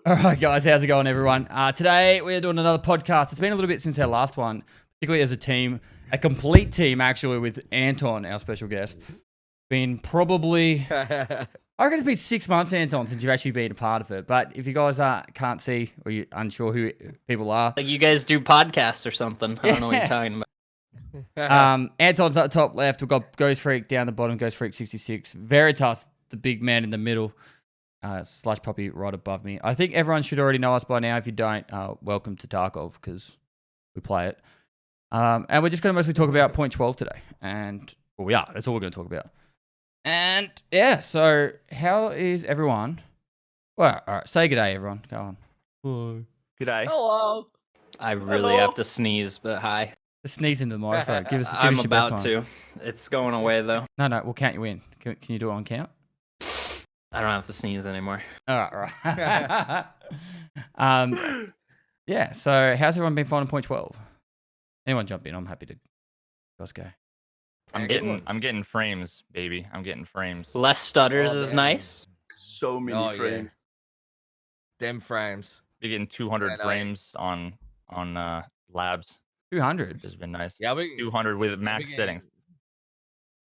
All right, guys, how's it going, everyone? Today we're doing another podcast. It's been a little bit since our last one, particularly as a team, a complete team actually, with Anton, our special guest. Been probably, I reckon it's been 6 months, Anton, since you've actually been a part of it. But if you guys can't see or you're unsure who people are, like you guys do podcasts or something. I don't know what you're talking about. Anton's at the top left. We've got Ghost Freak down the bottom, Ghost Freak 66. Veritas, the big man in the middle. Slash Poppy right above me. I think everyone should already know us by now. If you don't, welcome to Tarkov, because we play it. And we're just going to mostly talk about point 12 today. And, well, we are. That's all we're going to talk about. And, yeah, so how is everyone? Well, all right, say good day, everyone. Go on. Hello. G'day. Hello. I really have to sneeze, but hi. Just sneeze into the microphone. Give us I'm your best about one. to. It's going away, though. No, we'll count you in. Can you do it on count? I don't have to sneeze anymore. All right. Yeah, so how's everyone been finding point 12? Anyone jump in? I'm happy to. Let's go. I'm getting frames, baby. I'm getting frames. Less stutters is nice. So many frames. Dem frames. You're getting 200 frames on labs. 200. Which has been nice. Yeah, 200 with max settings.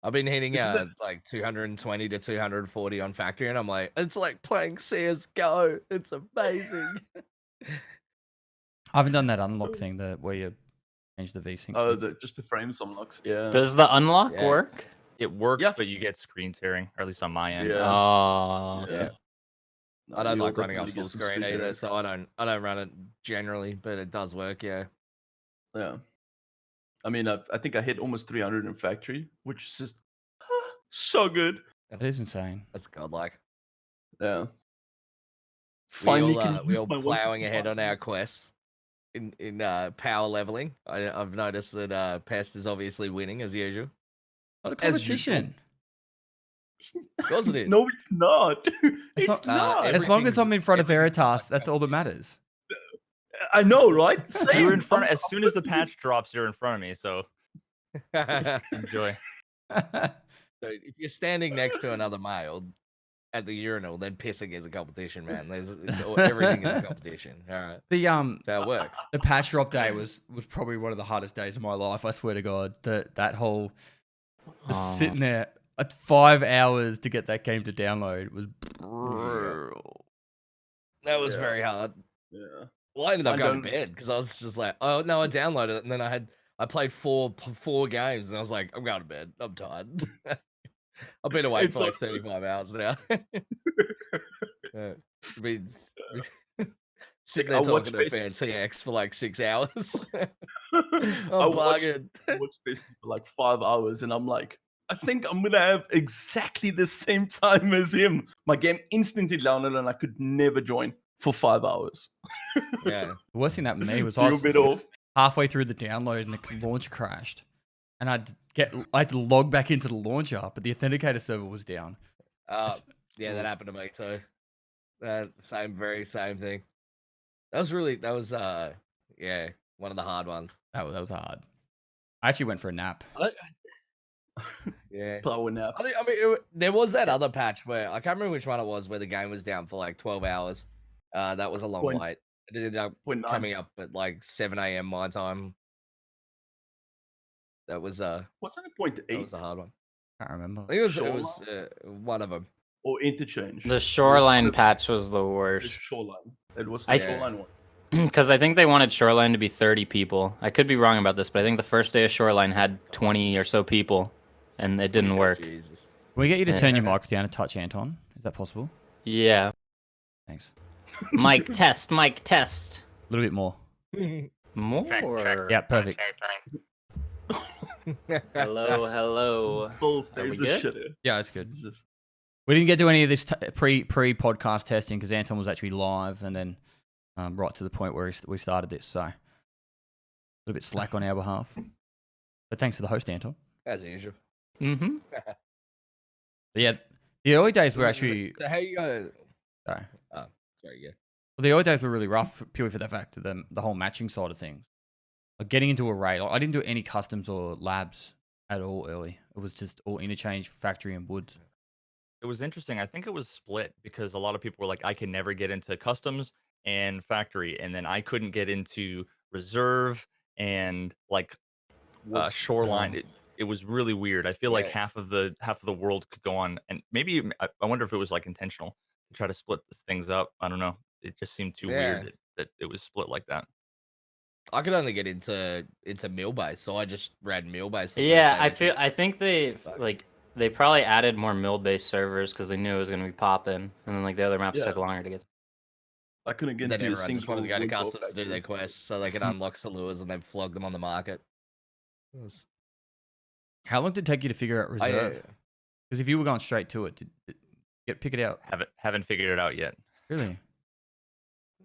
I've been hitting like 220 to 240 on factory, and I'm like, it's like playing CS:GO. It's amazing. I haven't done that unlock thing where you change the VSync. Oh, just the frames unlocks. Yeah. Does the unlock work? It works, but you get screen tearing, or at least on my end. Yeah. Oh, okay. Yeah. I don't You'll like running up definitely full get some screen screen either, tearing. so I don't run it generally, but it does work. Yeah. Yeah. I mean, I think I hit almost 300 in factory, which is just so good. That is insane. That's godlike. Yeah. Finally, we all plowing ahead on our quests in power leveling. I've noticed that Pest is obviously winning as usual. What a competition. Of course it is. No, it's not. It's not. As long as I'm in front of Veritas, that's all that matters. I know, right? You're in front. As soon as the patch drops, you're in front of me. So enjoy. So if you're standing next to another male at the urinal, then pissing is a competition, man. Everything is a competition. All right. That's how it works. The patch drop day was probably one of the hardest days of my life. I swear to God, that whole just sitting there at 5 hours to get that game to download was brutal. That was very hard. Yeah. Well, I ended up going to bed because I was just like, oh no, I downloaded it, and then I played four games, and I was like, I'm going to bed. I'm tired. I've been awake for like 35 hours now. Sitting there talking to Fan TX for like 6 hours. I watched Pestily for like 5 hours, and I'm like, I think I'm gonna have exactly the same time as him. My game instantly downloaded, and I could never join for 5 hours. Yeah. The worst thing that happened to me was I was halfway through the download and the launcher crashed. And I had to log back into the launcher, but the authenticator server was down. Yeah, that happened to me too. Very same thing. That was one of the hard ones. That was hard. I actually went for a nap. Yeah. Power nap. I mean, there was that other patch where I can't remember which one it was, where the game was down for like 12 hours. That was a long wait. It ended up coming up at like 7 a.m. my time. That was wasn't it point 8? That was a hard one. I can't remember. I think it was one of them. Or interchange. The shoreline patch was the worst. Shoreline. It was the shoreline one. Because I think they wanted shoreline to be 30 people. I could be wrong about this, but I think the first day of shoreline had 20 or so people, and it didn't work. Jesus. Can we get you to turn your mic down a touch, Anton? Is that possible? Yeah. Thanks. Mic test. Mic test. A little bit more. More. Yeah, perfect. Hello. Still stays the shit here. Yeah, it's good. We didn't get to any of this pre-podcast testing because Anton was actually live, and then right to the point where we started this, so a little bit slack on our behalf. But thanks for the host, Anton. As usual. Mm-hmm. But yeah, the early days were actually. So how you go? Sorry. Sorry, yeah. Well, the early days were really rough purely for the fact of the whole matching side of things. Like getting into a raid, I didn't do any customs or labs at all early. It was just all interchange, factory, and woods. It was interesting. I think it was split because a lot of people were like, I can never get into customs. and factory, and then I couldn't get into reserve and like shoreline. It was really weird. I feel like half of the world could go on, and maybe I wonder if it was like intentional to try to split things up. I don't know. It just seemed too weird that it was split like that. I could only get into meal base, so I just ran meal base. Yeah, I think they probably added more mill-based servers because they knew it was gonna be popping, and then like the other maps took longer to get. I couldn't get Then into a everyone just wanted to go to single customs to do factory. their quests, so they could unlock saloons and then flog them on the market. How long did it take you to figure out reserve? Because if you were going straight to it, pick it out. Haven't figured it out yet. Really?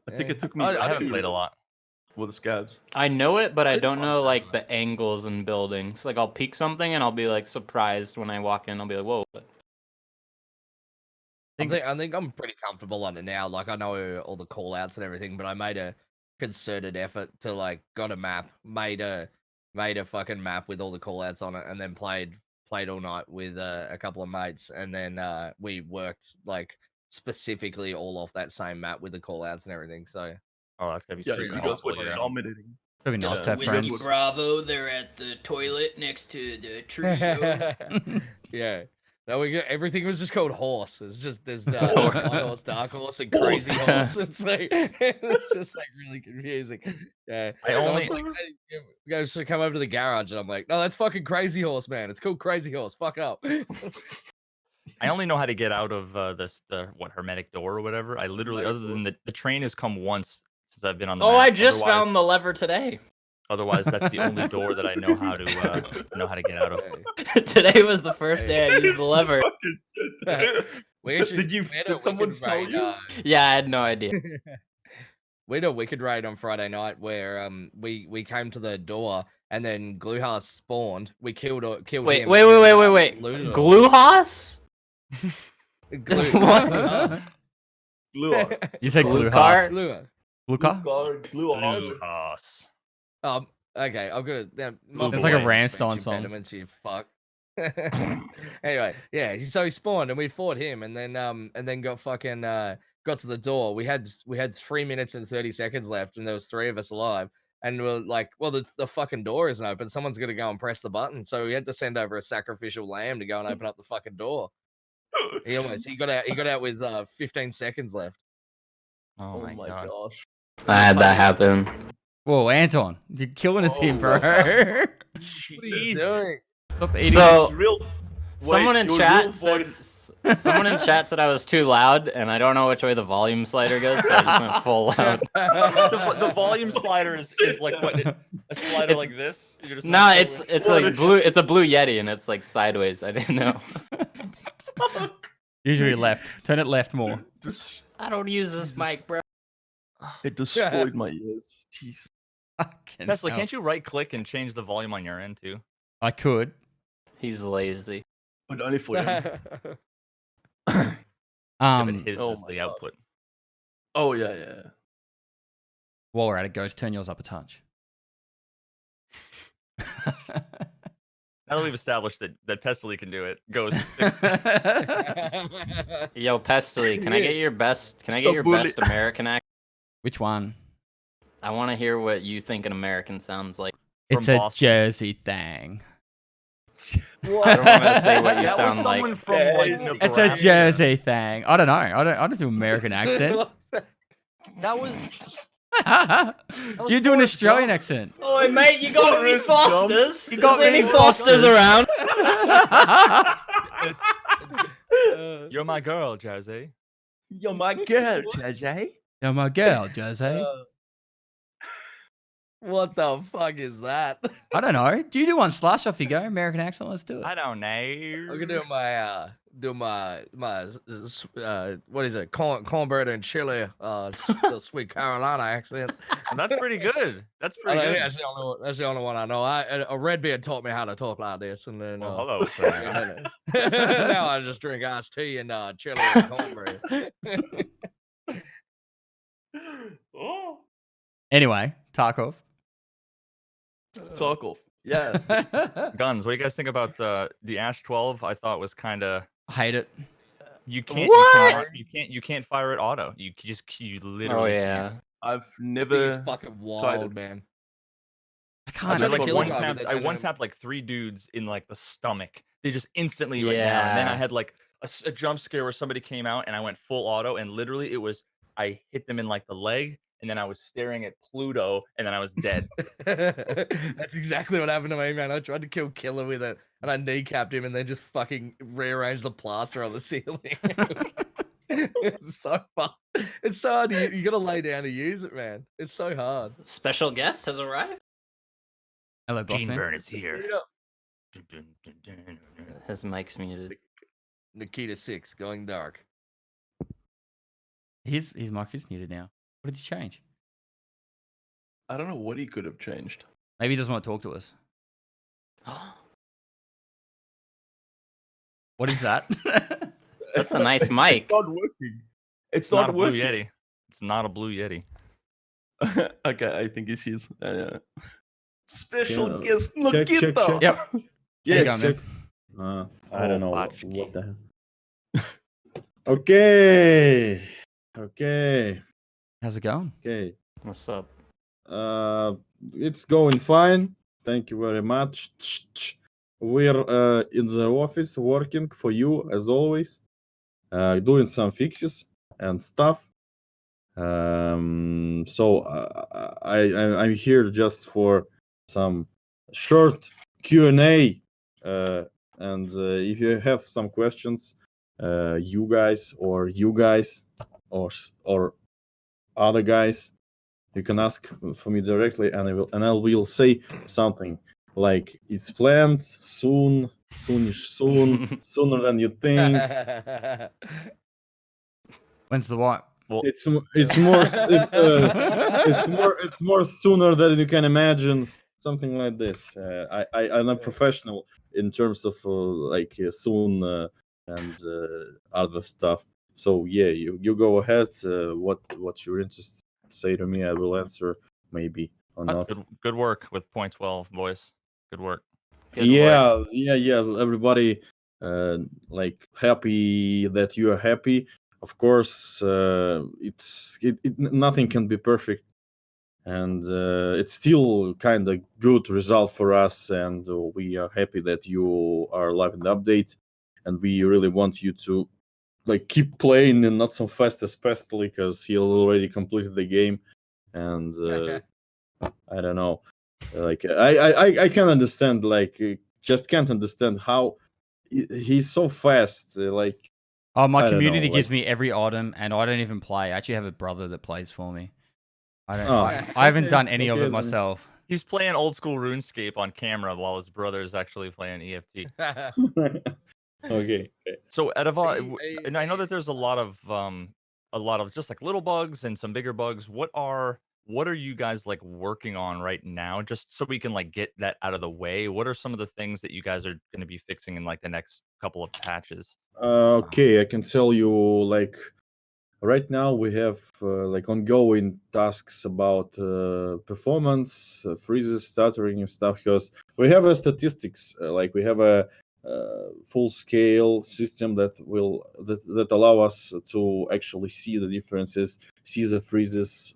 I think it took me. I haven't played a lot with the scavs. I know it, but I don't know like the angles and buildings. Like I'll peek something and I'll be like surprised when I walk in. I'll be like, whoa. I think I'm pretty comfortable on it now. Like I know all the call outs and everything, but I made a concerted effort to like got a map, made a fucking map with all the call outs on it, and then played all night with a couple of mates, and then we worked like specifically all off that same map with the call outs and everything. So that's gonna be Yeah, super you guys helpful. were dominating. It'd be nice to have Wizard friends. Bravo, they're at the toilet next to the trio. yeah. No, everything was just called horse. It's just there's light horse, dark horse, and crazy horse. It's like it's just like really confusing. Yeah. Someone's like, hey, you guys should come over to the garage, and I'm like, no, that's fucking crazy horse, man. It's called crazy horse. Fuck up. I only know how to get out of the hermetic door or whatever. I literally, other than the train has come once since I've been on the map. I just found the lever today. Otherwise, that's the only door that I know how to get out of. Today was the first day I used the lever. Did someone tell you? Yeah, I had no idea. We had a wicked raid on Friday night where we came to the door and then Gluehouse spawned. We killed him. Wait. Gluehouse? What? You said Gluehouse? Gluehouse? Okay, I'm gonna. It's like a Ramstein song. Impediment, you fuck. Anyway, yeah. So he spawned and we fought him, and then got fucking got to the door. We had 3 minutes and 30 seconds left, and there was 3 of us alive. And we're like, well, the fucking door isn't open. Someone's gonna go and press the button. So we had to send over a sacrificial lamb to go and open up the fucking door. He got out with 15 seconons left. Oh my gosh. I had that happen. Whoa, Anton, you're killing us team, bro. What are you doing? Stop eating Someone in chat said I was too loud, and I don't know which way the volume slider goes, so I just went full loud. The volume slider is like what? A slider like this? No, it's like blue. It's a blue Yeti, and it's like sideways. I didn't know. Usually left. Turn it left more. I don't use this mic, bro. It destroyed my ears. Jeez. Pestily, can't you right click and change the volume on your end too? I could. He's lazy. But only for him. His is the output. Oh yeah. While we're at it, Ghost, turn yours up a touch. Now that we've established that Pestily can do it, Ghost. Yo, Pestily, can I get your best? Can I get your best American accent? Which one? I want to hear what you think an American sounds like. It's From a Boston. Jersey thing. I don't want to say what you sound like. From, like, It's a Nebraska. Jersey thing. I don't know. I don't do American accents. That was You do an Australian accent. Oh, mate, you got me Fosters. You got Is there me any Fosters around? You're my girl, Jersey. You're my girl, JJ. You're my girl, Jersey. What the fuck is that? I don't know. Do you do one slash off you go? American accent? Let's do it. I don't know. I'm gonna do my what is it? Cornbread and chili, the sweet Carolina accent. That's pretty good. That's pretty good. That's the only one I know. A Redbeard taught me how to talk like this, and then Well, hello. now I just drink iced tea and chili and cornbread. Oh. Anyway, Tarkov. Tarkov. Yeah. Guns. What do you guys think about the Ash 12? I thought was kind of. Hate it. You can't. What? You can't fire it auto. You literally. Oh yeah. Can't. I've It's never. fucking wild, man. I I can't. tried to like kill a one guy, but tapped. they I don't one have- tapped like 3 dudes in like the stomach. They just instantly went down, and then I Yeah. had like a jump scare where somebody came out, and I went full auto, and literally it was I hit them in like the leg, and then I was staring at Pluto, and then I was dead. That's exactly what happened to me, man. I tried to kill Killer with it, and I kneecapped him, and then just fucking rearranged the plaster on the ceiling. It's so fun. It's so hard. You gotta lay down to use it, man. It's so hard. Special guest has arrived. Hello, boss man. Burn is here. His mic's muted. Nikita 6 going dark. His mic is muted now. What did he change? I don't know what he could have changed. Maybe he doesn't want to talk to us. What is that? That's a nice mic. It's not working. It's It's not not a blue working. Yeti. It's not a blue Yeti. Okay, I think it's his. Special Yeah. guest Check, check, Nikita. check. Yep. How you Yes. going, man? I don't know what Botchki. the hell. Okay. Okay. How's it going? Okay. What's up? It's going fine. Thank you very much. We're in the office working for you as always, doing some fixes and stuff. So I'm here just for some short Q&A, and if you have some questions, you guys or other guys, you can ask for me directly, and I will say something like it's planned soon, sooner than you think. When's the what? Well, It's more sooner than you can imagine. Something like this. I'm a professional in terms of soon and other stuff. So yeah, you go ahead. What you're interested to say to me, I will answer maybe or not. good work with point 12, boys. Good work. Good yeah, work. yeah. Everybody happy that you are happy. Of course, nothing can be perfect, and it's still kind of good result for us, and we are happy that you are loving the update, and we really want you to keep playing and not so fast as Pestily, because he already completed the game, and I don't know, I can understand, just can't understand how he's so fast, Oh, my I don't know, community gives me every item, and I don't even play. I actually have a brother that plays for me. I don't. Oh, I haven't okay, done any of okay it then. myself. He's playing old school RuneScape on camera while his brother is actually playing EFT. Okay. So Edava, Hey, and I know that there's a lot of just like little bugs and some bigger bugs. What are you guys working on right now, just so we can get that out of the way? What are some of the things that you guys are going to be fixing in the next couple of patches? Okay, I can tell you, right now we have ongoing tasks about performance, freezes, stuttering and stuff, because we have a statistics, we have a full scale system that allow us to actually see the differences, see the freezes,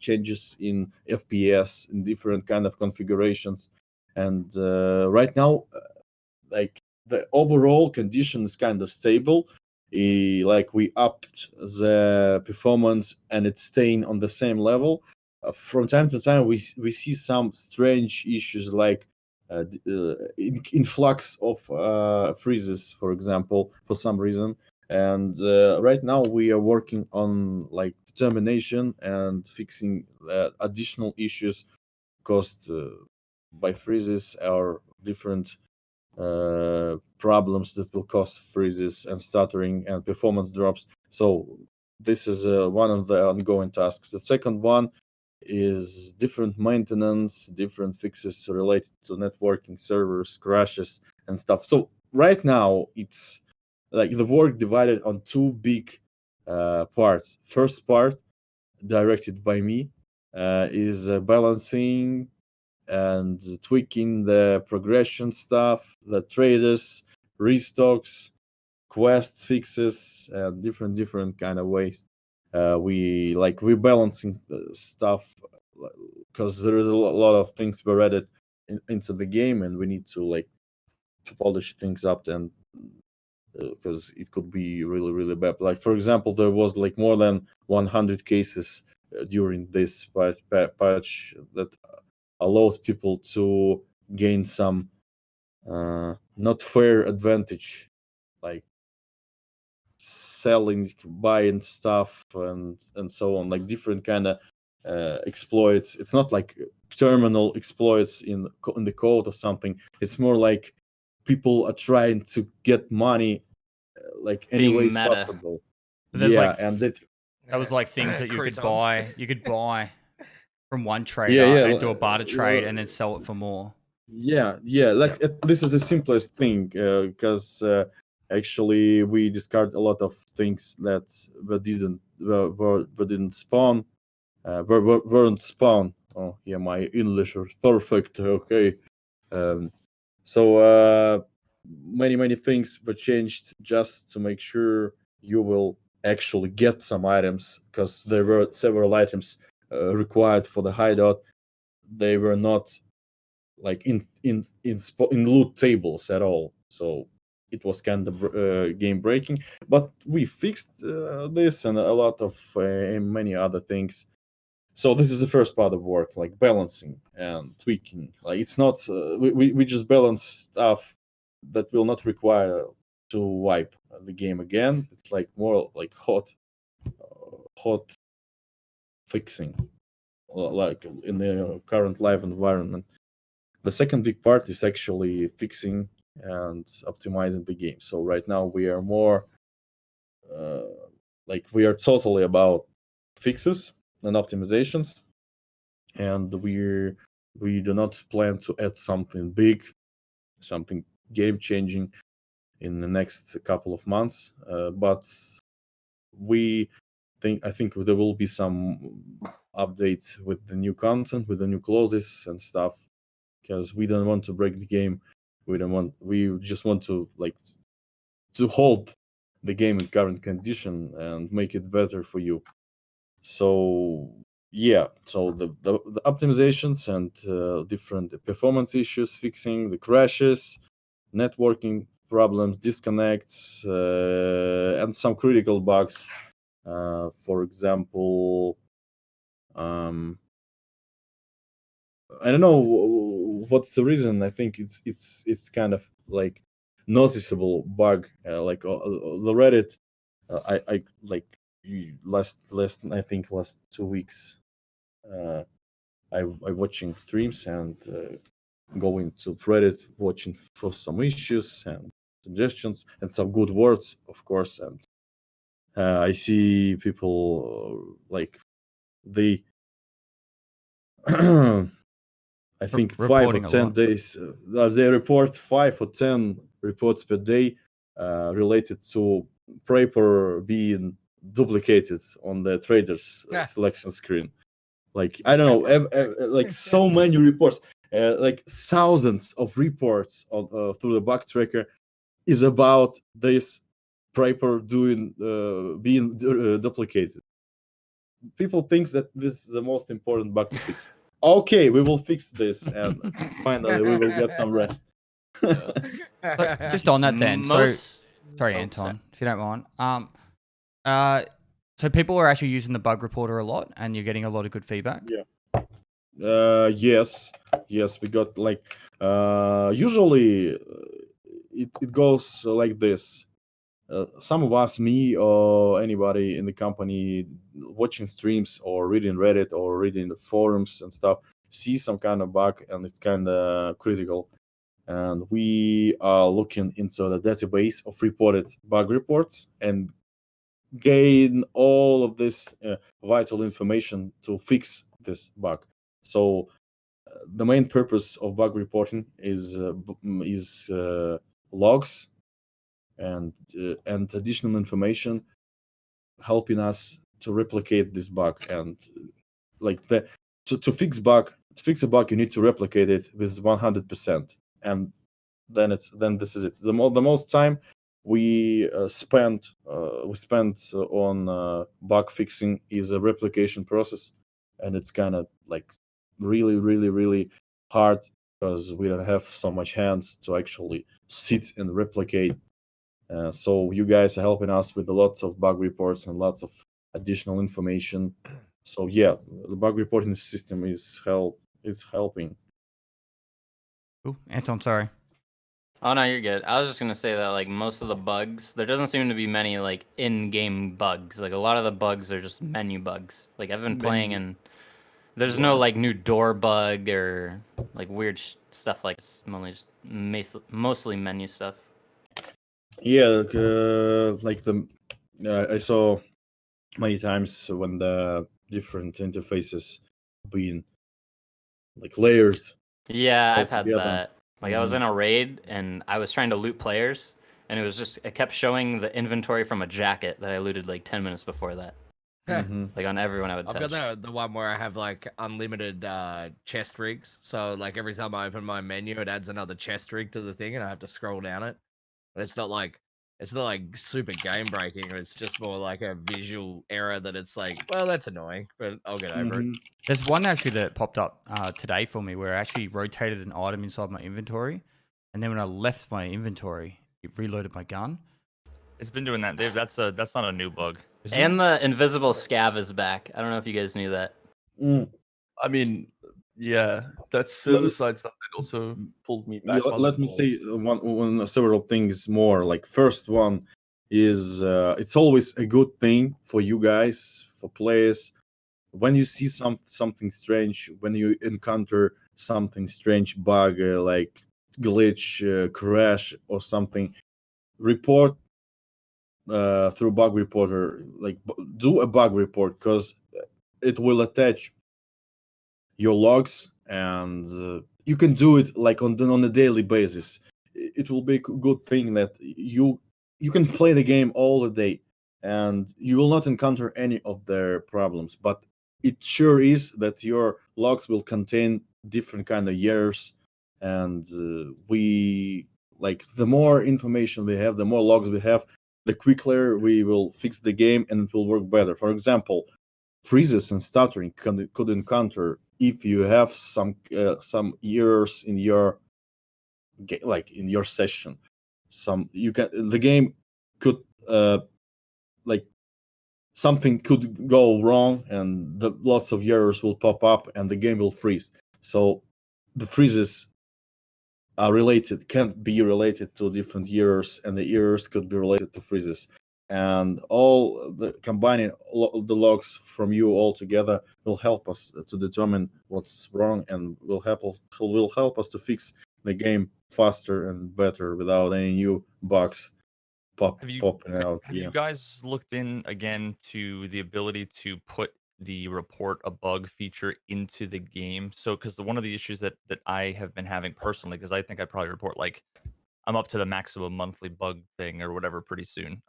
changes in FPS in different kind of configurations, and right now the overall condition is kind of stable. We upped the performance and it's staying on the same level. From time to time, we see some strange issues, influx of freezes, for example, for some reason. And right now we are working on determination and fixing additional issues caused by freezes or different problems that will cause freezes and stuttering and performance drops. So this is one of the ongoing tasks. The second one is different maintenance, different fixes related to networking, servers, crashes, and stuff. So right now it's the work divided on two big parts. First part, directed by me, is balancing and tweaking the progression stuff, the traders, restocks, quests, fixes, and different kind of ways. We're balancing stuff because there is a lot of things were added into the game, and we need to polish things up and because it could be really bad. Like for example, there was more than 100 cases during this patch that allowed people to gain some not fair advantage, like selling, buying stuff, and so on, like different kind of exploits. It's not like terminal exploits in the code or something. It's more like people are trying to get money any Being ways meta. possible. But there's And that was like things that you could Croutons. buy. You could buy from one trader yeah, and do a barter trade and then sell it for more. This is the simplest thing because actually we discard a lot of things that didn't spawn, weren't spawn. Oh yeah, my English is perfect. Okay, so many things were changed just to make sure you will actually get some items, because there were several items required for the hideout. They were not in loot tables at all, so it was kind of game breaking. But we fixed this and a lot of many other things. So this is the first part of work, like balancing and tweaking. Like it's not we just balance stuff that will not require to wipe the game again. It's more like hot fixing, like in the current live environment. The second big part is actually fixing and optimizing the game. So right now we are more we are totally about fixes and optimizations, and we do not plan to add something big, something game changing in the next couple of months. But I think there will be some updates with the new content, with the new clauses and stuff, because we don't want to break the game. We just want to to hold the game in current condition and make it better for you. So yeah, so the optimizations and different performance issues, fixing the crashes, networking problems, disconnects, and some critical bugs. For example, I don't know what's the reason. I think it's kind of noticeable bug. The Reddit, I last I think last 2 weeks. I watching streams and going to Reddit, watching for some issues and suggestions and some good words, of course. And I see people they I think 5 or Reporting a 10 lot. days. They report 5 or 10 reports per day related to paper being duplicated on the traders selection screen. I don't know, so many reports, thousands of reports on through the bug tracker is about this paper being duplicated. People think that this is the most important bug to fix. Okay, we will fix this, and finally we will get some rest. But just on that then, sorry, Anton, if you don't mind. So people are actually using the bug reporter a lot, and you're getting a lot of good feedback. Yeah. Yes, we got usually it goes like this. Some of us, me or anybody in the company watching streams or reading Reddit or reading the forums and stuff, see some kind of bug and it's kind of critical. And we are looking into the database of reported bug reports and gain all of this vital information to fix this bug. So the main purpose of bug reporting is logs and additional information helping us to replicate this bug. And to fix a bug, you need to replicate it with 100%, and then this is it. The most time we spent on bug fixing is a replication process, and it's kind of like really, really, really hard because we don't have so much hands to actually sit and replicate. So you guys are helping us with lots of bug reports and lots of additional information. So yeah, the bug reporting system is helping. Ooh, Anton, sorry. Oh no, you're good. I was just gonna say that like most of the bugs, there doesn't seem to be many like in-game bugs. Like a lot of the bugs are just menu bugs. Like I've been playing and there's no like new door bug or like weird stuff like it's mostly menu stuff. Yeah, like I saw many times when the different interfaces being like layered. Yeah, I've had altogether. that. Like I was in a raid and I was trying to loot players and it kept showing the inventory from a jacket that I looted like 10 minutes before that. Like on everyone I would touch. I've got the one where I have like unlimited chest rigs. So like every time I open my menu, it adds another chest rig to the thing, and I have to scroll down it. But it's not like super game breaking. It's just more like a visual error that it's like, well, that's annoying, but I'll get over it. There's one actually that popped up today for me where I actually rotated an item inside my inventory, and then when I left my inventory, it reloaded my gun. It's been doing that. That's not a new bug. And the invisible scav is back. I don't know if you guys knew that. I mean, yeah, that's server-side stuff that also pulled me back. Let me say several things more. Like first one is it's always a good thing for you guys, for players, when you see something strange, when you encounter something strange, bug like glitch, crash or something, report through bug reporter. Like do a bug report because it will attach your logs, and you can do it like on a daily basis. It will be a good thing that you can play the game all the day and you will not encounter any of their problems, but it sure is that your logs will contain different kind of errors, and we like the more information we have, the more logs we have, the quicker we will fix the game and it will work better. For example, freezes and stuttering could encounter if you have some errors in your like in your session. The game could like something could go wrong and lots of errors will pop up and the game will freeze. So the freezes are can't be related to different errors, and the errors could be related to freezes. And combining the logs from you all together will help us to determine what's wrong, and will help us to fix the game faster and better without any new bugs popping out. Have you guys looked in again to the ability to put the report a bug feature into the game? So, because one of the issues that I have been having personally, because I think I probably report like I'm up to the maximum monthly bug thing or whatever pretty soon.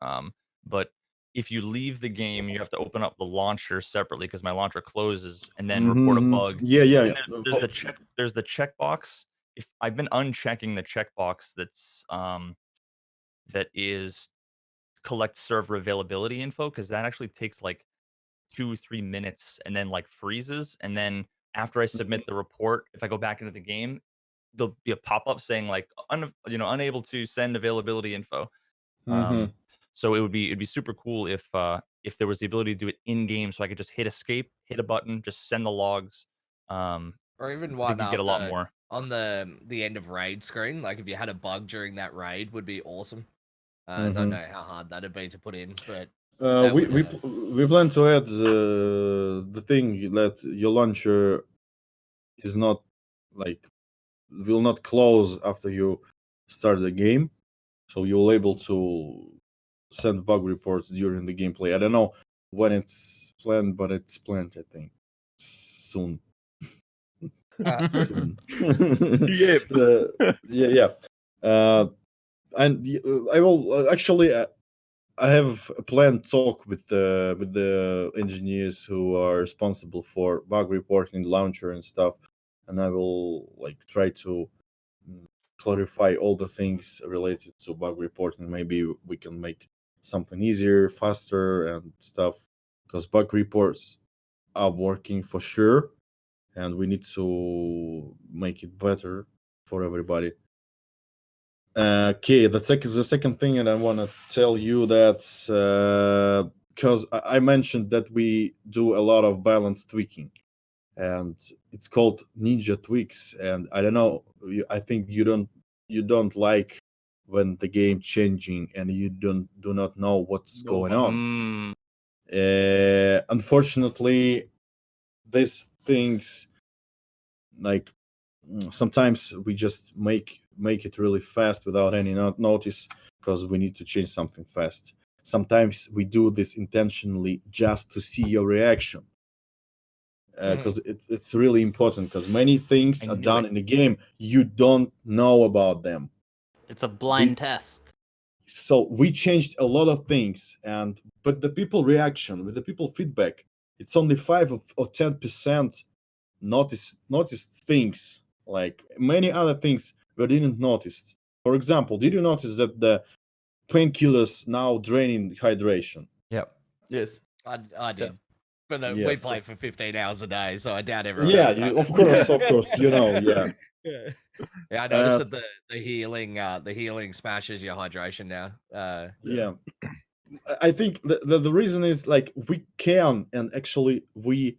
But if you leave the game, you have to open up the launcher separately because my launcher closes, and then report a bug. Yeah. There's the checkbox. If I've been unchecking the checkbox that is collect server availability info, because that actually takes like 2-3 minutes and then like freezes, and then after I submit the report, if I go back into the game, there'll be a pop-up saying like unable to send availability info. So it'd be super cool if there was the ability to do it in game, so I could just hit escape, hit a button, just send the logs. Or even I one think we get a lot more on the end of raid screen. Like if you had a bug during that raid, would be awesome. I don't know how hard that'd be to put in, but we plan to add the thing that your launcher is not like will not close after you start the game, so you'll able to send bug reports during the gameplay. I don't know when it's planned, but it's planned, I think, soon. Soon. Yeah. And I will actually. I have a planned talk with the engineers who are responsible for bug reporting, launcher and stuff, and I will like try to clarify all the things related to bug reporting. Maybe we can make something easier, faster, and stuff. Because bug reports are working for sure, and we need to make it better for everybody. Okay, the second thing, and I want to tell you that because I mentioned that we do a lot of balance tweaking, and it's called ninja tweaks. And I don't know, I think you don't like when the game changing and you do not know what's going on. Unfortunately, these things, like, sometimes we just make it really fast without any notice, because we need to change something fast. Sometimes we do this intentionally just to see your reaction, because it's really important, because many things are done in the game you don't know about them. It's a blind test. So we changed a lot of things, but the people reaction, with the people feedback, it's only 5 or 10% noticed things. Like many other things we didn't notice. For example, did you notice that the painkillers now draining hydration? Yep. Yes. I did. But we Yes. play for 15 hours a day, so I doubt everyone Yeah, else does. of course, you know, yeah. Yeah, I noticed that the healing smashes your hydration now. Yeah. I think the reason is, like, we can, and actually we,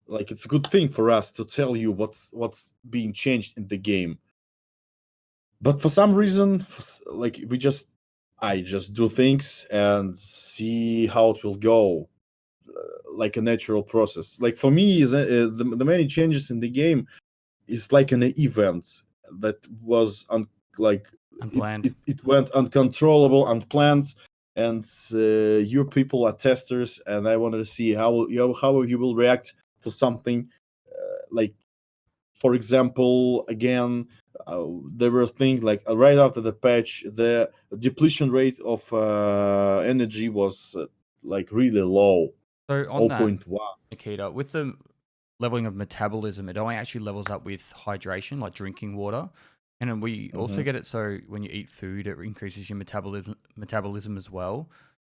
like, it's a good thing for us to tell you what's being changed in the game. But for some reason, like, I just do things and see how it will go, like a natural process. Like for me, is the many changes in the game is like an event that was Unplanned. It went uncontrollable, unplanned, and you people are testers, and I wanted to see how you will react to something, like, for example, again, there were things like right after the patch, the depletion rate of energy was like really low, So on that, 0.1. Nikita, with the leveling of metabolism, it only actually levels up with hydration, like drinking water. And then we also get it so when you eat food, it increases your metabolism as well.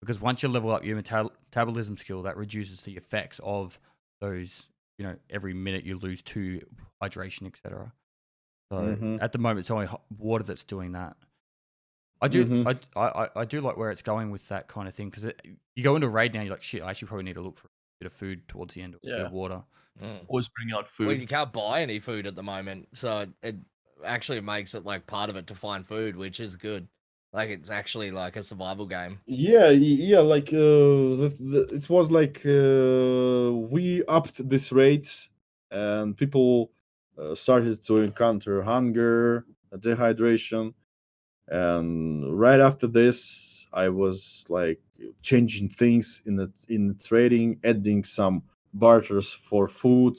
Because once you level up your metabolism skill, that reduces the effects of those, every minute you lose 2 hydration, etc. So at the moment, it's only water that's doing that. I do like where it's going with that kind of thing, because you go into a raid now, you're like, shit, I actually probably need to look for a bit of food towards the end, a bit of water. Always bring out Well, food. you can't buy any food at the moment, so it actually makes it like part of it to find food, which is good. Like it's actually like a survival game. Yeah, like it was like we upped this rate, and people started to encounter hunger, dehydration, and right after this, I was like changing things in trading, adding some barters for food,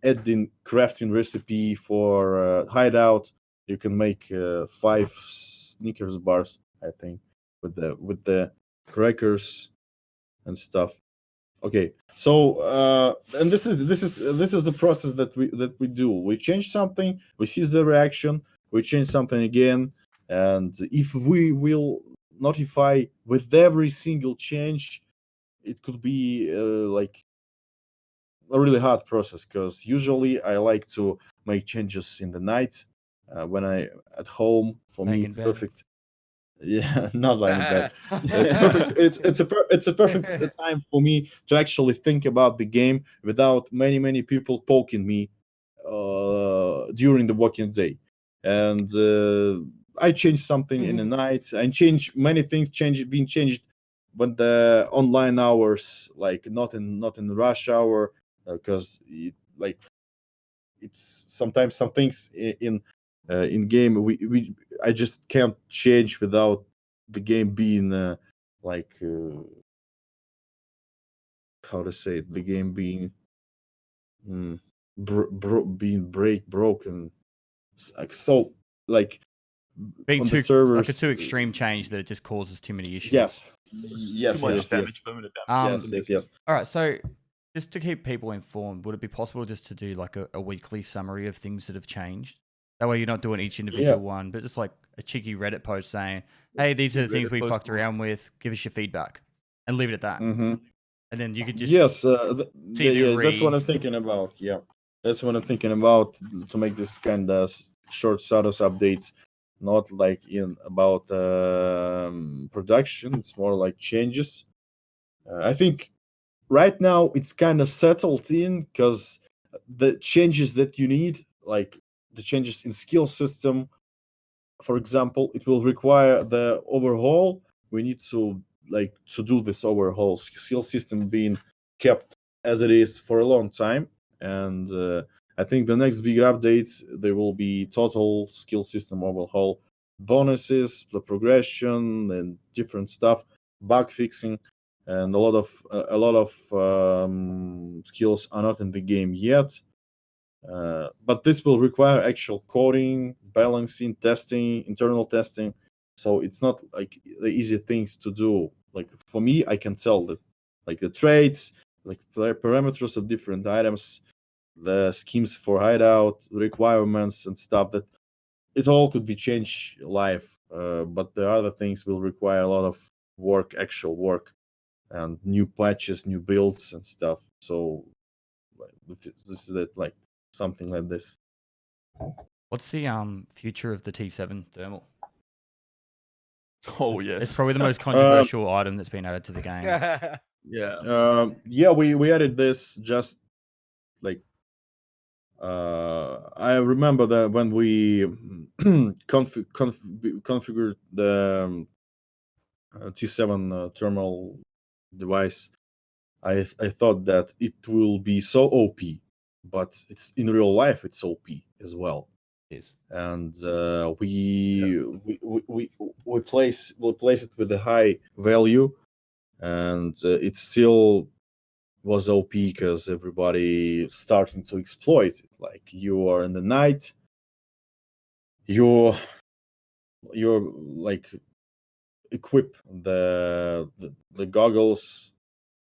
adding crafting recipe for hideout. You can make 5 Snickers bars, I think, with the crackers and stuff. Okay, so and this is a process that we do. We change something, we see the reaction, we change something again, and if we will notify with every single change, it could be like a really hard process, because usually I like to make changes in the night when I at home. For Laying me, in it's bed. perfect. Yeah, not lying in bed. It's perfect. It's a perfect time for me to actually think about the game without many people poking me during the working day. And I changed something in the night. I changed many things. Being changed when the online hours, like not in rush hour, because like it's sometimes some things in game I just can't change without the game being like how to say it, the game being broken. So like Being on the too servers, like a too extreme change that it just causes too many issues. yes, Too much damage, permanent damage. yes. All right, so just to keep people informed, would it be possible just to do like a weekly summary of things that have changed? That way you're not doing each individual one, but just like a cheeky Reddit post saying, "Hey, these are the things we fucked around with. Give us your feedback," and leave it at that. Mm-hmm. And then you could just Yes, see the that's what re. I'm thinking about. Yeah, that's what I'm thinking about to make this kind of short status updates, not like in about production. It's more like changes. I think right now it's kind of settled in because the changes that you need, like the changes in skill system, for example, it will require the overhaul. We need to do this overhaul. Skill system being kept as it is for a long time, and I think the next big updates there will be total skill system overhaul, bonuses, the progression, and different stuff, bug fixing, and a lot of skills are not in the game yet. But this will require actual coding, balancing, testing, internal testing. So it's not like the easy things to do. Like for me, I can tell that like the traits, like parameters of different items, the schemes for hideout, requirements and stuff that it all could be changed live. But the other things will require a lot of work, actual work, and new patches, new builds and stuff. So this is it, like something like this. What's the future of the T7 thermal? Oh yes. It's probably the most controversial item that's been added to the game. Yeah. Yeah, we added this just like I remember that when we configured the T7 thermal device, I thought that it will be so OP, but it's in real life it's OP as well. Yes. And we place it with a high value, and it still was OP because everybody starting to exploit it. Like you are in the night, you're like equip the goggles,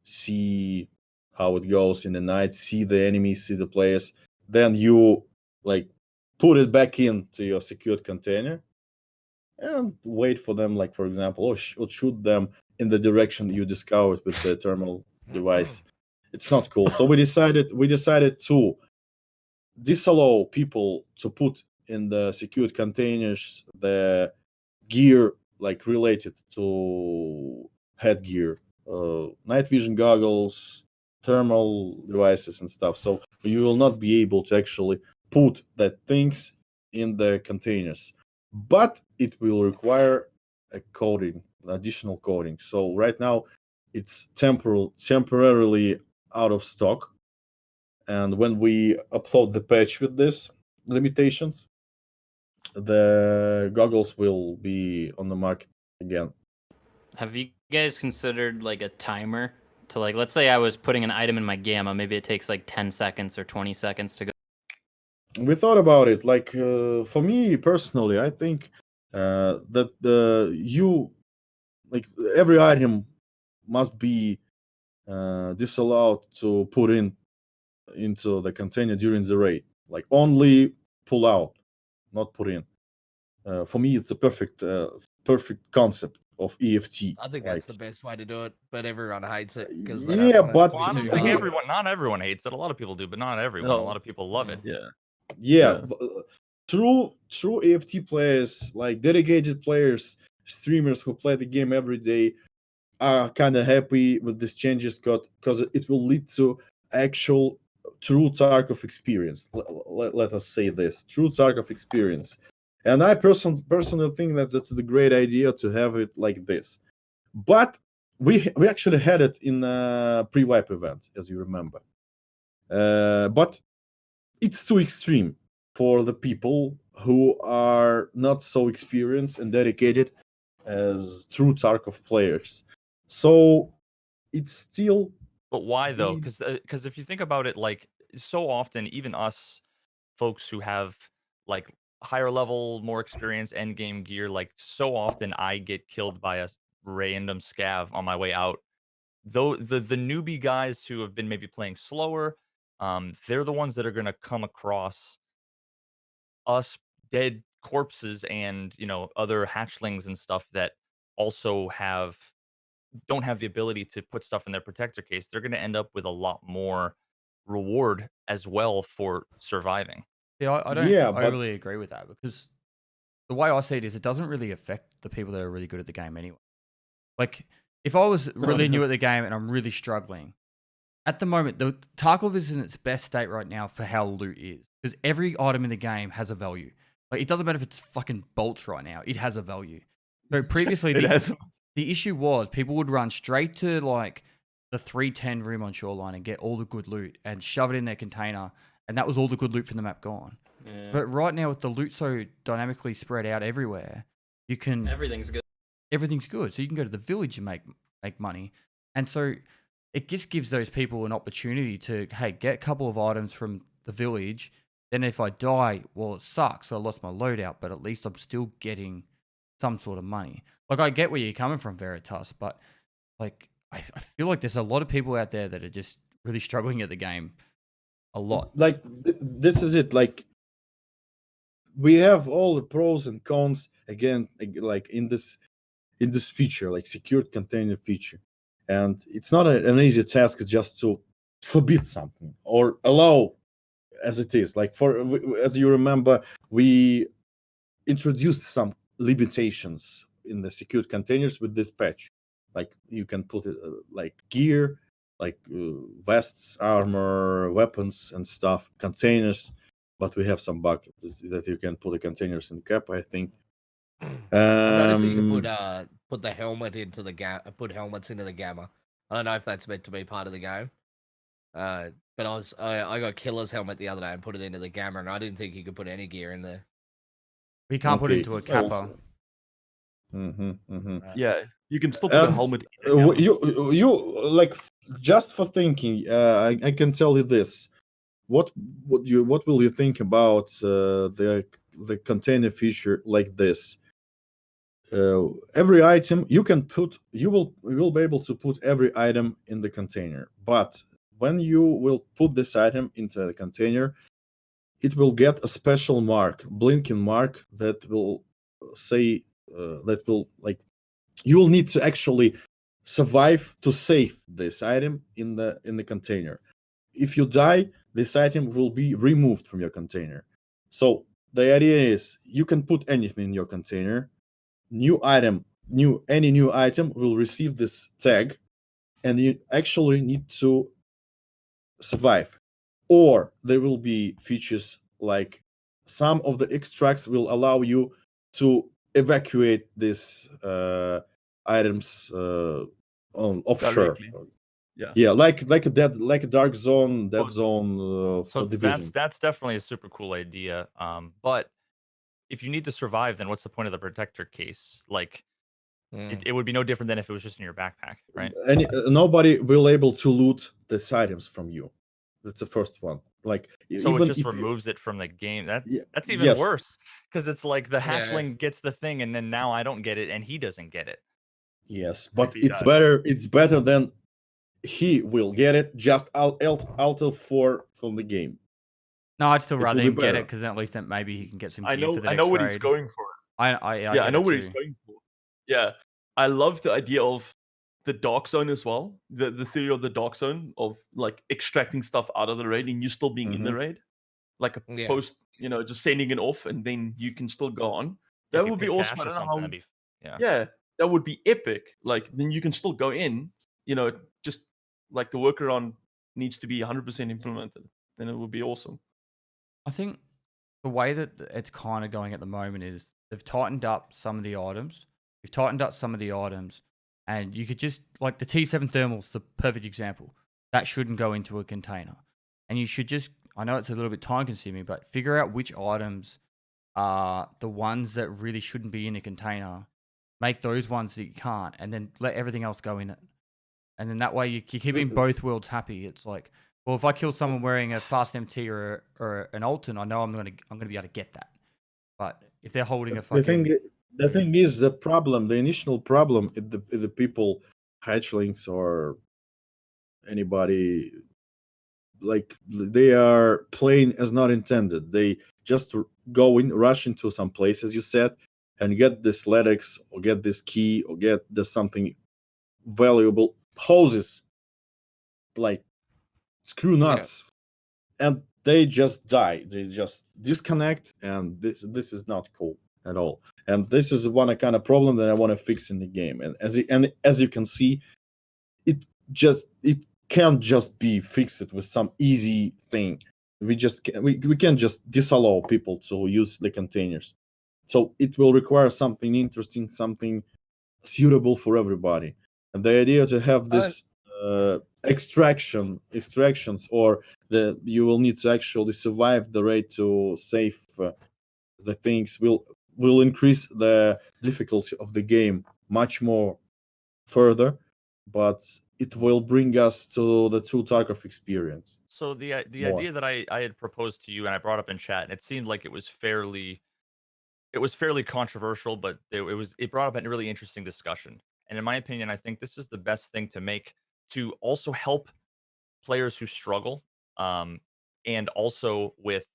see how it goes in the night, see the enemies, see the players, then you like put it back into your secured container and wait for them, like for example, or shoot them in the direction you discovered with the terminal device. It's not cool. So we decided to disallow people to put in the secured containers the gear like related to headgear, night vision goggles, thermal devices and stuff. So you will not be able to actually put that things in the containers, but it will require a coding, additional coding. So right now it's temporarily out of stock, and when we upload the patch with this limitations, the goggles will be on the market again. Have you guys considered like a timer to like, let's say I was putting an item in my gamma, maybe it takes like 10 seconds or 20 seconds to go. We thought about it. Like for me personally, I think that you like every item must be disallowed to put into the container during the raid. Like only pull out, not put in. For me, it's a perfect concept of EFT. I think that's the best way to do it, but everyone hates it because yeah, but Well, I don't think not everyone hates it. A lot of people do, but not everyone. A lot of people love it. Yeah. True AFT players, like dedicated players, streamers who play the game every day, are kind of happy with these changes because it will lead to actual true Tarkov experience. Let us say this, true Tarkov experience. And I personally think that that's a great idea to have it like this. But we actually had it in a pre-wipe event, as you remember. But it's too extreme for the people who are not so experienced and dedicated as true Tarkov players. So it's still. But why though? Because if you think about it, like so often, even us folks who have like higher level, more experience, end game gear, like so often I get killed by a random scav on my way out. Though the newbie guys who have been maybe playing slower, they're the ones that are going to come across us dead corpses and other hatchlings and stuff that also don't have the ability to put stuff in their protector case, they're going to end up with a lot more reward as well for surviving. Yeah, I don't Yeah, but overly agree with that because the way I see it is it doesn't really affect the people that are really good at the game anyway. Like, if I was really new at the game and I'm really struggling, at the moment, the Tarkov is in its best state right now for how loot is. Because every item in the game has a value. Like, it doesn't matter if it's fucking bolts right now. It has a value. So previously, the issue was people would run straight to, like, the 310 room on Shoreline and get all the good loot and shove it in their container. And that was all the good loot from the map gone. Yeah. But right now, with the loot so dynamically spread out everywhere, you can... Everything's good. Everything's good. So you can go to the village and make money. And so it just gives those people an opportunity to, hey, get a couple of items from the village. Then if I die, well, it sucks. I lost my loadout, but at least I'm still getting some sort of money. Like, I get where you're coming from, Veritas, but like, I feel like there's a lot of people out there that are just really struggling at the game a lot. Like, this is it. Like, we have all the pros and cons again, like in this feature, like secured container feature. And it's not an easy task just to forbid something or allow as it is. Like, as you remember, we introduced some limitations in the secured containers with this patch. Like, you can put it like gear, like vests, armor, weapons and stuff, containers, but we have some buckets that you can put the containers in cap, I think. I noticed you can put the helmet into the put helmets into the gamma. I don't know if that's meant to be part of the game. But I got Killer's helmet the other day and put it into the gamma, and I didn't think you could put any gear in there. We can't put it into a kappa. Yeah, you can still put a helmet. In the gamma. You like, just for thinking, I can tell you this. What will you think about the container feature like this? Every item you will be able to put every item in the container, but when you will put this item into the container, it will get a special mark, blinking mark that will say you will need to actually survive to save this item in the container. If you die, this item will be removed from your container. So the idea is you can put anything in your container. Any new item will receive this tag, and you actually need to survive. Or there will be features like some of the extracts will allow you to evacuate these items on offshore. Directly. Yeah, like a dark zone, dead zone So for division. that's definitely a super cool idea. But if you need to survive, then what's the point of the protector case? Like, it would be no different than if it was just in your backpack, right? And nobody will able to loot these items from you. That's the first one. Like, So even it just if removes it from the game. That's even yes. worse, because it's like the Yeah. hatchling gets the thing, and then now I don't get it, and he doesn't get it. Yes, but Maybe it's that. better. It's better than he will get it just out of from the game. No, I'd still It rather will be him get better. it because then at least then maybe he can get some I gear know. for the I next know what raid. he's going for. I Yeah, I get know it what too. he's going for. Yeah, I love the idea of the dark zone as well. The theory of the dark zone of like extracting stuff out of the raid and you still being in the raid, like a Yeah. post, just sending it off and then you can still go on. If That you would be pick awesome. cash I or don't know something, how. that'd be Yeah, that would be epic. Like then you can still go in. Just like the workaround needs to be 100% implemented. Then it would be awesome. I think the way that it's kind of going at the moment is they've tightened up some of the items. You've tightened up some of the items, and you could just, like the T7 thermal's the perfect example. That shouldn't go into a container. And you should just, I know it's a little bit time consuming, but figure out which items are the ones that really shouldn't be in a container. Make those ones that you can't, and then let everything else go in it. And then that way you're keeping both worlds happy. It's like, well, if I kill someone wearing a fast MT or an Alton, I know I'm gonna be able to get that. But if they're holding a fucking The thing is, the initial problem is the people, hatchlings or anybody, like they are playing as not intended. They Just go in, rush into some place, as you said, and get this LEDX or get this key or get this something valuable. Hoses, like screw nuts, and they just die. They just disconnect, and this is not cool at all. And this is one kind of problem that I want to fix in the game. And as you can see, it can't just be fixed with some easy thing. We can't just disallow people to use the containers. So it will require something interesting, something suitable for everybody. And the idea to have this extractions, or you will need to actually survive the raid to save the things, will increase the difficulty of the game much more further, but it will bring us to the true Tarkov experience. So the More. idea that I had proposed to you and I brought up in chat, and it seemed like it was fairly controversial, but it brought up a really interesting discussion. And in my opinion, I think this is the best thing to make to also help players who struggle, and also with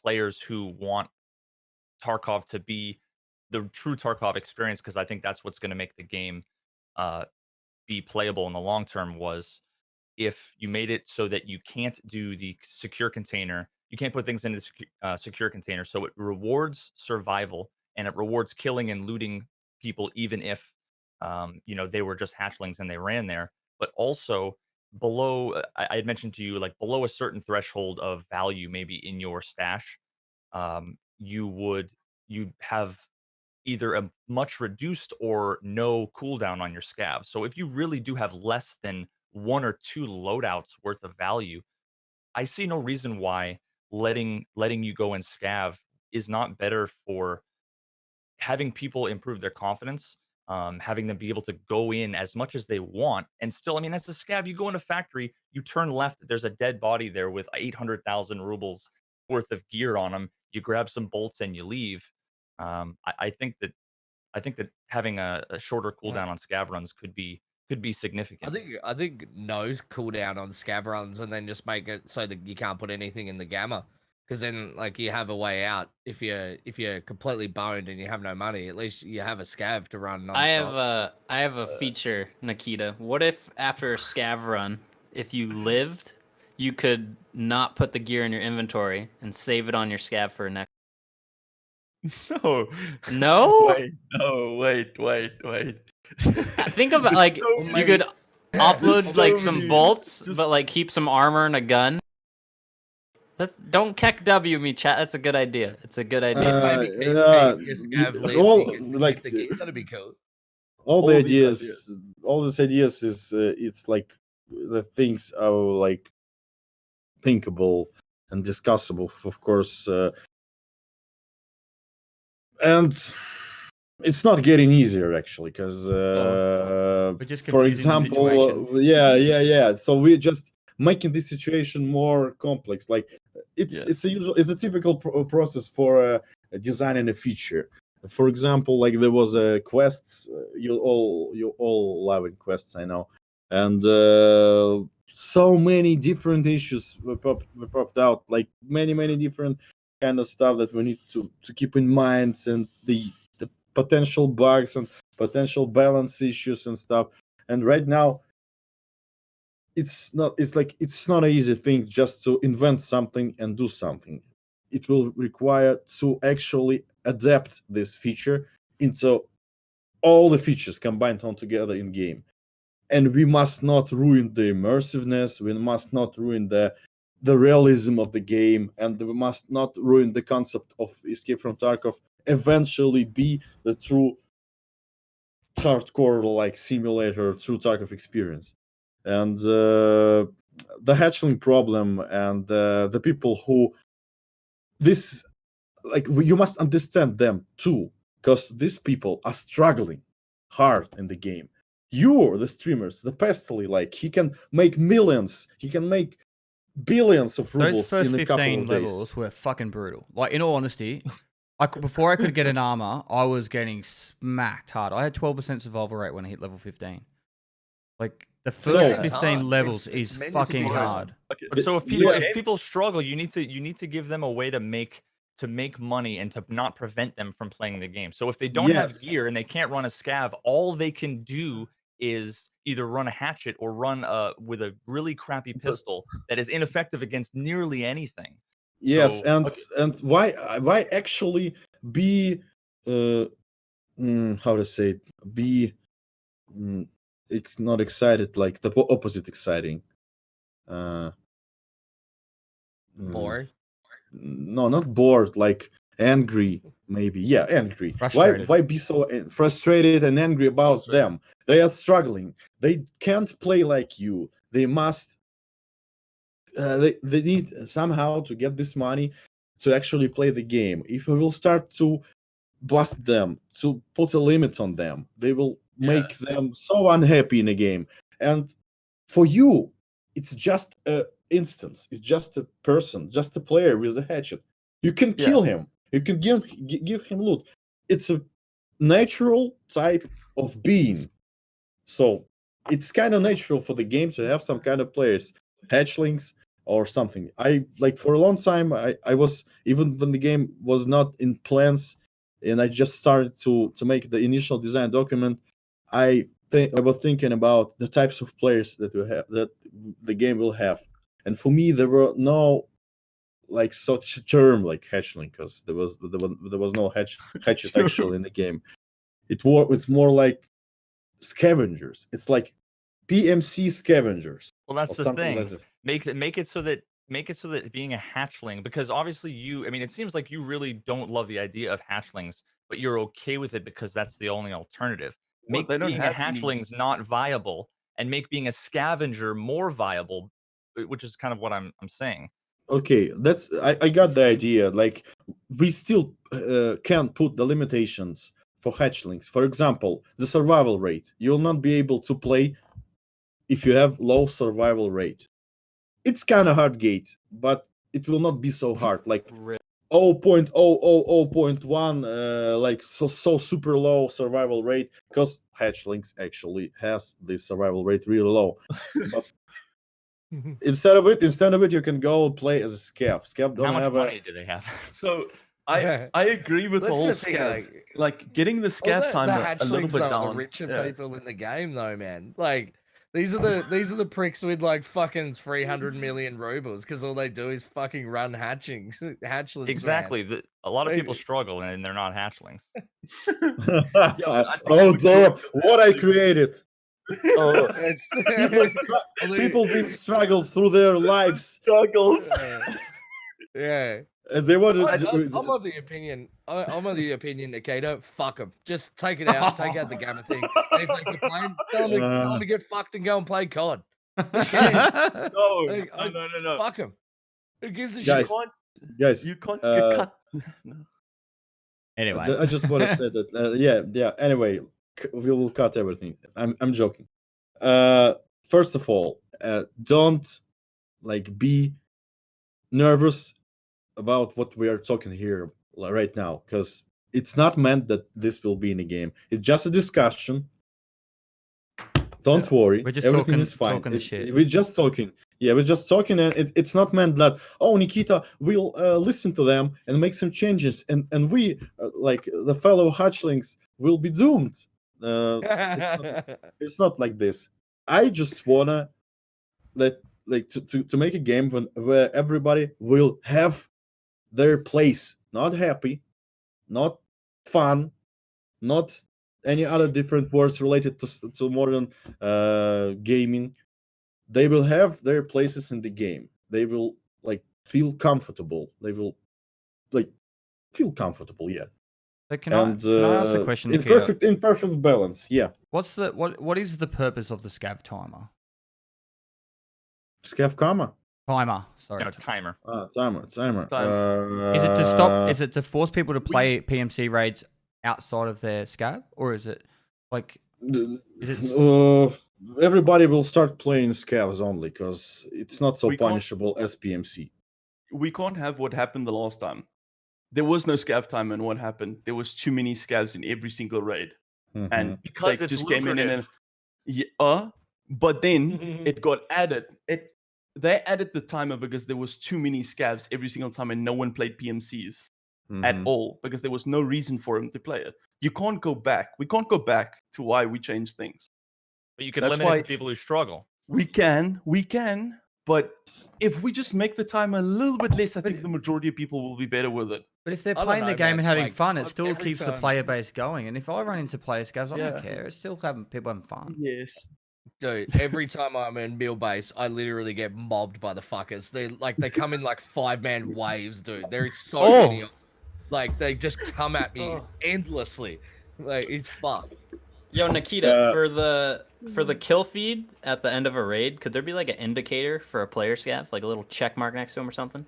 players who want Tarkov to be the true Tarkov experience, because I think that's what's going to make the game be playable in the long term. Was if you made it so that you can't do the secure container, you can't put things into the secure container, so it rewards survival and it rewards killing and looting people, even if they were just hatchlings and they ran there. But also below, I had mentioned to you, like below a certain threshold of value, maybe in your stash, you'd have either a much reduced or no cooldown on your scav. So if you really do have less than 1 or 2 loadouts worth of value, I see no reason why letting you go and scav is not better for having people improve their confidence, having them be able to go in as much as they want. And still, I mean, as a scav, you go in a factory, you turn left, there's a dead body there with 800,000 rubles worth of gear on them. You grab some bolts and you leave. I think that having a shorter cooldown on scav runs could be significant. I think no cooldown on scav runs, and then just make it so that you can't put anything in the gamma, because then like you have a way out. If you're completely boned and you have no money, at least you have a scav to run nonstop. I have a feature, Nikita. What if after a scav run, if you lived, you could not put the gear in your inventory and save it on your scav for next? No. No? Wait. Think about There's like so you many- could offload so like some many- bolts, just- but like keep some armor and a gun. Don't keck W me, chat. That's a good idea. It's a good idea. Maybe keep your scav live, all, you can like, keep the gear. That'd be cool. all All the these ideas, all these ideas is it's like the things are like thinkable and discussable, of course, and it's not getting easier actually, because We're just for confusing the example, situation. yeah, so we're just making this situation more complex. Like it's Yes. a typical process for designing a feature. For example, like there was a quests, you all loving quests, I know, and so many different issues were popped out, like many different kind of stuff that we need to keep in mind, and the potential bugs and potential balance issues and stuff. And right now it's not an easy thing just to invent something and do something. It will require to actually adapt this feature into all the features combined on together in game. And we must not ruin the immersiveness, we must not ruin the realism of the game, and we must not ruin the concept of Escape from Tarkov eventually be the true hardcore like simulator, true Tarkov experience. And the hatchling problem, and the people who this, like, you must understand them too, because these people are struggling hard in the game. You, the streamers, the Pestily, like, he can make millions, he can make billions of rubles Those first in a couple 15 of levels days. were fucking brutal. Like, in all honesty, before I could get an armor, I was getting smacked hard. I had 12% survival rate when I hit level 15. Like the So- first It's 15 hard. levels It's is meant to fucking be hard. Okay. But so if people Yeah. if people struggle, you need to give them a way to make money and to not prevent them from playing the game. So if they don't have Yes. gear and they can't run a scav, all they can do is either run a hatchet or run with a really crappy pistol that is ineffective against nearly anything. Yes, So, and why actually be how to say it, be it's not excited, like the opposite exciting. Uh, mm, Boring. No, not bored, like angry, maybe. Yeah, angry. Frustrated. Why be so frustrated and angry about them? They are struggling. They can't play like you. They must. They need somehow to get this money to actually play the game. If we will start to bust them, to put a limit on them, they will make them so unhappy in a game. And for you, it's just a instance. It's just a person, just a player with a hatchet. You can kill him. You can give him loot. It's a natural type of being. So it's kind of natural for the game to have some kind of players, hatchlings or something. I like for a long time. I was, even when the game was not in plans, and I just started to make the initial design document. I was thinking about the types of players that we have, that the game will have, and for me there were no like such a term like hatchling, because there was no hatchet actually in the game. It's more like scavengers. It's like PMC scavengers. well, that's or the something thing. like that. Make it so that being a hatchling, because obviously I mean, it seems like you really don't love the idea of hatchlings, but you're okay with it because that's the only alternative. Well, Make they don't being a have any- hatchlings not viable, and make being a scavenger more viable, which is kind of what I'm saying. Okay, that's I got the idea. Like we still can put the limitations for hatchlings. For example, the survival rate. You will not be able to play if you have low survival rate. It's kind of hard gate, but it will not be so hard. Like 0.0001, like so super low survival rate, because hatchlings actually has this survival rate really low. But instead of it, you can go play as a scav. Scav And don't how much have money do they have? So I agree with the That's whole the thing, scav. Like getting the Well, scav timer a little hatchlings bit are down. the richer Yeah. people in the game, though, man. Like these are the pricks with like fucking 300 million rubles, because all they do is fucking run hatchlings. Exactly. A lot of They- people struggle and they're not hatchlings. Oh damn! What I created. Oh, Man. people been struggles through their lives. Struggles. Yeah. And they want I'm of the opinion. I'm of the opinion, Nikita. Fuck them. Just take it out. Take out the gamma thing. And if they complain, tell them to get fucked and go and play COD. Who cares? No, Like, no. Fuck them. Who gives a Guys, shit? guys, You can't get cut. Anyway, I just want to say that. Yeah. Anyway, we will cut everything. I'm joking. First of all, don't like be nervous about what we are talking here right now, because it's not meant that this will be in a game. It's just a discussion. Don't worry, we're just everything talking- is fine. talking the shit. We're just talking. Yeah, we're just talking, and it's not meant that, oh, Nikita will listen to them and make some changes, and we like the fellow hatchlings will be doomed. It's not like this. I just wanna to make a game where everybody will have their place, not happy, not fun, not any other different words related to modern gaming. They will have their places in the game. They will like feel comfortable. They will like feel comfortable. Yeah. so can I ask the question, in Nikita? perfect balance? Yeah. What is the purpose of the scav timer? Scav karma. Timer, sorry. No, timer. Timer. Is it to stop? Is it to force people to play PMC raids outside of their scav, or is it like? Is it? Everybody will start playing scavs only because it's not so We can't- punishable as PMC. We can't have what happened the last time. There was no scav time, and what happened? There was too many scavs in every single raid, Mhm. and Because they it's just came in and lucrative. yeah, But then it got added. They added the timer because there was too many scavs every single time, and no one played PMCs at all because there was no reason for him to play it. You can't go back. We can't go back to why we changed things. But you can That's limit why it to people who struggle. we can, but if we just make the time a little bit less, I think the majority of people will be better with it. But if they're I don't playing the know, game man, and having like, fun, it still every keeps the time- player base going. And if I run into player scavs, I Yeah. don't care. It's still having people having fun. Yes. Dude, every time I'm in Mill Base, I literally get mobbed by the fuckers. They come in like 5-man waves, dude. There is so many of them. Like they just come at me endlessly. Like it's fucked. Yo, Nikita, Uh, for the kill feed at the end of a raid, could there be like an indicator for a player scav, like a little check mark next to him or something?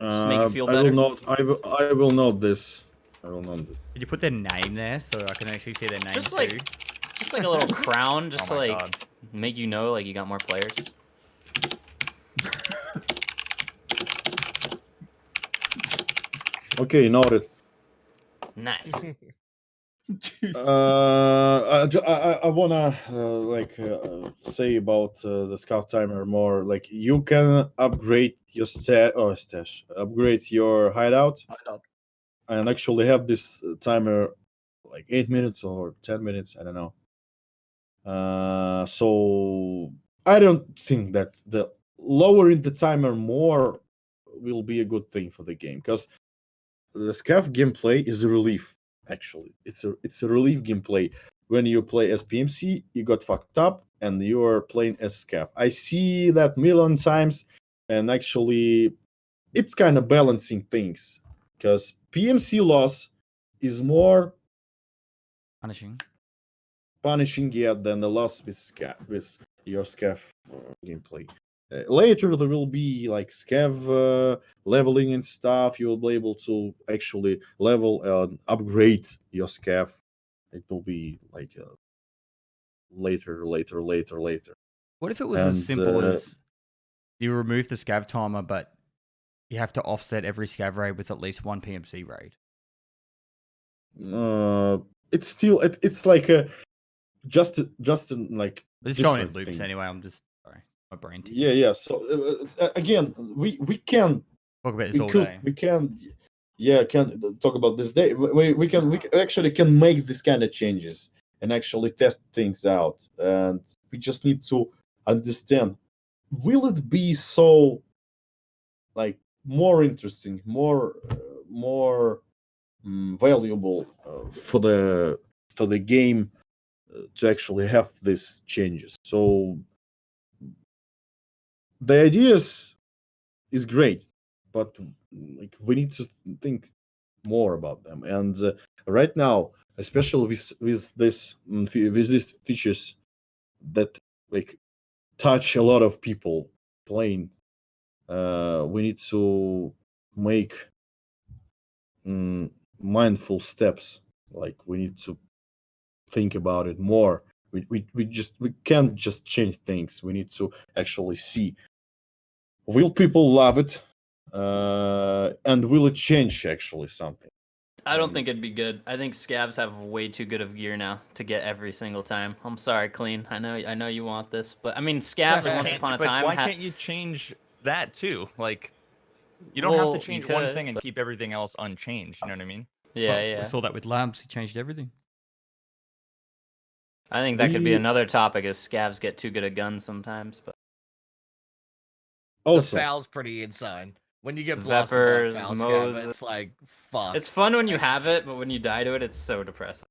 Just to make you feel I better. will note. I will note this. I will note this. Did you put their name there so I can actually see their name Just too? like a little crown, just Oh to my like God. make you know like you got more players. Okay, noted. Nice. I wanna say about the scout timer more. Like you can upgrade your upgrade your hideout, and actually have this timer like 8 minutes or 10 minutes. I don't know. So I don't think that the lowering the timer more will be a good thing for the game, because the scav gameplay is a relief. Actually, it's a relief gameplay. When you play as PMC, you got fucked up, and you are playing as scav. I see that million times, and actually, it's kind of balancing things, because PMC loss is more Punishing. punishing than the loss with your scav gameplay. Later there will be like scav leveling and stuff. You will be able to actually level and upgrade your scav. It will be like later. What if it was And, as simple as you remove the scav timer, but you have to offset every scav raid with at least one PMC raid? It's still it's like a just like It's going in different loops thing. anyway. I'm just sorry, my brain. Yeah. So again, we can Talk about this all day. we can talk about this day. We actually can make this kind of changes and actually test things out, and we just need to understand, will it be so like more interesting, more valuable for the game to actually have these changes. So the ideas is great, but like we need to think more about them. And right now, especially with these features that like touch a lot of people playing, we need to make mindful steps. Like we need to think about it more. We can't just change things. We need to actually see, will people love it, and will it change actually something? I don't think it'd be good. I think scavs have way too good of gear now to get every single time. I'm sorry, Clean. I know you want this, but I mean, scavs once upon a But time. why can't you change that too? Like, you don't have Well, to you change one could, thing and but- keep everything else unchanged. You know what I mean? Yeah, Well, yeah. We saw that with Labs. He changed everything. I think that could be We- another topic. Is scavs get too good at guns sometimes, but Also, The foul's pretty insane. When you get Vepers, blasted by a foul Mo's- scav, it's like fuck. it's fun when you have it, but when you die to it, it's so depressing.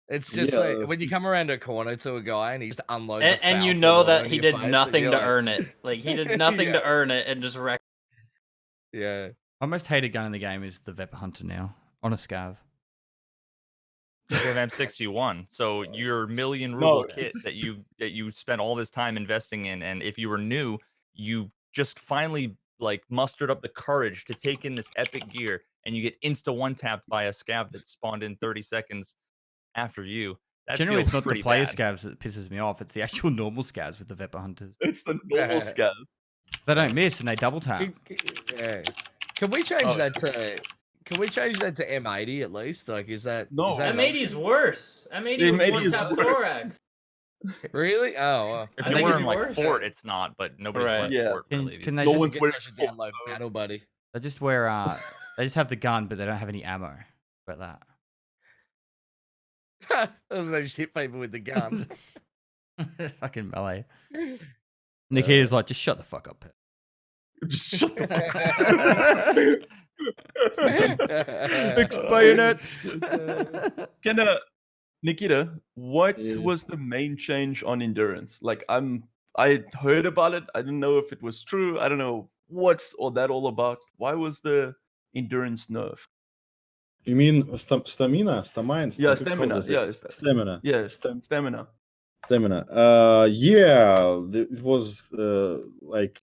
It's just Yeah. like when you come around a corner to a guy and he just unloads a And foul you full know on that in he your did face, and nothing you're to like- earn it. Like he did nothing to Yeah. earn it and just wrecked. Yeah. My most hated gun in the game is the Vepr Hunter now on a scav. You have M61, so your million ruble No, kit that you spent all this time investing in, and if you were new, you just finally like mustered up the courage to take in this epic gear, and you get insta one tapped by a scav that spawned in 30 seconds after you. That Generally, feels it's not the pretty player bad. scavs that pisses me off. It's the actual normal scavs with the Vepr Hunters. It's the normal scavs. They don't miss and they double tap. Yeah. Can we change Oh. that to? Can we change that to M80 at least? Like, is that? No. Is that M80's worse. M80 M80 would is one tap worse. 4x. Really? Oh, well. If I you're think it's wearing like worse. Fort, it's not, but nobody's Right. wearing Yeah. Fort Can, really. can these they No just one's Get wearing such a full down low battle buddy. they just wear they just have the gun, but they don't have any ammo. About They just hit people with the gun. that. Fucking melee. Nikita's like, just shut the fuck up, Pet. Just shut the fuck Fix bayonets. Can Nikita, what Yeah. was the main change on endurance? Like I heard about it. I didn't know if it was true. I don't know what's all that all about. Why was the endurance nerf? You mean stamina? Stamina? Yeah, How stamina. does it- Yeah, is that? Stamina. Yeah, Stamina. stamina. Yeah, it was like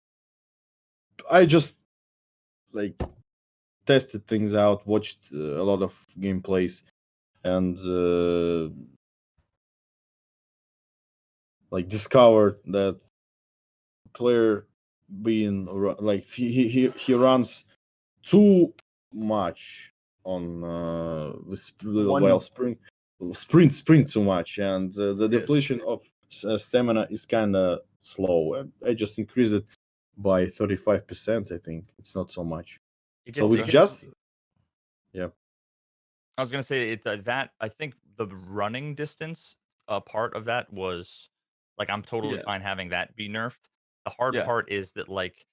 I just like tested things out, watched a lot of gameplays, and like discovered that player being like he runs too much on while sprint too much, and the Yes. depletion of stamina is kind of slow. And I just increased it by 35%. I think it's not so much. It So gets- with it gets- just I was gonna say it's that I think the running distance part of that was like I'm totally Yeah. fine having that be nerfed. The hard Yeah. part is that like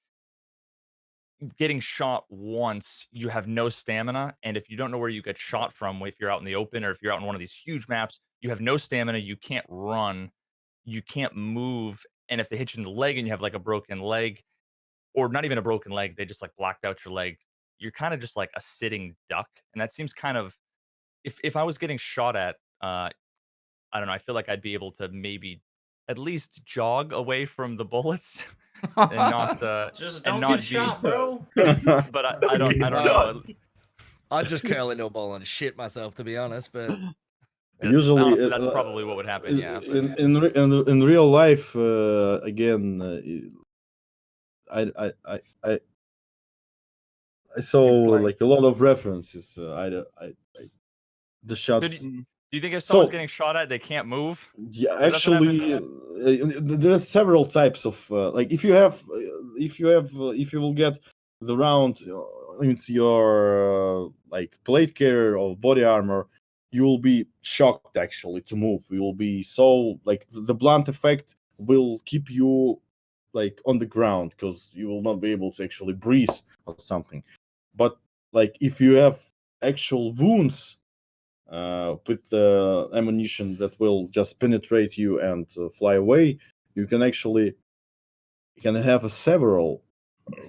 getting shot once, you have no stamina, and if you don't know where you get shot from, if you're out in the open or if you're out in one of these huge maps, you have no stamina, you can't run, you can't move, and if they hit you in the leg and you have like a broken leg, or not even a broken leg, they just like blacked out your leg, you're kind of just like a sitting duck, and that seems kind of if I was getting shot at, I don't know, I feel like I'd be able to maybe at least jog away from the bullets and not Just and don't not get shot, bro. but I don't know. I'd just curl into a ball and shit myself, to be honest. But usually honestly, that's probably what would happen. Yeah, but in real life, again, I saw playing- like a lot of references. The do shots. you think if someone's So- getting shot at, they can't move? Yeah, Is that what actually, there's several types of like if you will get the round into your like plate carrier or body armor, you will be shocked actually to move. You will be so like the blunt effect will keep you like on the ground because you will not be able to actually breathe or something. But like if you have actual wounds with the ammunition that will just penetrate you and fly away, you can actually have several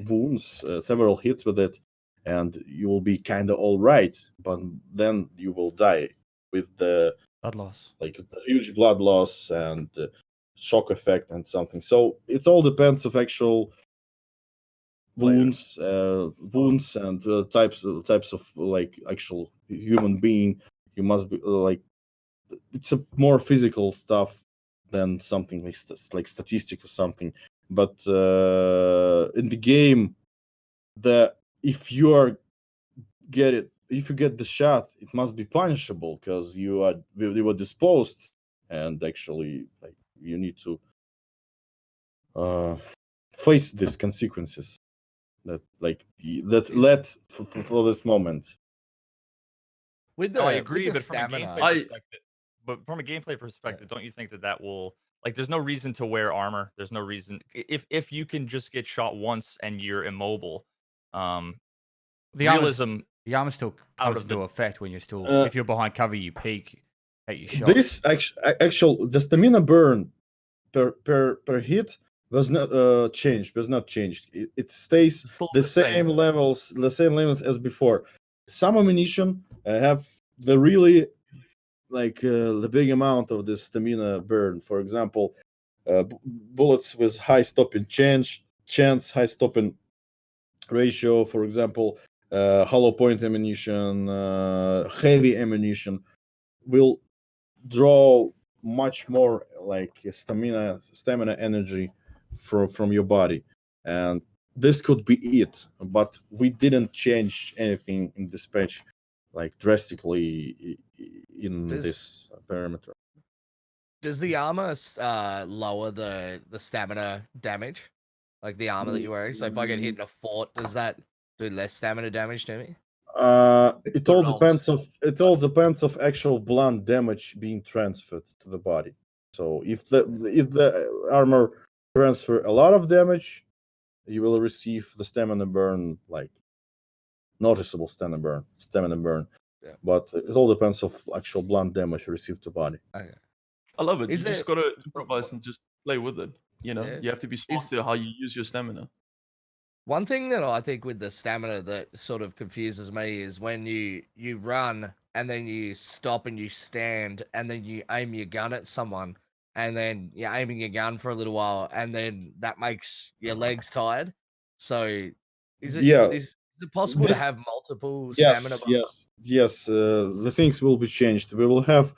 wounds, several hits with it, and you will be kind of all right. But then you will die with the Blood loss. like the huge blood loss and shock effect and something. So it all depends of actual wounds, and types of like actual human being. You must be like it's a more physical stuff than something like statistic or something. But in the game, if you get the shot, it must be punishable because you were disposed, and actually like you need to face these consequences that led for this moment. with the, No, I with agree, the but from a stamina, gameplay perspective, don't you think that will like? There's no reason to wear armor. There's no reason if you can just get shot once and you're immobile. The Realism. The armor still out comes of into the- effect when you're still Uh, if you're behind cover, you peek, take your shot. This actual the stamina burn per hit was not changed. It stays It's still the same levels as before. Some ammunition have the really like the big amount of the stamina burn. For example, bullets with high stopping chance, high stopping ratio. For example, hollow point ammunition, heavy ammunition will draw much more like stamina energy from your body, and this could be it. But we didn't change anything in this patch like drastically in Does- this parameter. Does the armor lower the stamina damage? Like the armor that you're wearing? So if I get hit in a fort, does that do less stamina damage to me? It's It the all rounds. depends of actual blunt damage being transferred to the body. So if the armor transfer a lot of damage, you will receive the stamina burn, like noticeable stamina burn. Yeah. But it all depends of actual blunt damage received to body. Okay. I love it. Is You just it- gotta improvise and just play with it. You know, Yeah. you have to be smart Is- to how you use your stamina. One thing that I think with the stamina that sort of confuses me is when you run and then you stop and you stand and then you aim your gun at someone and then you're aiming your gun for a little while and then that makes your legs tired. So is it possible This- to have multiple stamina buffs? Yes. The things will be changed. We will have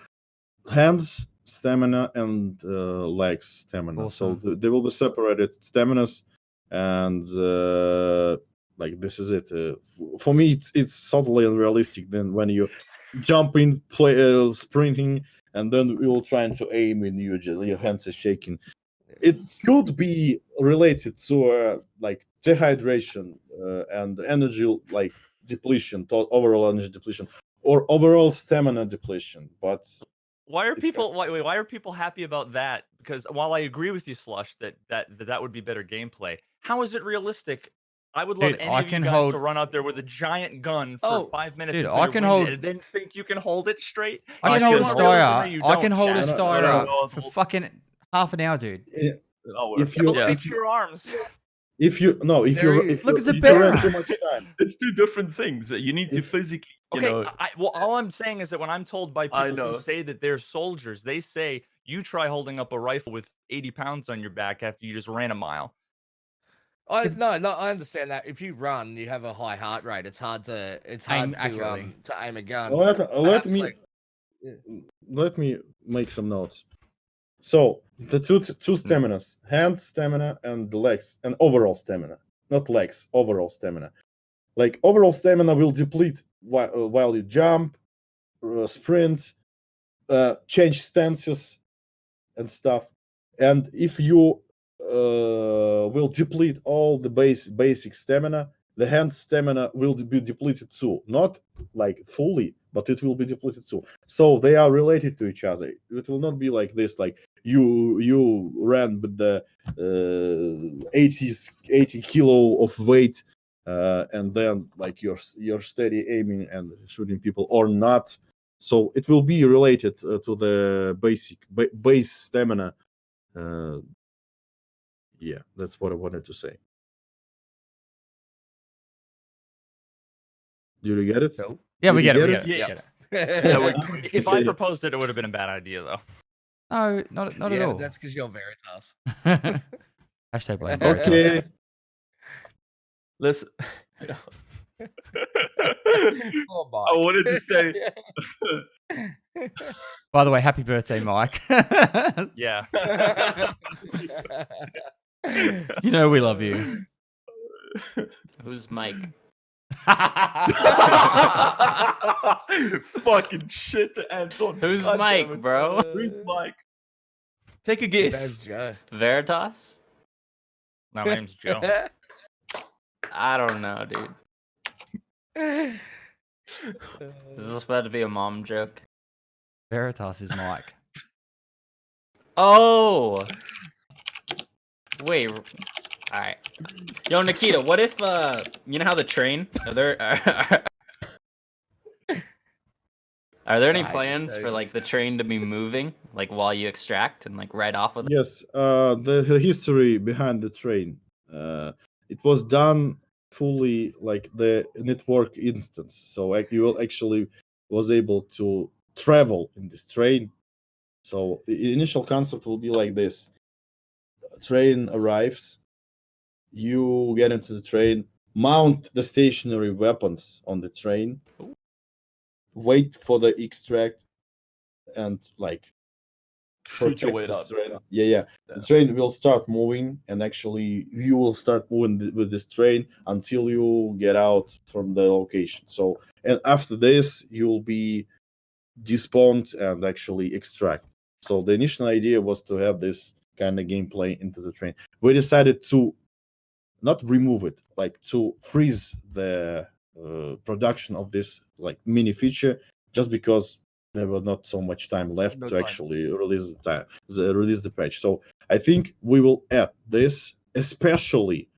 hands stamina and legs stamina. Awesome. So they will be separated staminas, and like this is it. For me, it's totally unrealistic. Then when you jump in, sprinting, and then you will trying to aim, and your hands are shaking. It could be related to like dehydration and energy like depletion, overall energy depletion, or overall stamina depletion. But Why are It's people why are people happy about that? Because while I agree with you, Slush, that would be better gameplay, how is it realistic? I would love Dude, any I of you can guys hold- to run out there with a giant gun for Oh, 5 minutes dude, until I you're can winded hold- and then think you can hold it straight. I can I hold a can stire. I can hold a chat. stire No, no, up no. for fucking half an hour, dude. if you But look Yeah. at your arms. if you Look at the if you bear. run too much time, It's two different things. You need to If- physically, you Okay, know. well, all I'm saying is that when I'm told by I people who know. say that they're soldiers, they say you try holding up a rifle with 80 pounds on your back after you just ran a mile. I understand that. If you run, you have a high heart rate. It's hard to Aim accurately. to aim a gun. let Perhaps, me like- let me make some notes. So the two staminas, hand stamina and the legs, and overall stamina, not legs, overall stamina. Like overall stamina will deplete while you jump, sprint, change stances, and stuff. And if you will deplete all the basic stamina, the hand stamina will be depleted too. Not like fully, but it will be depleted too. So they are related to each other. It will not be like this, like you ran with the 80 kilo of weight, and then like you're steady aiming and shooting people or not. So it will be related to the base stamina. Yeah, that's what I wanted to say. Do you get it? No. Yeah, Did we you get it. We get get it. Yeah. We get it. If I Yeah. proposed it, it would have been a bad idea, though. No, not at all. That's because you're Veritas. Hashtag blame Okay. Veritas. Okay. Listen. Oh my. I wanted to say, By the way, happy birthday, Mike. Yeah. You know we love you. Who's Mike? fucking shit to Anton. Who's God damn Mike, it. bro? Who's Mike? Take a That's guess. Joe. Veritas? No, my name's Joe. I don't know, dude. Is this about to be a mom joke? Veritas is Mike. Oh! Wait. Alright. Yo, Nikita, what if, you know how the train? Are there any Right, plans for, like, the train to be moving? Like, while you extract and, like, right off with it? Yes, the history behind the train. It was done fully like the network instance. So like, you will actually was able to travel in this train. So the initial concept will be like this: a train arrives, you get into the train, mount the stationary weapons on the train, wait for the extract, and like Shoot your way protect up. the train. Yeah. The train will start moving, and actually you will start moving with this train until you get out from the location. So, and after this, you'll be despawned and actually extract. So the initial idea was to have this kind of gameplay into the train. We decided to not remove it, like to freeze the production of this like mini feature, just because there was not so much time left to actually release the patch. So I think we will add this, especially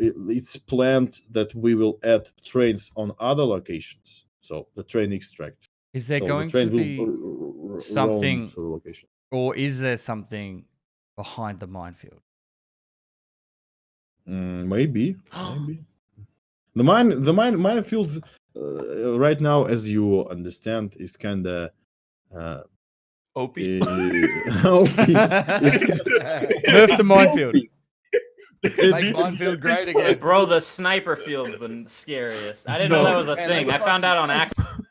it's planned that we will add trains on other locations. So the train extract. Is there So going the train to be roam something, through location. or is there something behind the minefield? Maybe. The minefield right now, as you understand, is kind of OP. OP. Nerf the minefield. Make minefield great again. Bro, the sniper field's the scariest. I didn't know that was a thing. I found out on accident.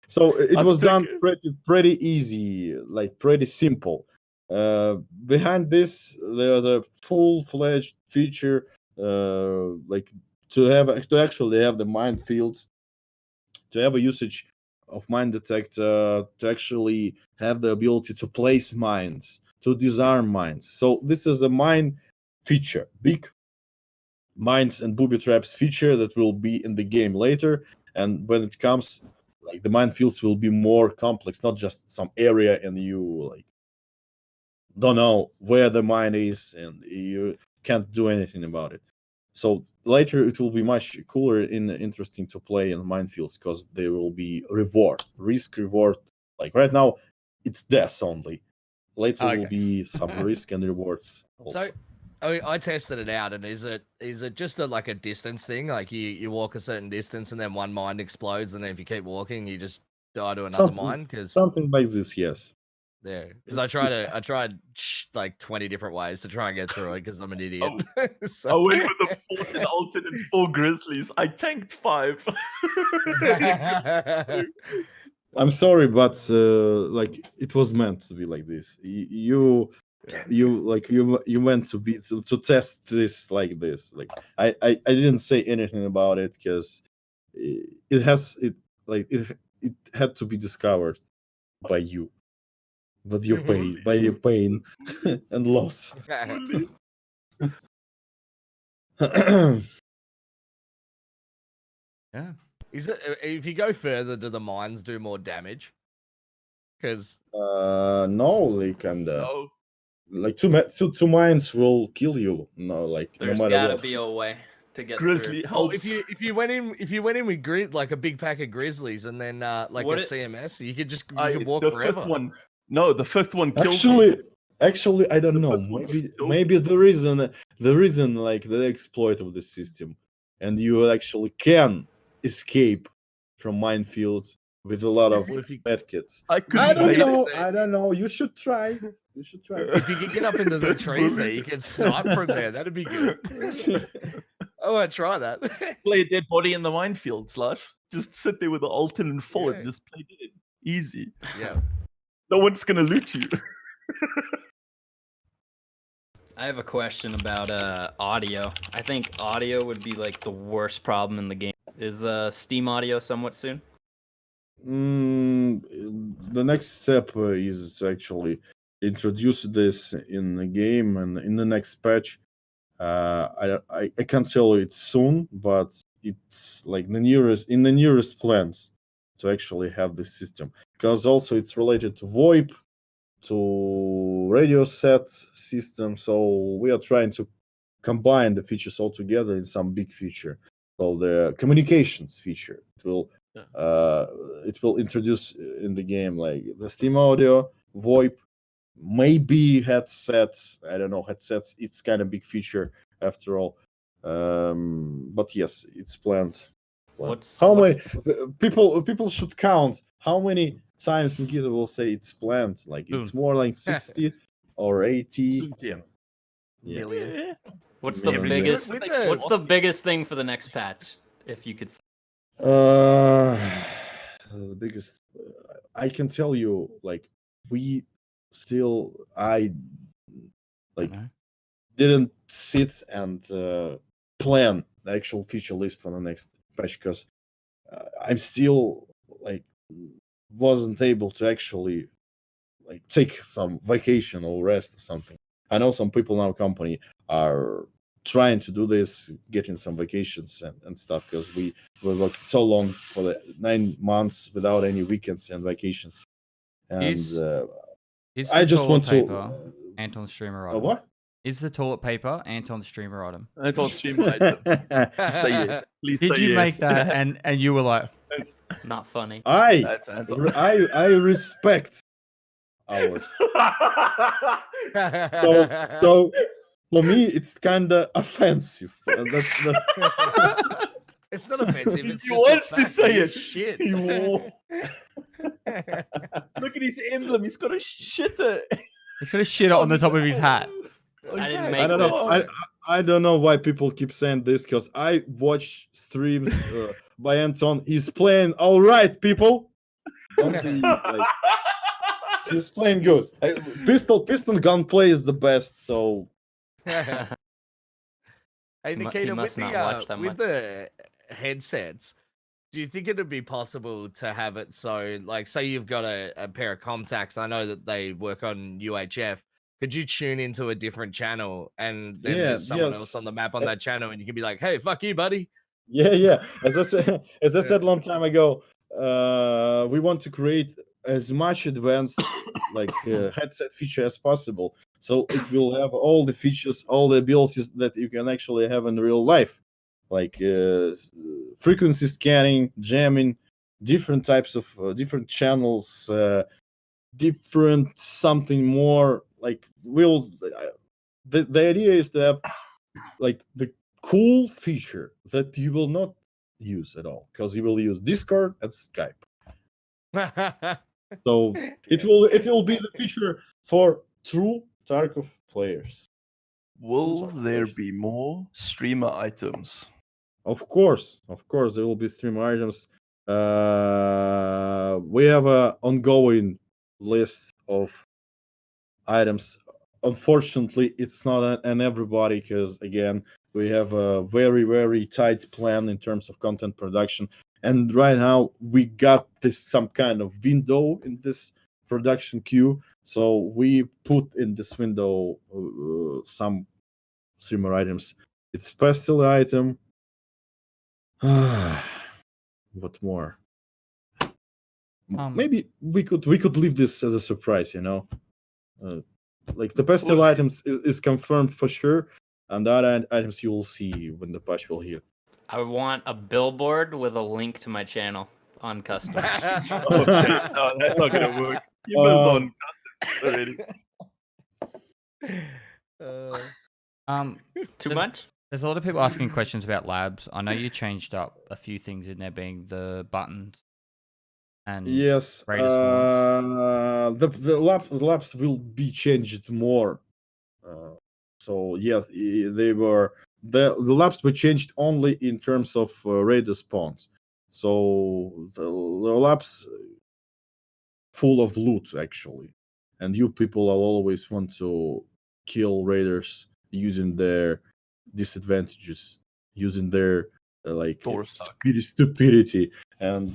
So it was done took- pretty easy, like pretty simple. Behind this, there's a full-fledged feature, like to actually have the minefields, to have a usage of mine detector, to actually have the ability to place mines, to disarm mines. So this is a mine feature, big mines and booby traps feature that will be in the game later. And when it comes, like the minefields will be more complex, not just some area and you like don't know where the mine is and you can't do anything about it. So later it will be much cooler and interesting to play in minefields because there will be risk reward. Like right now, it's death only. Later will be some risk and rewards. Also. So, I tested it out, and is it just like a distance thing? Like you walk a certain distance, and then one mine explodes, and then if you keep walking, you just die to another mine? Because something like this, yes. Yeah, because I tried like 20 different ways to try and get through it because I'm an idiot. So- I went with the 14 ulted and 4 grizzlies. I tanked 5. I'm sorry, but like it was meant to be like this. You went to test this like this. Like I didn't say anything about it because it had to be discovered by you. But your pain, by your pain and loss. Yeah. Is it if you go further, do the mines do more damage? Because no, they can Oh, like two mines will kill you. No, like There's no matter gotta what. be a way to get grizzly through. helps. if you went in with like a big pack of grizzlies and then like What a it- CMS, you could just I- you could walk the forever. fifth one. No, the fifth one killed me. Actually, I don't The know. first one Maybe killed the reason like the exploit of the system, and you actually can escape from minefields with a lot of Well, if you- medkits. I couldn't I don't wait. know. I don't know. You should try. You should try. If you could get up into the That's trees there, movie. you can snipe from there. That'd be good. I want to try that. Play a dead body in the minefield, Slash. Just sit there with the ultimate and forward. Yeah. Just play dead. Easy. Yeah. No one's gonna loot you. I have a question about audio. I think audio would be like the worst problem in the game. Is Steam audio somewhat soon? The next step is to actually introduce this in the game and in the next patch. I can't tell you it's soon, but it's like the nearest plans to actually have this system, because also it's related to VoIP, to radio set system. So we are trying to combine the features all together in some big feature. So the communications feature it will introduce in the game like the Steam audio, VoIP, maybe headsets. I don't know, headsets. It's kind of big feature after all. But yes, it's planned. How many people should count how many times Nikita will say it's planned? Like it's more like 60 or 80 Million. What's the Yeah. biggest? With What's the biggest thing for the next patch? If you could. The biggest I can tell you, like I didn't sit and plan the actual feature list for the next patch because I'm still like wasn't able to actually like take some vacation or rest or something. I know some people in our company are trying to do this, getting some vacations and stuff, because we worked so long for the 9 months without any weekends and vacations. And Is I the just toilet want paper to Anton's streamer item? what? Is the toilet paper Anton's streamer item? I don't stream item. Say yes. Please Did say you yes. make that and you were like, Not funny. That's Anton. I respect ours. So for me, it's kind of offensive. It's not offensive. It's He just wants a to fact. say You're it. Shit. Look at his emblem. He's got a shitter. he's got a shit on the top of his hat. I didn't I make don't know. this. I don't know why people keep saying this, because I watch streams by Anton. He's playing all right, people. Don't be, like, he's playing good. Piston gunplay is the best. So Hey, He Nikita, must with not the watch that with the headsets, do you think it'd be possible to have it so, like, say you've got a pair of contacts? I know that they work on UHF. Could you tune into a different channel and then there's someone else on the map on that channel, and you can be like, "Hey, fuck you, buddy." yeah. As I said a long time ago, we want to create as much advanced like headset feature as possible, so it will have all the features, all the abilities that you can actually have in real life, like frequency scanning, jamming, different types of different channels, different something more. Like the idea is to have like the cool feature that you will not use at all, because you will use Discord and Skype. So it will be the feature for true Tarkov players. Will there be more streamer items? Of course, there will be stream items. We have a ongoing list of items. Unfortunately, it's not an everybody, because again, we have a very tight plan in terms of content production, and right now we got this some kind of window in this production queue, so we put in this window some streamer items. It's Pestily item. What more? Maybe we could leave this as a surprise, like the Pestily items is confirmed for sure, and the other items you will see when the patch will hit. I want a billboard with a link to my channel on custom. Okay, no, that's not gonna work. He was on custom already. Too There's- much? There's a lot of people asking questions about labs. I know you changed up a few things in there, being the buttons and Yes, Raider spawns. the labs will be changed more. So yes, the labs were changed only in terms of raider spawns. So the labs full of loot actually, and you people will always want to kill raiders using their disadvantages, using their like Door stuck. stupidity and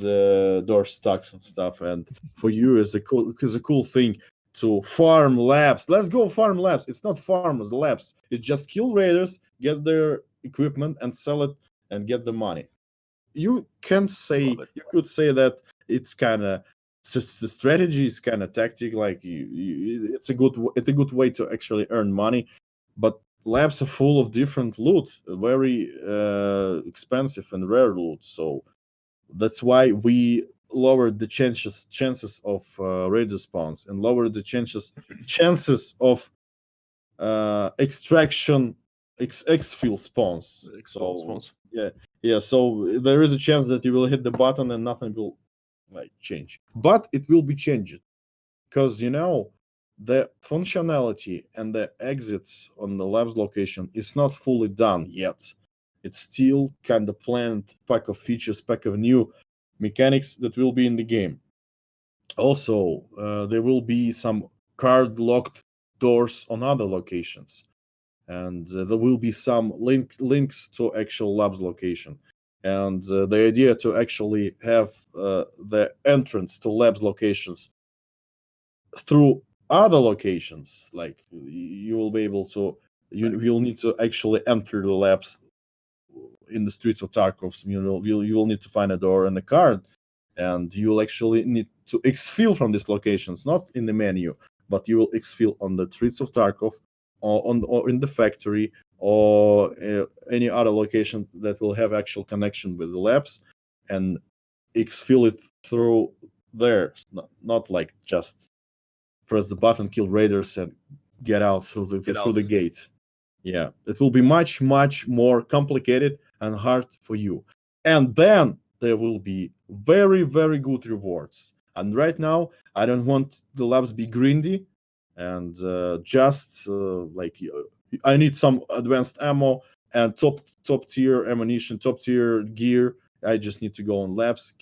door stocks and stuff. And for you, is a cool thing to farm labs. Let's go farm labs. It's not farm the labs. It's just kill raiders, get their equipment, and sell it and get the money. You can say, you could say that it's kind of just the strategy is kind of tactic. Like it's a good way to actually earn money, but labs are full of different loot, very expensive and rare loot. So that's why we lowered the chances of raider spawns and lowered the chances of extraction exfil spawns. Spawns. Yeah. So there is a chance that you will hit the button and nothing will like change, but it will be changed, because the functionality and the exits on the labs location is not fully done yet. It's still kind of planned pack of features, pack of new mechanics that will be in the game. Also, there will be some card locked doors on other locations, and there will be some links to actual labs location. and the idea to actually have the entrance to labs locations through other locations, like you will be able to, you'll need to actually enter the labs in the streets of Tarkov. You will need to find a door and a card, and you'll actually need to exfil from these locations, not in the menu, but you will exfil on the streets of Tarkov, or in the factory, or any other location that will have actual connection with the labs, and exfil it through there. Not like just press the button, kill raiders, and get out through the gate. Yeah, it will be much more complicated and hard for you. And then there will be very good rewards. And right now, I don't want the labs be grindy and just like I need some advanced ammo and top tier ammunition, top tier gear. I just need to go on labs,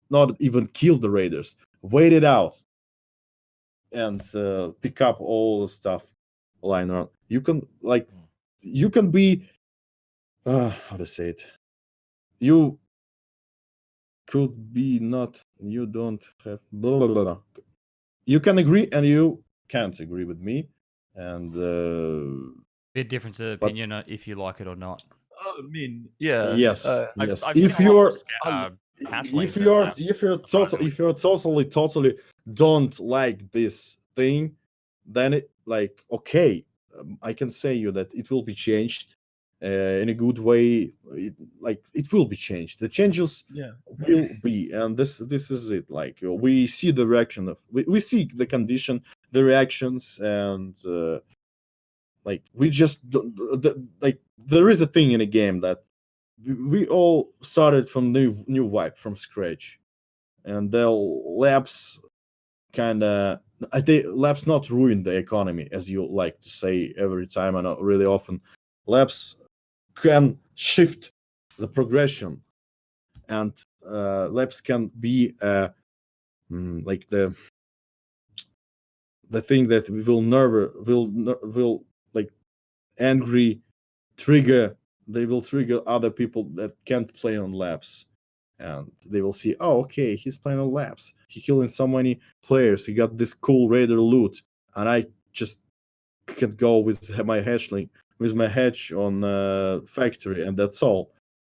not even kill the raiders, wait it out, and pick up all the stuff lying around. You can be how to say it. You could be not. You don't have blah blah blah. You can agree and you can't agree with me, and Bit difference of opinion if you like it or not. I mean, yeah. yes. I've seen If a lot you're more patch if links in you're labs, if you're surprisingly. totally don't like this thing, then it like okay, I can say you that it will be changed in a good way. It will be changed. The changes Yeah. will be, and this is it. Like we see the reaction of we see the condition, the reactions, and like we just like there is a thing in a game that we all started from new vibe from scratch, and the labs kind of I think labs not ruin the economy as you like to say every time and really often. Labs can shift the progression, and labs can be like the thing that will like angry trigger. They will trigger other people that can't play on labs, and they will see, oh, okay, he's playing on labs. He killing so many players. He got this cool raider loot, and I just can go with my hedge on factory, and that's all.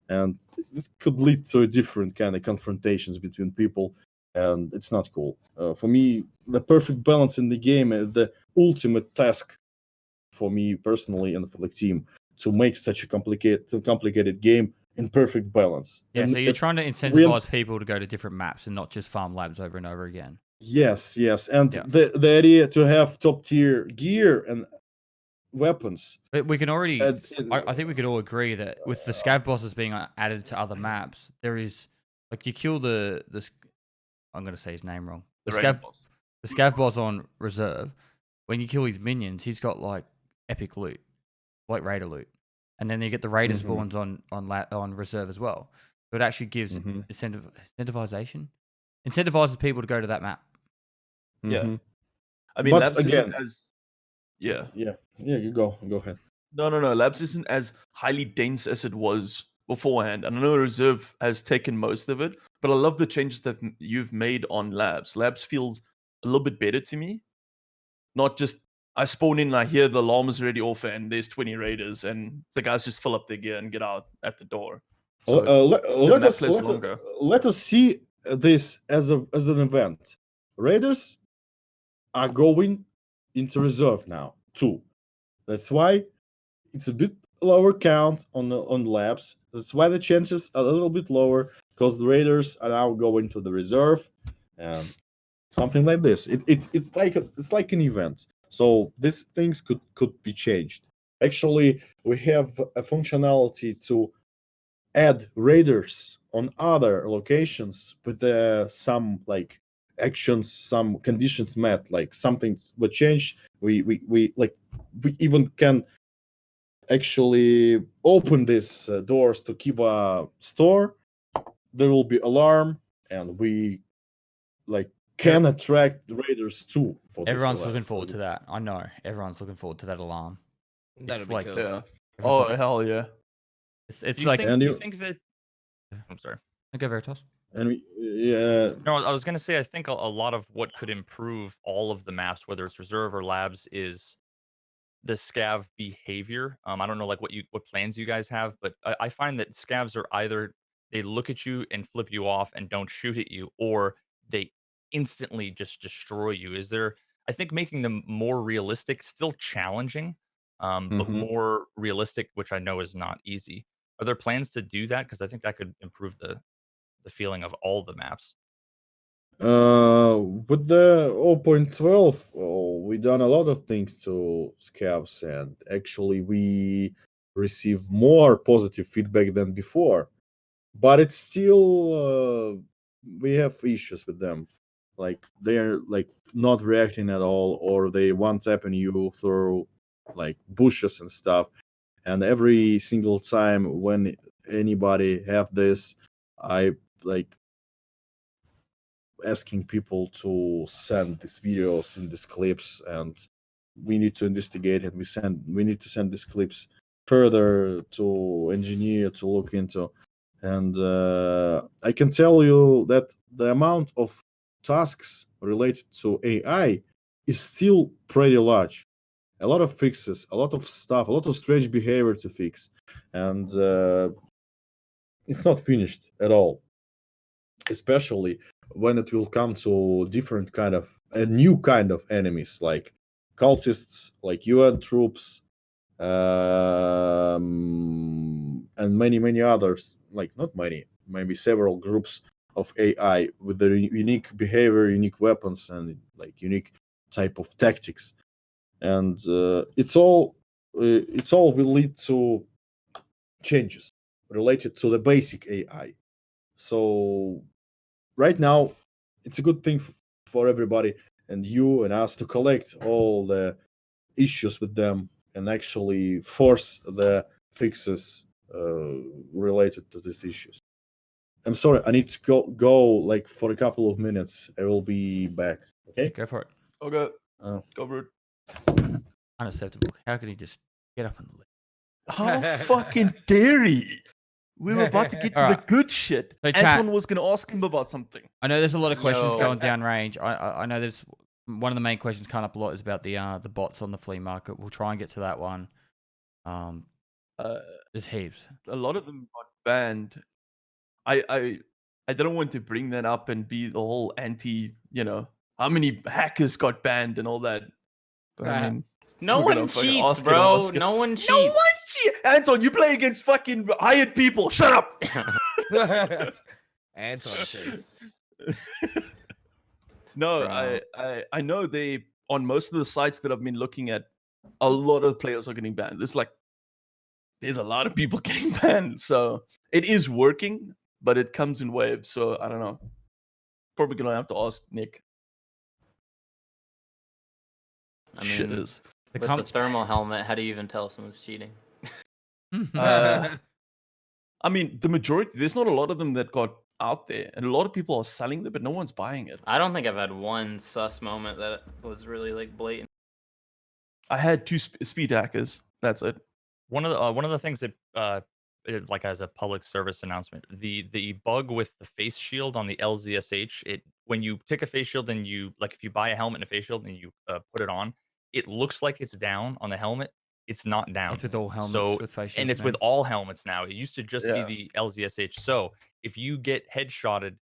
And this could lead to a different kind of confrontations between people, and it's not cool. For me, the perfect balance in the game is the ultimate task for me personally and for the team to make such a complicated game in perfect balance. Yeah, And so you're trying to incentivize people to go to different maps and not just farm labs over and over again. Yes, and Yeah. the idea to have top tier gear and weapons. But we can already, And- I think we could all agree that with the scav bosses being added to other maps, there is like you kill the I'm going to say his name wrong. The scav boss on reserve. When you kill his minions, he's got like epic loot, like raider loot, and then you get the raider spawns on reserve as well. So it actually gives incentivizes people to go to that map. Yeah. I mean, But labs again- isn't as yeah. You go ahead. No. Labs isn't as highly dense as it was beforehand. And I know Reserve has taken most of it, but I love the changes that you've made on Labs. Labs feels a little bit better to me. Not just I spawn in and I hear the alarm is already off and there's 20 raiders and the guys just fill up their gear and get out at the door. So let us see this as an event. Raiders are going into reserve now too. That's why it's a bit lower count on labs. That's why the chances are a little bit lower because the raiders are now going to the reserve and something like this. It's like an event. So these things could be changed. Actually, we have a functionality to add raiders on other locations with some like actions, some conditions met, like something would change. We even can actually open these doors to Kiba store. There will be alarm, and we like can attract raiders too. Everyone's looking forward to that. I know everyone's looking forward to that alarm. That'd be like- cool. Yeah. Everyone's Oh, hell yeah. it's Do you like think, And do you- you think that I'm sorry. Okay, Veritas. And yeah, No, I was gonna say I think a lot of what could improve all of the maps, whether it's reserve or labs, is the scav behavior. I don't know like what plans you guys have, but I find that scavs are either they look at you and flip you off and don't shoot at you, or they instantly just destroy you. Is there? I think making them more realistic, still challenging, but Mhm. more realistic, which I know is not easy. Are there plans to do that? Because I think that could improve the feeling of all the maps. With the 0.12, we done a lot of things to scavs, and actually we receive more positive feedback than before. But it's still we have issues with them. Like they're like not reacting at all, or they one tapping you through like bushes and stuff. And every single time when anybody have this, I like asking people to send these videos and these clips, and we need to investigate it. We need to send these clips further to engineer to look into. And I can tell you that the amount of tasks related to AI is still pretty large. A lot of fixes, a lot of stuff, a lot of strange behavior to fix, and it's not finished at all. Especially when it will come to different kind of a new kind of enemies like cultists, like UN troops, and many others. Like not many, maybe several groups of AI with their unique behavior, unique weapons, and like unique type of tactics. And it's all will lead to changes related to the basic AI. So right now it's a good thing for everybody and you and us to collect all the issues with them and actually force the fixes related to these issues. I'm sorry, I need to go like for a couple of minutes. I will be back. Okay. Go for it. Okay. Uh, Go for it. Unacceptable. How could he just get up on the list? How fucking dare he? We were about to get to the Alright. good shit. So chat- Anton was going to ask him about something. I know there's a lot of questions Yo. going down range. I know there's one of the main questions coming up a lot is about the bots on the flea market. We'll try and get to that one. There's heaps. A lot of them got banned. I don't want to bring that up and be the whole anti, how many hackers got banned and all that. But I mean, No we're gonna one fucking cheats, ask it, bro. ask it. No one cheats. No one cheats. Anton, you play against fucking hired people. Shut up. Anton cheats. No, Bro. I know they on most of the sites that I've been looking at, a lot of players are getting banned. There's a lot of people getting banned. So it is working, but it comes in waves. So I don't know. Probably gonna have to ask Nick. I Shit mean, is. The with the comps thermal helmet, how do you even tell if someone's cheating? I mean, the majority. There's not a lot of them that got out there, and a lot of people are selling them, but no one's buying it. I don't think I've had one sus moment that was really like blatant. I had two speed hackers. That's it. One of the things that like as a public service announcement, the bug with the face shield on the LZSH, when you pick a face shield and you like if you buy a helmet and a face shield and you put it on, it looks like it's down on the helmet. It's not down. It's with all helmets So with face and shields it's with now. all helmets now. It used to just Yeah. be the LZSH. So if you get headshotted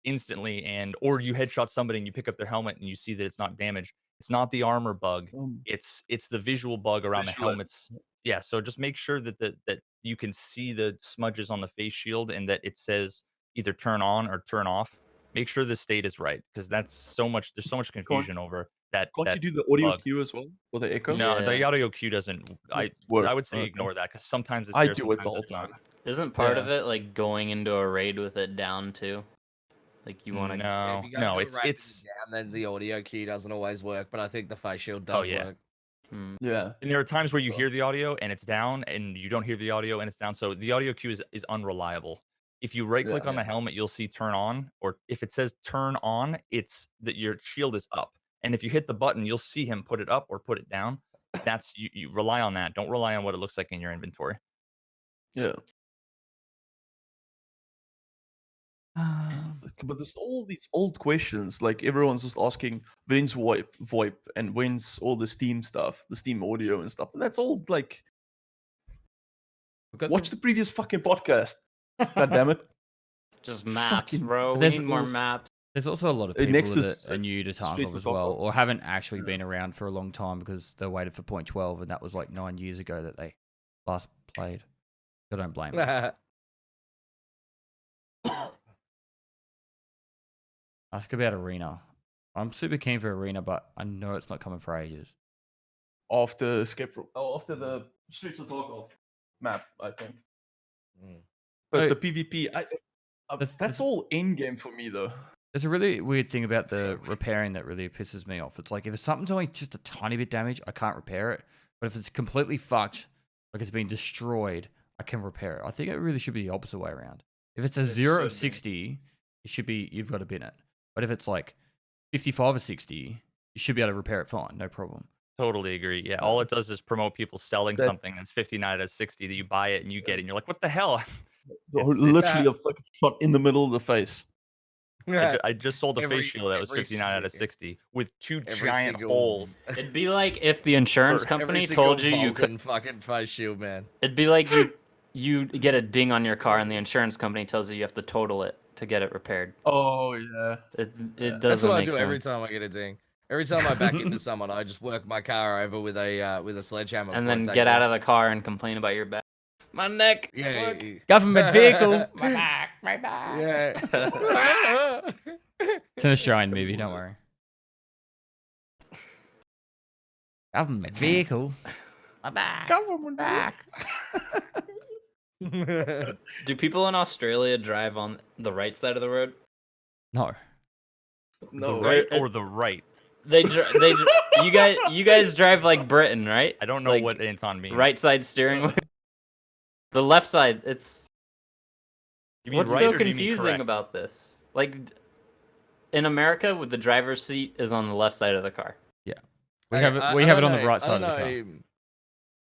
instantly or you headshot somebody and you pick up their helmet and you see that it's not damaged, it's not the armor bug. It's the visual bug around the Visual. helmets. Yeah, so just make sure that that you can see the smudges on the face shield and that it says either turn on or turn off. Make sure the state is right because there's so much confusion over that. Can't that you do the audio bug. cue as well or the echo? No, the Yeah. audio cue doesn't. I work. would say Okay. ignore that because sometimes it's I there, do it the sometimes whole it's not. time. Isn't part of Yeah. it like going into a raid with it down too? Like you want to. Yeah, No, if you go no, to a it's raid down, then the audio cue doesn't always work, but I think the face shield does yeah. work. Yeah. And there are times where you Sure. hear the audio and it's down, and you don't hear the audio and it's down. So the audio cue is unreliable. If you right click Yeah. on the helmet, you'll see turn on, or if it says turn on, it's that your shield is up. And if you hit the button, you'll see him put it up or put it down. That's you rely on that. Don't rely on what it looks like in your inventory. Yeah. But there's all these old questions. Like everyone's just asking, when's VoIP, and when's all the Steam stuff, the Steam audio and stuff. And that's all like. Watch the previous fucking podcast. God damn it. Just maps, Fucking- bro. We There's need more also- maps. There's also a lot of Next people is- that are new to Streets Tarkov of as well, Tarkov. or haven't actually been around for a long time because they waited for 0.12, and that was like 9 years ago that they last played. I don't blame them. Ask about Arena. I'm super keen for Arena, but I know it's not coming for ages. After after the Streets of Tarkov map, I think. Mm. But So- the PvP, That's- that's all in game for me though. There's a really weird thing about the repairing that really pisses me off. It's like if something's only just a tiny bit damaged, I can't repair it. But if it's completely fucked, like it's been destroyed, I can repair it. I think it really should be the opposite way around. If it's a 0 of should be. 60, it should be you've got to bin it. But if it's like 55 or 60, you should be able to repair it fine, no problem. Totally agree. Yeah, all it does is promote people selling That- something that's 59 out of 60 that you buy it and you get it and you're like, what the hell? Literally a fucking shot in the middle of the face. I just sold a Every- face shield that was every 59 out of single- 60 with 2 Every giant single- holes. It'd be like if the insurance every company single told you you could. Vulcan fucking face shield, man. It'd be like you get a ding on your car and the insurance company tells you have to total it to get it repaired. Oh yeah. It Yeah. doesn't That's what I make do every sense. time I get a ding. Every time I back into someone, I just work my car over with a sledgehammer. And before I then take get it out off. of the car and complain about your back. My neck. Yeah, fuck. Government vehicle. My back. My back. yeah. It's an Australian movie, don't worry. Government vehicle. My back. Government back. Do people in Australia drive on the right side of the road? No. No. The right or the right? You guys drive like Britain, right? I don't know Like, what Anton means. Right side steering wheel. The left side, it's You mean what's right so or do you mean confusing correct? about this? Like in America, with the driver's seat is on the left side of the car. We have it. I We have it don't on the know, right I side of don't the car. know-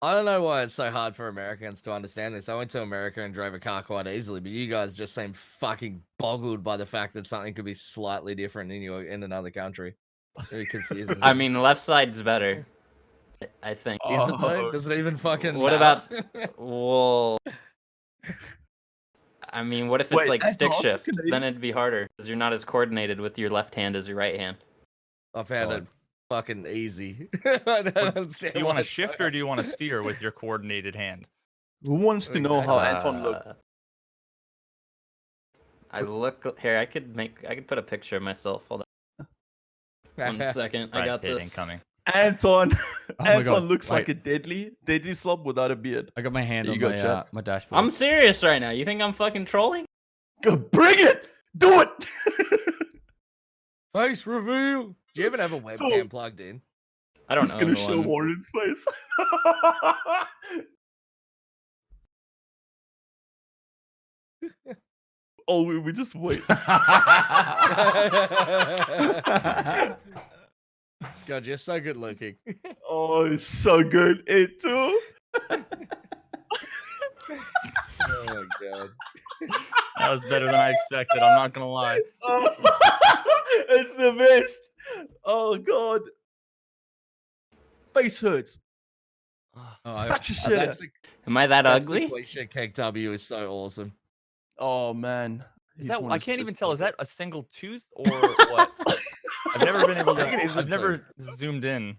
I don't know why it's so hard for Americans to understand this. I went to America and drove a car quite easily, but you guys just seem fucking boggled by the fact that something could be slightly different in another country. Very confusing. I mean, left side's better. I think. is it though? Oh. Does it even fucking? What matter? Well, I mean, what if it's Wait, like that's stick not shift? Canadian? Then it'd be harder because you're not as coordinated with your left hand as your right hand. I found God. it fucking easy. I don't understand Do you why want to it's so shift or do you want to steer with your coordinated hand? Who wants to know how Exactly. Anton looks? I look here. I could put a picture of myself. Hold on. hard. 1 second. I Brad got Pitt this. incoming. Anton. Oh my Anton God, looks like wait. a deadly slob without a beard. I got my hand There on you go, my chat. my dashboard. I'm serious right now. You think I'm fucking trolling? Go bring it. Do it. Face reveal. Do you even have a webcam plugged in? I don't He's know. gonna show one. Warren's face. Oh, we just wait. God, you're so good looking. Oh, it's so good. It too. Oh my god. That was better than I expected. I'm not gonna lie. Oh, it's the best. Oh god. Face hurts. Such a shitter. That's Am I that ugly? Cake W is so awesome. Oh man. Is He's that, one I of can't the even just tell. Is fucking- that a single tooth or what? I've never been able to. I think it is a I've never zoomed in.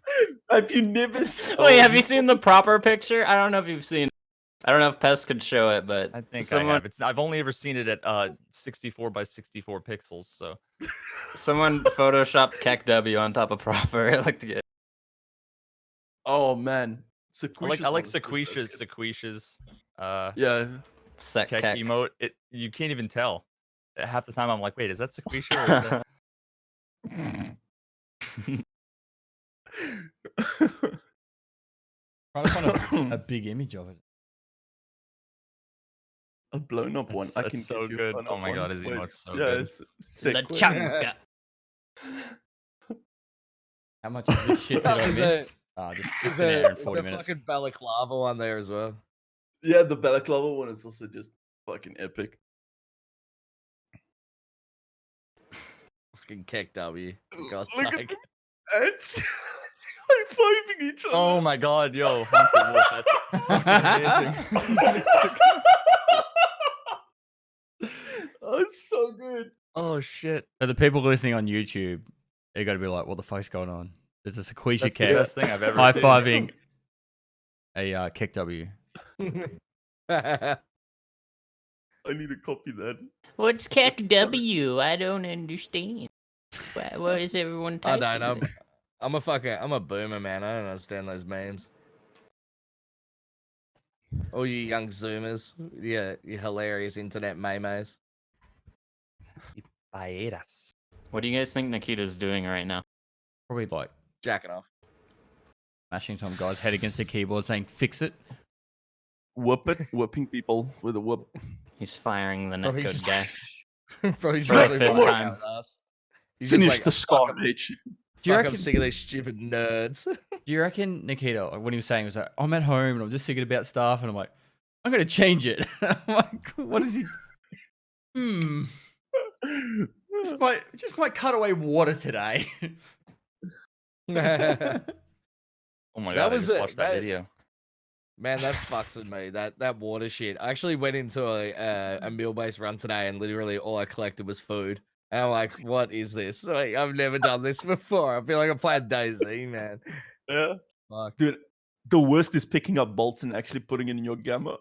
Have you never seen? Wait, have you seen the proper picture? I don't know if you've seen. I don't know if Pest could show it, but I think I someone have. I've only ever seen it at 64 by 64 pixels. So someone photoshopped Kek W on top of proper. It looked good. Oh man. I like Sequoia's. Yeah. Sec Kek Kek. emote. You can't even tell. Half the time I'm like, wait, is that Sequoia? Or is that... Trying to find a big image of it. A blown up one. I That's can so give you a good. blown Oh up my God, one. his Wait, emote's so yeah, good. it's sick. The Wait. chunga. How much of this shit did I Is miss? Just an hour and 40 minutes. fucking balaclava one there as well. Yeah, the balaclava one is also just fucking epic. fucking Keck W. For God's Look at sake. Edge. High-fiving each other. Oh my god, yo, Haunted Wolf, that's fucking amazing. Oh, it's so good. Oh shit. So the people listening on YouTube, they're going to be like, what the fuck's going on? There's a Sequisha That's the Keck best thing I've ever seen. high-fiving a Keck W. I need to copy that. What's Keck W? I don't understand. What is everyone I typing? don't know. I'm a boomer, man. I don't understand those memes. All you young Zoomers, yeah, you hilarious internet memes. Paeras. What do you guys think Nikita's doing right now? Probably like Jacking off. smashing some guy's head against the keyboard saying, fix it. Whipping people with a whip. He's firing the Probably netcode just- guy. Probably For the just fifth like, time. "Fuck us." He's just Finish like, the "Fuck 'em, Scar, bitch. Do you fuck, reckon? I'm sick of these stupid nerds. Do you reckon Nikita, like, when he was saying, was like, I'm at home and I'm just thinking about stuff, and I'm like, I'm gonna change it. I'm like, what is he? Just might cut away water today. Oh my That god, was I it. just watched that That- video. Man, that fucks with me. That water shit. I actually went into a meal-based run today, and literally all I collected was food. And I'm like, what is this? Like, I've never done this before. I feel like I'm playing DayZ, man. Yeah. Fuck. Dude, the worst is picking up bolts and actually putting it in your gamma.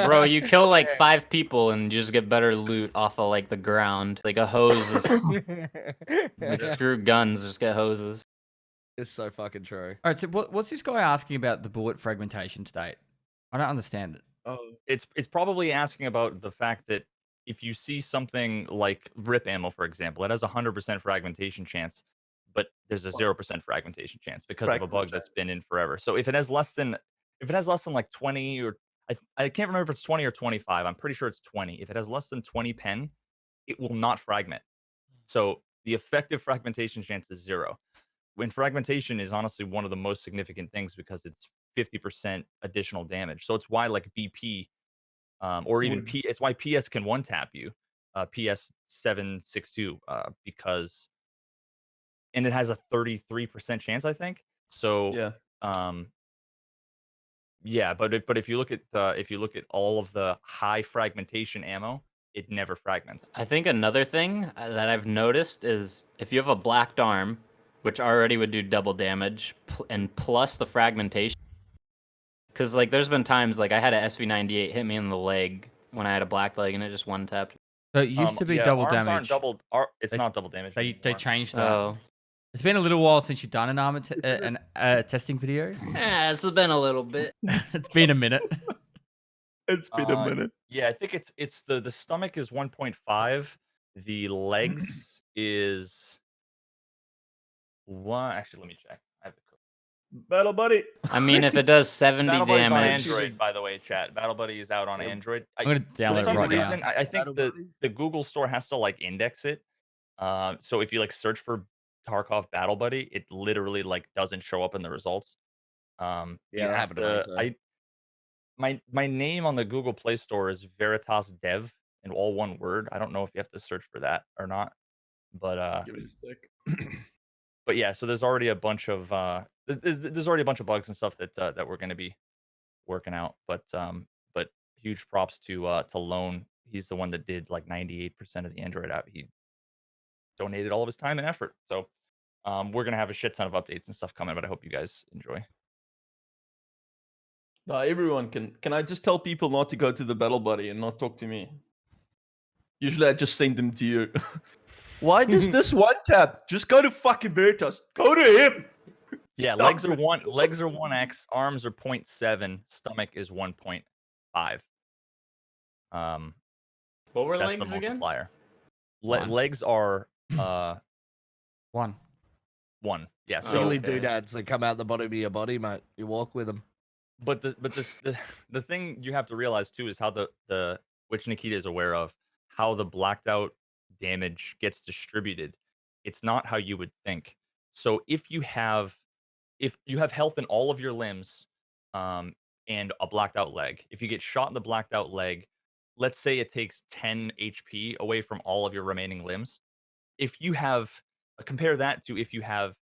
Bro, you kill like 5 people and you just get better loot off of like the ground. Like a hose is like screw guns, just get hoses. It's so fucking true. All right, so what's this guy asking about the bullet fragmentation state? I don't understand it. Oh, It's probably asking about the fact that if you see something like rip ammo, for example, it has a 100% fragmentation chance, but there's a 0% fragmentation chance because of a bug that's been in forever. So if it has less than like 20 or I can't remember if it's 20 or 25. I'm pretty sure it's 20. If it has less than 20 pen, it will not fragment. So the effective fragmentation chance is 0. When fragmentation is honestly one of the most significant things because it's 50% additional damage. So it's why like BP or even it's why PS can one tap you, PS 762 because and it has a 33% chance, I think. So yeah. Yeah, but if you look at all of the high fragmentation ammo, it never fragments. I think another thing that I've noticed is if you have a blacked arm, which already would do double damage, and plus the fragmentation. Because like there's been times like I had a SV98 hit me in the leg when I had a black leg and it just one tapped. So it used to be Yeah, double arms damage. aren't it's They- not double damage. They anymore. changed that. Oh, It's been a little while since you've done an armor testing video. Yeah, it's been a little bit. It's been a minute. It's been a minute. Yeah, I think it's the stomach is 1.5, the legs is one. Actually, let me check. I have the code. Battle buddy. I mean if it does 70 Battle Buddy's on damage. Android, by the way, chat. Battle Buddy is out on Android. I'm gonna For download it some right reason, now. I think Battle Buddy? the Google store has to like index it. So if you like search for Tarkov Battle Buddy, it literally like doesn't show up in the results. You Yeah, that have happened to me too. my name on the Google Play Store is Veritas Dev in all one word. I don't know if you have to search for that or not, but Give it a sec. but yeah. So there's already a bunch of there's already a bunch of bugs and stuff that we're going to be working out. But huge props to Lone. He's the one that did like 98% of the Android app. He donated all of his time and effort. So we're gonna have a shit ton of updates and stuff coming. But I hope you guys enjoy. Everyone can I just tell people not to go to the Battle Buddy and not talk to me? Usually I just send them to you. Why does this one tap? Just go to fucking Veritas. Go to him. Yeah, Stop legs are it. 1x, arms are 0.7, stomach is 1.5. What were That's legs the again? multiplier. One. Legs are 1. 1. Yeah. Oh, So, Really okay. doodads that come out the bottom of your body, mate. You walk with them. but the thing you have to realize too is how the which Nikita is aware of, how the blacked out damage gets distributed. It's not how you would think. So if you have health in all of your limbs, and a blacked out leg, if you get shot in the blacked out leg, let's say it takes 10 HP away from all of your remaining limbs. if you have compare that to if you have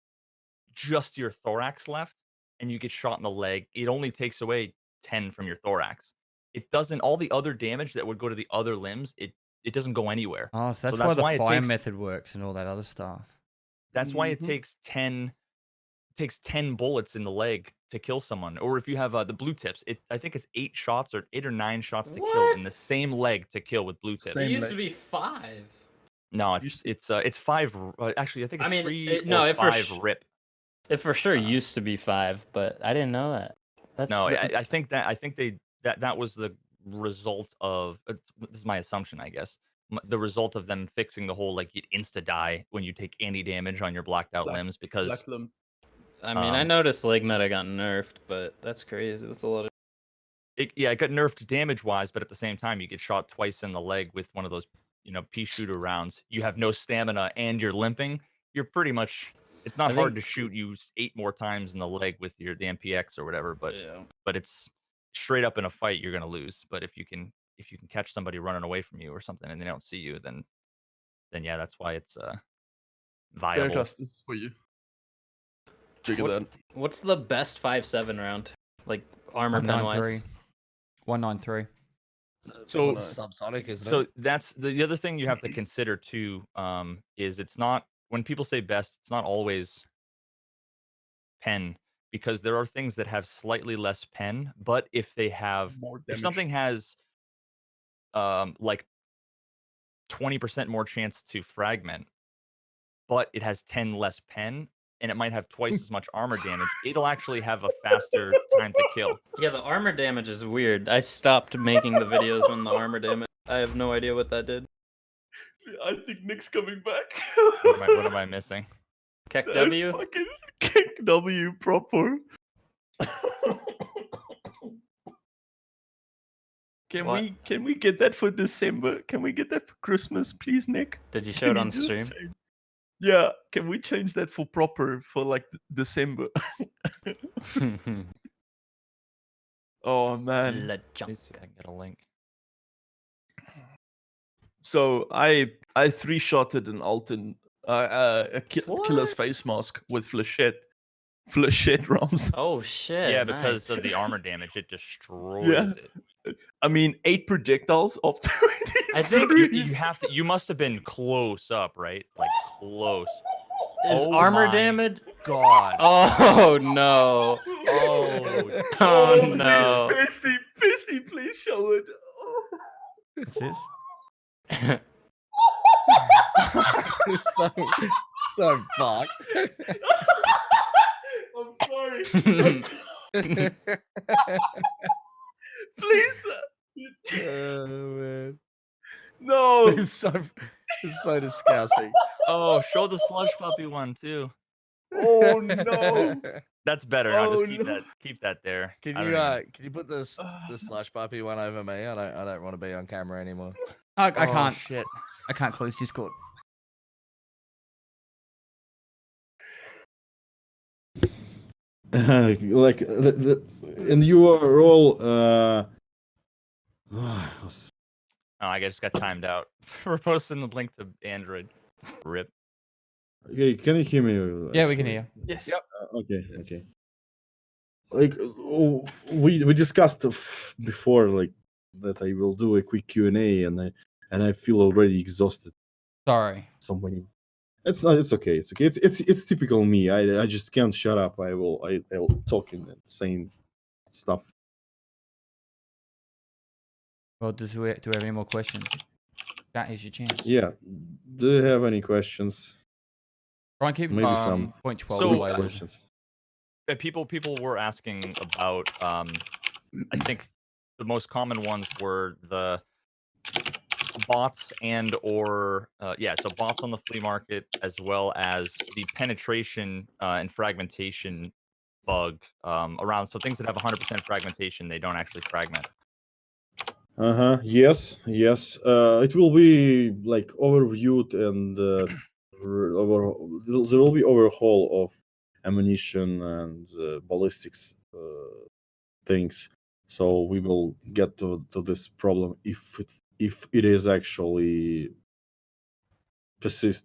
just your thorax left and you get shot in the leg, it only takes away 10 from your thorax. It doesn't all the other damage that would go to the other limbs, it doesn't go anywhere. Oh, so that's So why the it fire takes method works and all that other stuff. that's why it takes 10 bullets in the leg to kill someone. Or if you have the blue tips, I think it's 8 shots or 8 or 9 shots to kill in the What? same leg to kill with blue tips. Same It used leg. to be 5. No, Used it's 5. Actually, I think I it's mean, 3 it- or no, it for 5 sh- rip. It for sure used to be 5, but I didn't know that. That's No, the- I think that was the result of this is my assumption, I guess. The result of them fixing the whole like you'd insta die when you take any damage on your blacked out Black- limbs because Black limbs. I mean, I noticed leg meta got nerfed, but that's crazy. That's a lot of. it got nerfed damage wise, but at the same time you get shot twice in the leg with one of those pea shooter rounds. You have no stamina and you're limping. You're pretty much. It's not I hard think- to shoot you 8 more times in the leg with the MPX or whatever, but Yeah. but it's straight up in a fight you're gonna lose. But if you can catch somebody running away from you or something and they don't see you, then yeah, that's why it's viable. Veritas, this is for you. Jiggle that. What's the best 5-7 round? Like armor pen 193. wise. 193. So- subsonic, isn't So it? that's the other thing you have to consider too. Is it's not when people say best, it's not always pen because there are things that have slightly less pen, but if they have More if damage. something has like 20% more chance to fragment, but it has 10 less pen and it might have twice as much armor damage, it'll actually have a faster time to kill. Yeah, the armor damage is weird. I stopped making the videos when the armor damage. I have no idea what that did. I think Nick's coming back. What am I missing? Keck That W. Fucking kick W proper. What? Can we get that for December? Can we get that for Christmas, please, Nick? Did you show Can it on just stream? change- Yeah, can we change that for proper for like December? Oh man. Le Let me jump. see if I can get a link. So I 3-shotted an Alton killer's face mask with flechette rounds. Oh shit. Yeah, because nice. of the armor damage, it destroys it. I mean, 8 projectiles of 23. I think You must have been close up, right? Like close. Is Oh armor my damage? God. Oh no. Oh, Oh no. Pasty, please show it. Oh. What's this? so fucked. I'm sorry. Please. Oh man, No. it's so disgusting. Oh, show the slush puppy one too. Oh no. That's better. Now Oh, just no. keep that there. Can I you don't even- can you put this the slush puppy one over me? I don't want to be on camera anymore. I Oh, can't. Shit. I can't close Discord. Like and you are all Oh, I just got timed out. We're posting the link to Android. Rip. okay, can you hear me? Yeah, we can actually? hear. Yes. Yep. Okay. Like we discussed before, like that I will do a quick Q&A, and I feel already exhausted. Sorry. So many. It's not. It's okay. It's okay. It's typical me. I just can't shut up. I'll talk in the same stuff. Well, do we have any more questions? That is your chance. Yeah. Do you have any questions? Try and keep Maybe some point 12 so- quick away. questions. People were asking about. I think the most common ones were the bots so bots on the flea market, as well as the penetration and fragmentation bug around. So things that have 100% fragmentation, they don't actually fragment. Yes. It will be like overviewed and there will be overhaul of ammunition and ballistics things. So we will get to this problem if it is actually persist.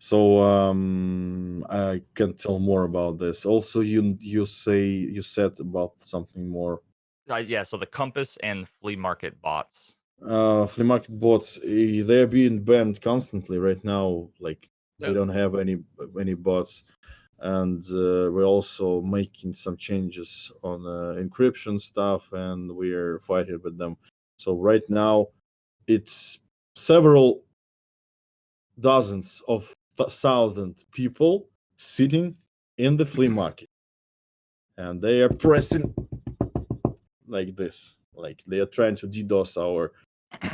So I can tell more about this. Also, you said about something more. Yeah, so the compass and flea market bots. Flea market bots, they're being banned constantly right now. Like they Yeah. don't have any bots, and we're also making some changes on encryption stuff, and we're fighting with them. So right now, it's several dozens of thousand people sitting in the flea market, and they are pressing like this, like they are trying to DDoS our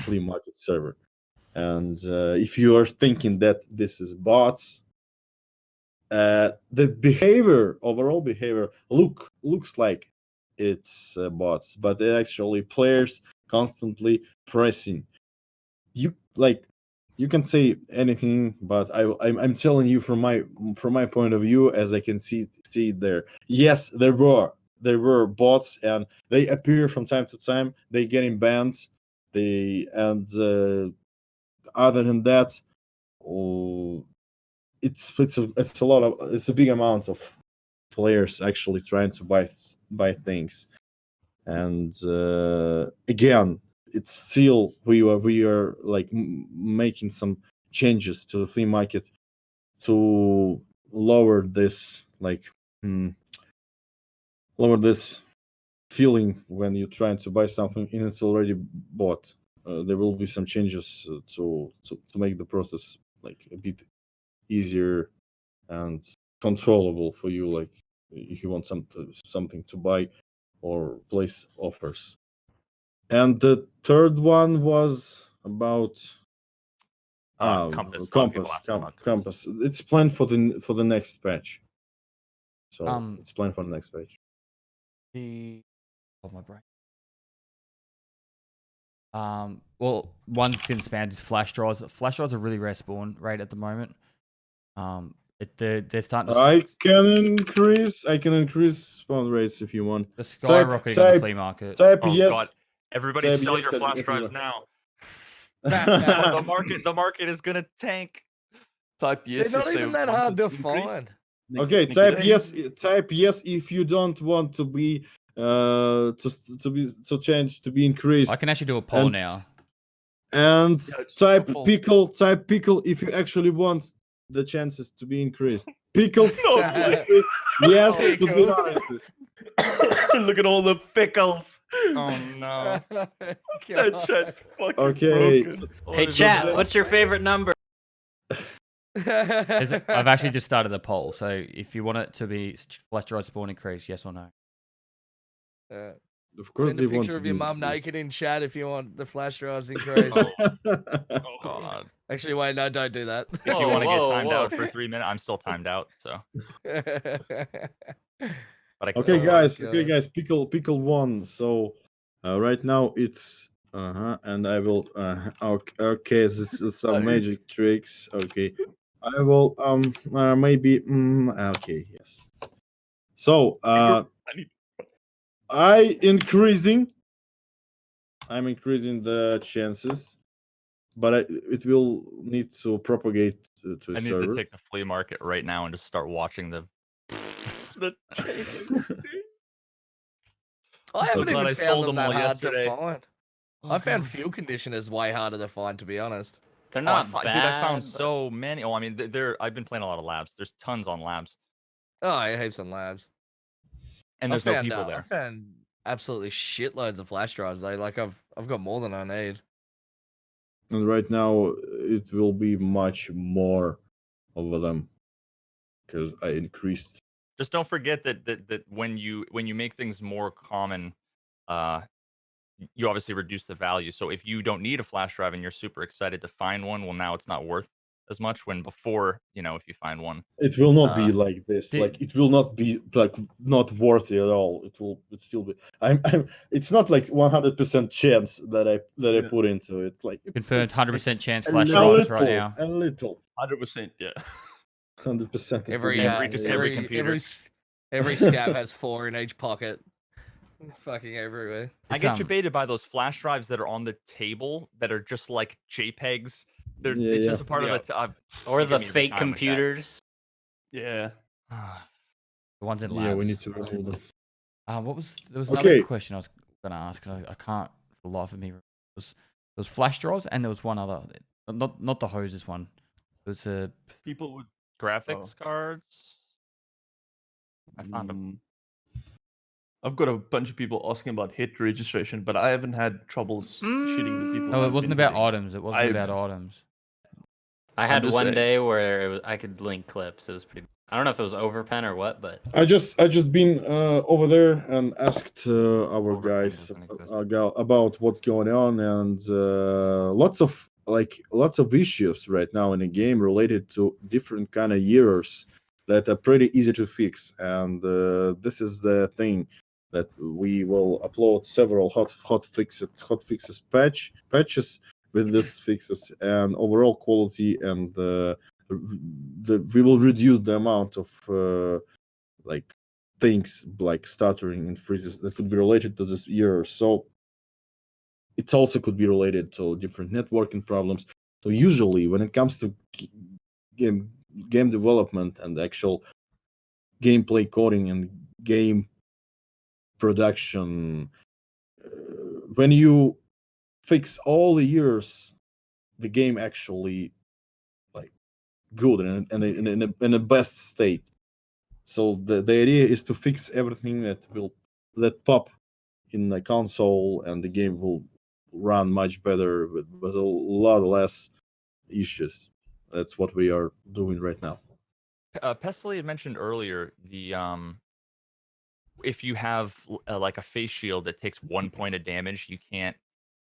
flea market server. And if you are thinking that this is bots, the overall behavior looks like it's bots, but they're actually players constantly pressing. You can say anything, but I'm telling you from my point of view, as I can see it there. Yes, there were bots, and they appear from time to time. They getting banned. Other than that, it's a big amount of players actually trying to buy things. And again, it's still we are like making some changes to the flea market to lower this feeling when you're trying to buy something and it's already bought. There will be some changes to make the process like a bit easier and controllable for you, like if you want something to buy or place offers. And the third one was about Compass. A lot of people ask about Compass. It's planned for the next patch. So it's planned for the next patch. My brain. Well, one skin spanned is flash draws. Flash draws are really rare spawn rate at the moment. They're starting to. I can increase spawn rates if you want. The skyrocketing on the flea market. Type Oh yes. God! Everybody Type sell yes your flash if you drives want. now. the market is gonna tank. Type yes. They're not if they even that want hard to increase. find. Okay, Nikita? type yes if you don't want to be to change to be increased. I can actually do a poll And- now. And it's type awful. pickle if you actually want the chances to be increased. Pickle No, increased. Yes, to be Pickle. increased. Look at all the pickles. Oh no! That chat's fucking Okay. broken. Hey chat, what's your favorite number? I've actually just started a poll, so if you want it to be flash drive spawn increase, yes or no. Of course, Send they a want picture to of be your mum increased. naked in chat if you want the flash drives increased. Oh God! Actually, wait, no, don't do that. If you want to get Whoa, timed whoa. out for 3 minutes, I'm still timed out. So, but I can Okay, still- guys. Pickle won. So right now it's and I will okay. This is some magic tricks. Okay, I will maybe okay, yes. So I'm increasing the chances, but it will need to propagate to I a need server. to take the flea market right now and just start watching the. I so haven't glad even I found sold them them all that hard yesterday. to find. I found fuel conditioners way harder to find, to be honest. They're Oh, not dude, bad. I found but- so many. Oh, I mean, I've been playing a lot of labs. There's tons on labs, Oh, I heaps on labs. and there's no people I there. found absolutely shitloads of flash drives. Like I've got more than I need. And right now it will be much more over them because I increased. Just don't forget that when you make things more common, you obviously reduce the value. So if you don't need a flash drive and you're super excited to find one, well, now it's not worth as much. When before, if you find one, It will not be like this. did- Like it will not be like not worthy at all. It still be. It's not like 100% chance that I put into it. Like it's Confirmed 100% chance a flash little- drives right now. A little. 100%, yeah. 100%. Every computer. every scav has 4 in each pocket. It's fucking everywhere. I It's, get debated by those flash drives that are on the table that are just like JPEGs It's just a part of the. Or the give me every fake time with that. computers. Yeah. The ones in labs. Yeah, we need to remove them. There was another Okay. question I was gonna ask. And I can't for the life of me. There was flash draws, and there was one other. Not the hoses one. It was a People would. Graphics cards. I found them. I've got a bunch of people asking about hit registration, but I haven't had troubles shooting the people. no. It I've wasn't been about hitting. items. It wasn't about items. I had just one saying. day where I could link clips. It was pretty. I don't know if it was overpen or what, but I just been over there and asked our Overpen guys doesn't exist. about what's going on, and lots of issues right now in the game related to different kind of errors that are pretty easy to fix. And this is the thing that we will upload several hot fixes patches with these fixes, and overall quality, and we will reduce the amount of like things like stuttering and freezes that could be related to this error. So it also could be related to different networking problems. So usually when it comes to game development and actual gameplay coding and game production, when you fix all the errors, the game actually like good and in a best state. So the idea is to fix everything that pop in the console, and the game will run much better with a lot less issues. That's what we are doing right now. Pestily had mentioned earlier the if you have like a face shield that takes 1 point of damage, you can't.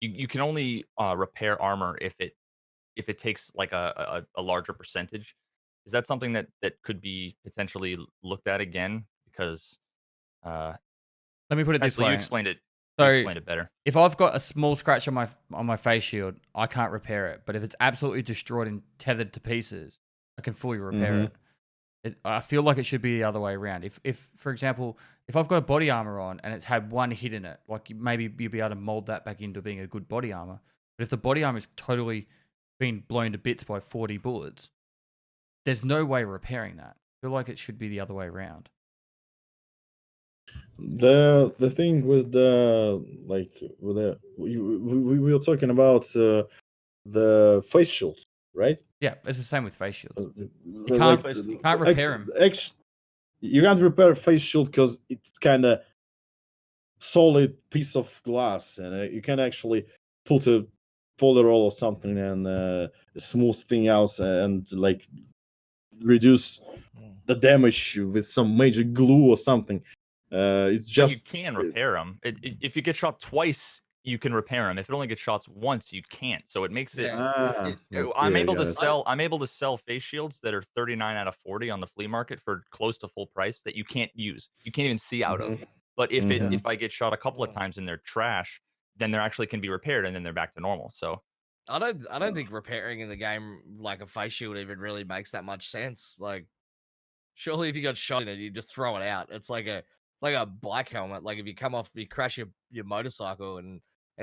You can only repair armor if it takes like a larger percentage. Is that something that could be potentially looked at again? Because Let me put it this Pestily, way. you explained it. So- You explained it better. If I've got a small scratch on my face shield, I can't repair it. But if it's absolutely destroyed and tethered to pieces, I can fully repair it. I feel like it should be the other way around. If for example, if I've got a body armor on and it's had one hit in it, like maybe you'd be able to mold that back into being a good body armor. But if the body armor is totally been blown to bits by 40 bullets, there's no way repairing that. I feel like it should be the other way around. The thing with we were talking about the face shields, right? Yeah, it's the same with face shields. You can't repair 'em. You can't repair a face shield because it's kind of solid piece of glass, and you can actually put a polyroll or something and smooth thing out and like reduce the damage with some major glue or something. It's But just you can repair them. If you get shot twice, you can repair them. If it only gets shot once, you can't. So it makes it. I'm able to sell. I'm able to sell face shields that are 39 out of 40 on the flea market for close to full price that you can't use. You can't even see out of. But if I get shot a couple of times and they're trash, then they actually can be repaired and then they're back to normal. So I don't think repairing in the game like a face shield even really makes that much sense. Like, surely if you got shot in it, you just throw it out. It's like a bike helmet. Like if you crash your motorcycle and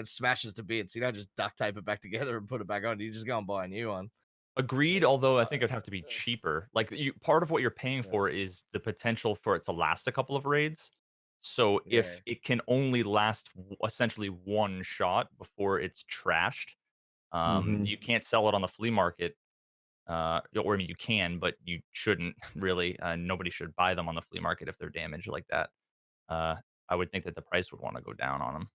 smashes to bits, you don't just duct tape it back together and put it back on. You just go and buy a new one. agreed. Although I think it'd have to be cheaper. Like part of what you're paying for is the potential for it to last a couple of raids. So if it can only last essentially one shot before it's trashed, you can't sell it on the flea market. Or I mean, you can, but you shouldn't really. Nobody should buy them on the flea market if they're damaged like that. I would think that the price would want to go down on them.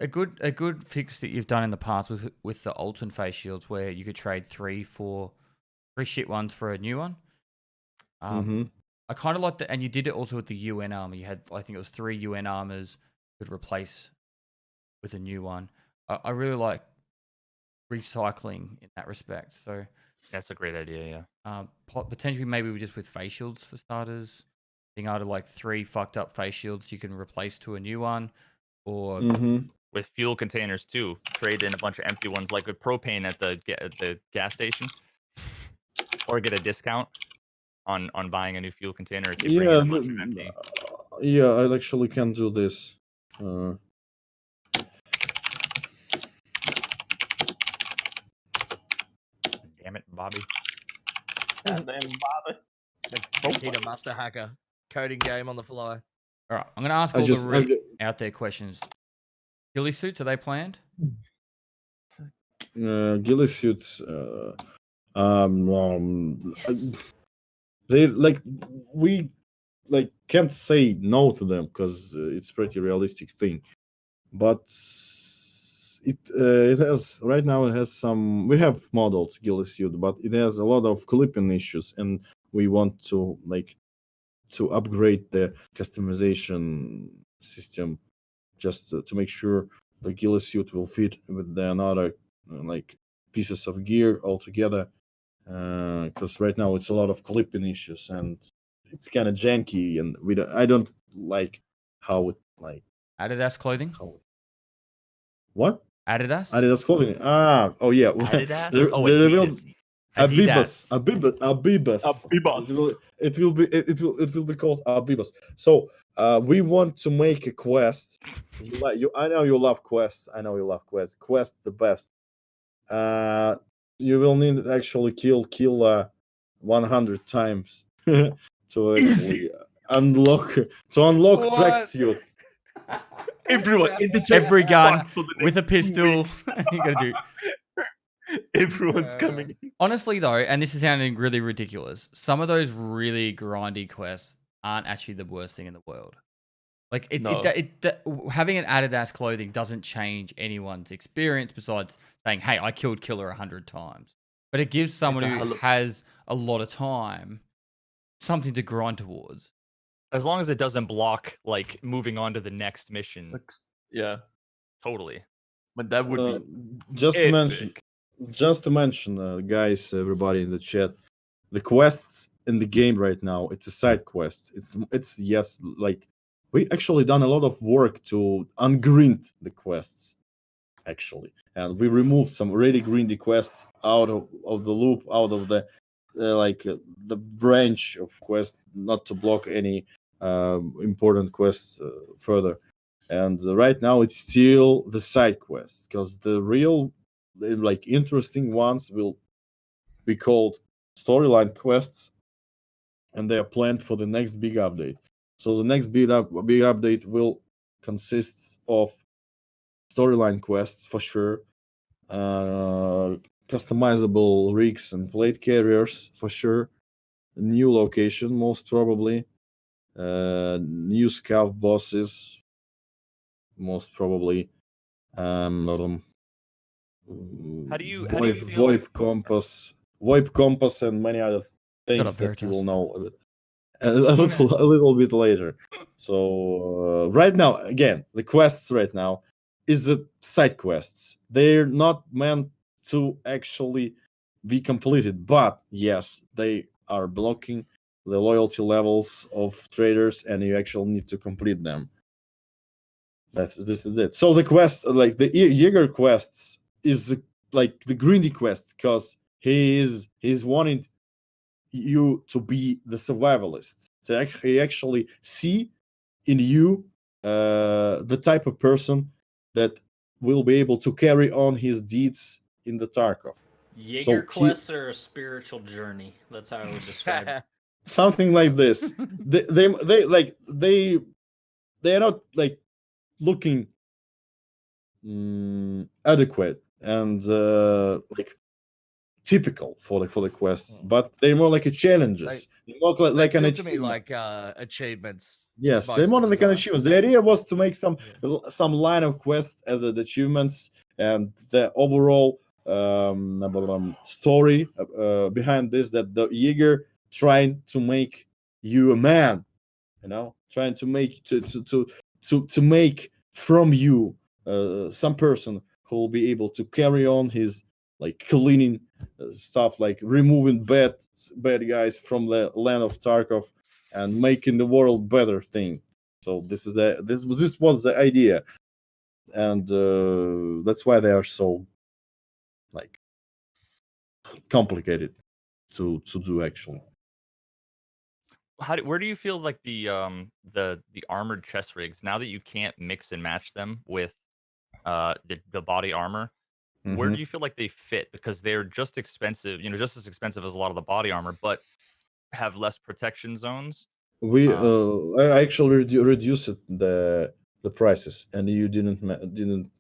A good fix that you've done in the past with the Alton face shields, where you could trade three shit ones for a new one. I kind of like that, and you did it also with the UN armor. You had, I think it was 3 UN armors you could replace with a new one. I really like recycling in that respect. So That's a great idea. Yeah. potentially maybe just with face shields for starters, being able to like 3 fucked up face shields you can replace to a new one, or With fuel containers too, trade in a bunch of empty ones, like with propane at the gas station, or get a discount on buying a new fuel container if you bring in a bunch of empty. Yeah, I actually can do this. Damn it, Bobby. Goddamn Bobby. Nikita Master Hacker. Coding game on the fly. All right, I'm going to ask I all just- the I Rick ju- out there questions. Ghillie suits, are they planned? Ghillie suits. Yes. They like we like can't say no to them because it's pretty realistic thing, but it has right now it has some. We have modeled Ghillie suit, but it has a lot of clipping issues, and we want to to upgrade the customization system just to make sure the Ghillie suit will fit with the another like pieces of gear altogether. Because right now it's a lot of clipping issues and it's kind of janky, and I don't like how it like Adidas clothing? how what Adidas? Adidas clothing. Oh yeah, Adidas? There- Oh, there will- Adidas. Abibus. Abibus. It will be called Abibus. So we want to make a quest. I know you love quests. I know you love quests. Quest the best. You will need to actually kill 100 times to actually unlock tracksuit. Everyone interject Every gun one for the with a next 2 pistol. weeks. You got to do. Everyone's coming. Honestly, though, and this is sounding really ridiculous, some of those really grindy quests aren't actually the worst thing in the world. Like No. having an Adidas clothing doesn't change anyone's experience besides saying, "Hey, I killed Killer 100 times." But it gives someone who has a lot of time something to grind towards. As long as it doesn't block like moving on to the next mission. Yeah, Totally. but that would be Just to mention, guys, everybody in the chat, the quests in the game right now, it's a side quest. It's yes, like we actually done a lot of work to ungrind the quests, actually, and we removed some already grindy quests out of the loop, out of the the branch of quest, not to block any important quests further. And right now it's still the side quests, because the real like interesting ones will be called storyline quests, and they are planned for the next big update. So the next big update will consist of storyline quests for sure, customizable rigs and plate carriers for sure, new location most probably, new scav bosses most probably, How do you feel VoIP compass and many other things up, that you will Veritas. know a little bit later. So right now, again, the quests right now is the side quests. They're not meant to actually be completed, but yes, they are blocking the loyalty levels of traders, and you actually need to complete them. This is it. So the quests, like the Jaeger quests, is like the grindy quests, because he's wanting you to be the survivalist. So he actually see in you the type of person that will be able to carry on his deeds in the Tarkov. Jaeger he- quests are a spiritual journey. That's how I would describe it. Something like this. they are not like looking adequate and like typical for the quests, but they're more like a challenges. They're more like an Feel to me achievement. like achievements. Yes, most they're more of the like an time. achievements. The idea was to make some line of quests as the achievements, and the overall story behind this, that the Jaeger trying to make you a man, trying to make to make from you some person who will be able to carry on his like cleaning stuff, like removing bad guys from the land of Tarkov and making the world better thing. So this was the idea, and that's why they are so like complicated to do actually. Where do you feel like the armored chest rigs, now that you can't mix and match them with the body armor, where Mhm. do you feel like they fit? Because they're just expensive, just as expensive as a lot of the body armor, but have less protection zones. We Um, I actually reduced the prices, and you didn't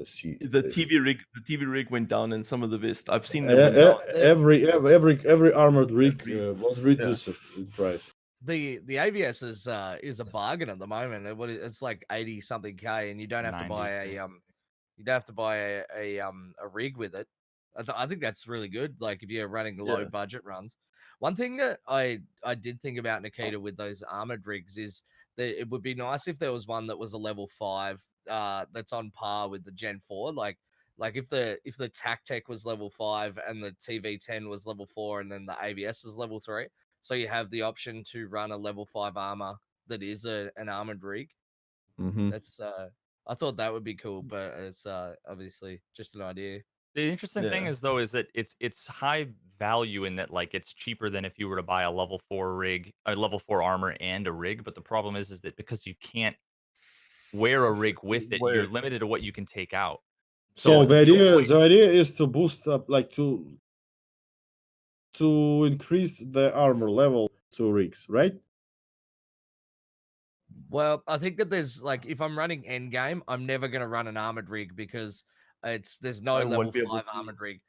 see The this. TV rig went down, and some of the vest I've seen them went down. Every armored rig was reduced in price. the AVS is a bargain at the moment. It's like 80 something K, and you don't have to 90, buy you don't have to buy a rig with it. I think that's really good. Like if you're running low Yeah. budget runs. One thing that I did think about, Nikita, with those armored rigs is that it would be nice if there was one that was a level 5 that's on par with the Gen 4. Like if the tac tech was level 5 and the TV10 was level 4 and then the AVS is level 3. So you have the option to run a level 5 armor that is an armored rig. Mm-hmm. That's I thought that would be cool, but it's obviously just an idea. The interesting thing Yeah. is though is that it's high value in that like it's cheaper than if you were to buy a level 4 rig, a level 4 armor and a rig. But the problem is that because you can't wear a rig with it, you're limited to what you can take out. So the point- idea is to boost up, like to increase the armor level to rigs, right? Well, I think that there's like if I'm running end game, I'm never gonna run an armored rig because there's no I level won't be able 5 to. armored rig. Mhm.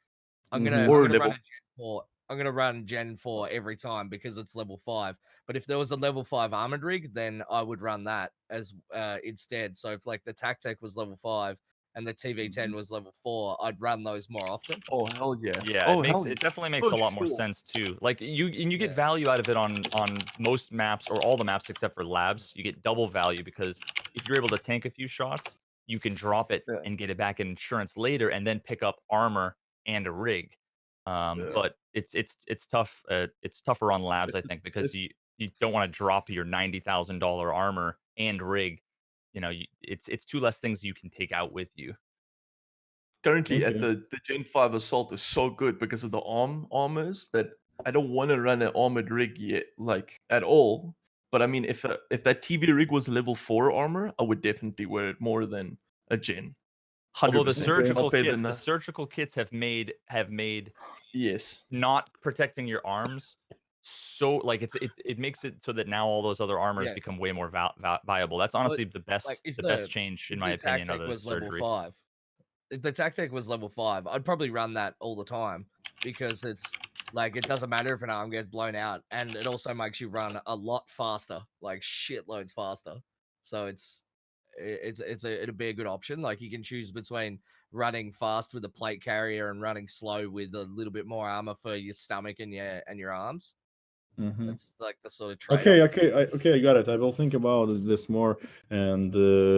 I'm Or gonna run level. a Gen 4. I'm gonna run Gen 4 every time because it's level 5. But if there was a level 5 armored rig, then I would run that as instead. So if like the Tactec was level 5 and the TV10 was level 4, I'd run those more often. Oh hell yeah! Yeah, Oh it definitely makes For a lot more sure. sense too. Like you get Yeah. value out of it on most maps or all the maps except for labs. You get double value because if you're able to tank a few shots, you can drop it Yeah. and get it back in insurance later, and then pick up armor and a rig. Yeah. But it's tough. It's tougher on labs, I It's- think, because it's- you don't want to drop your $90,000 armor and rig. It's two less things you can take out with you. Currently at Okay. the Gen 5 assault is so good because of the armors that I don't want to run an armored rig yet, like at all. But I mean, if that TV rig was level 4 armor, I would definitely wear it more than a Gen. 100%. Although the It's surgical not better kits, than the that. surgical kits have made Yes. not protecting your arms so like it makes it so that now all those other armors Yeah. become way more viable. That's honestly the best Like if best change in my opinion of Tactec the was level surgery. 5. If the Tactec was level 5, I'd probably run that all the time because it's like it doesn't matter if an arm gets blown out, and it also makes you run a lot faster, like shitloads faster. So it'd be a good option. Like you can choose between running fast with a plate carrier and running slow with a little bit more armor for your stomach and your arms. Mhm. That's like the sort of trade. Okay, I got it. I will think about this more and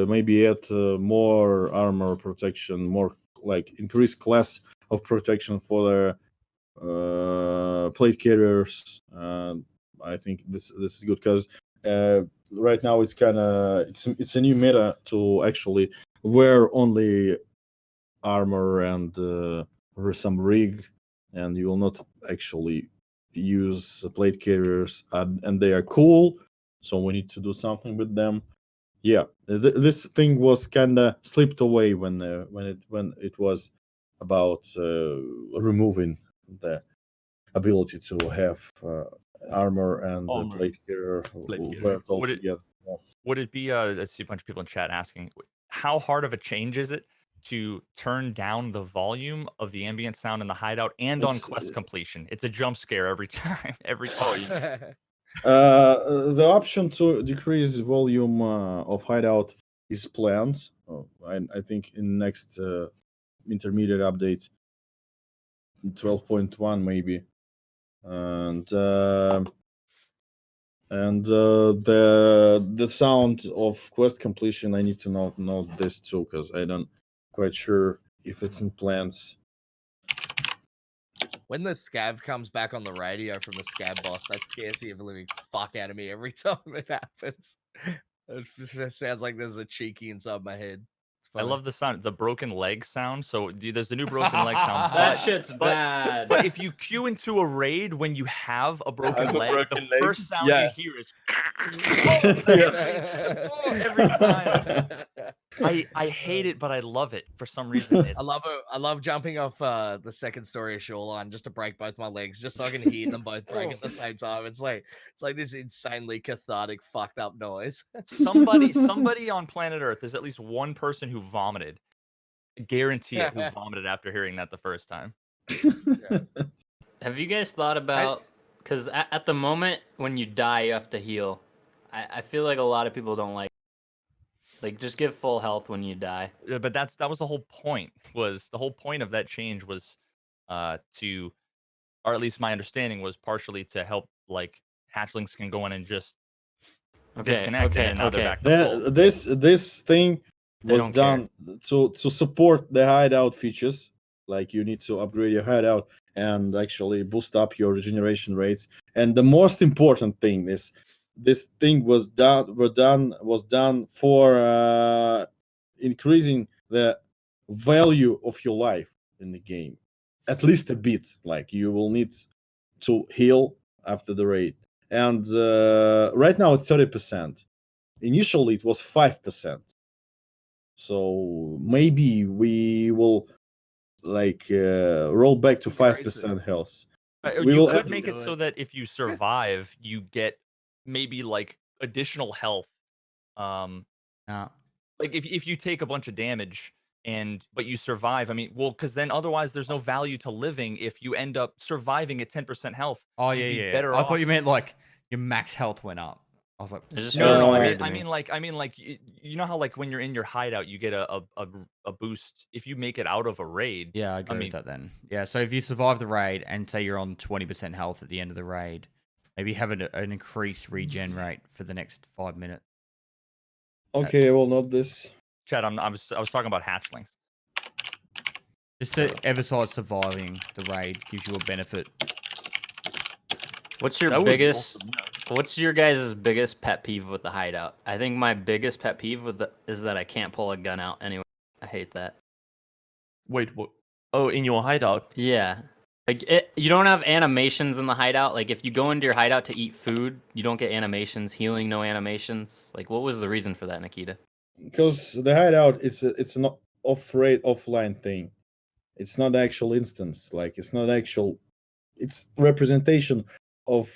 maybe add more armor protection, more like increased class of protection for the plate carriers. I think this is good because right now it's kind of it's a new meta to actually wear only armor and some rig, and you will not actually use plate carriers, and they are cool, so we need to do something with them. Yeah, this thing was kind of slipped away when it was about removing the ability to have armor and Armor. plate carrier Plate carrier. wear it all Would it- together. Yeah. Would it be I see a bunch of people in chat asking how hard of a change is it to turn down the volume of the ambient sound in the hideout and on It's, quest completion? It's a jump scare every time. Every Oh, time. The option to decrease volume of hideout is planned. I think in next intermediate update, 12.1 maybe, and the sound of quest completion. I need to note this too because I don't quite sure if it's in plans. When the scav comes back on the radio from the scav boss, that scares the living fuck out of me every time it happens. It just sounds like there's a cheeky inside my head. It's I love the sound, the broken leg sound. So there's the new broken leg sound. That but- shit's bad. But if you queue into a raid when you have a broken Have a leg, broken the leg? first sound Yeah. you hear is every time. I hate it, but I love it for some reason. It's, I love jumping off the second story of Shoreline just to break both my legs, just so I can hear them both break at the same time. It's like this insanely cathartic, fucked up noise. somebody on planet Earth. There's at least one person who vomited. Guarantee it. Who vomited after hearing that the first time? Have you guys thought about, because at the moment when you die you have to heal. I feel like a lot of people don't like just give full health when you die. Yeah, but that was the whole point. Was the whole point of that change was to, or at least my understanding was partially to help like hatchlings can go in and just disconnect and now they're back to full. This thing They was don't care. done to support the hideout features. Like you need to upgrade your hideout and actually boost up your regeneration rates. And the most important thing is this thing was done for increasing the value of your life in the game, at least a bit. Like you will need to heal after the raid, and right now it's 30%. Initially it was 5%. So maybe we will roll back to 5% health. We You will could have- make it so that if you survive, you get maybe like additional health. Like if you take a bunch of damage but you survive, I mean, well, because then otherwise there's no value to living if you end up surviving at 10% health. Oh You'd yeah, be yeah. better I thought you off- meant like your max health went up. I was like, It just No, feels no, weird to I me. mean like you know how like when you're in your hideout you get a boost if you make it out of a raid. yeah, I agree mean- with that then. Yeah, so if you survive the raid and say you're on 20% health at the end of the raid, maybe have an increased regen rate for the next 5 minutes. Okay, I will note this. Chad, I was talking about hatchlings. Just to emphasize surviving the raid gives you a benefit. What's your That would be biggest? awesome, yeah. What's your guys' biggest pet peeve with the hideout? I think my biggest pet peeve is that I can't pull a gun out anyway. I hate that. Wait, what? Oh, in your hideout? Yeah. Like you don't have animations in the hideout. Like if you go into your hideout to eat food, you don't get animations. Healing, no animations. Like what was the reason for that, Nikita? Because the hideout it's an off-raid offline thing. It's not actual instance. Like it's not actual. It's representation of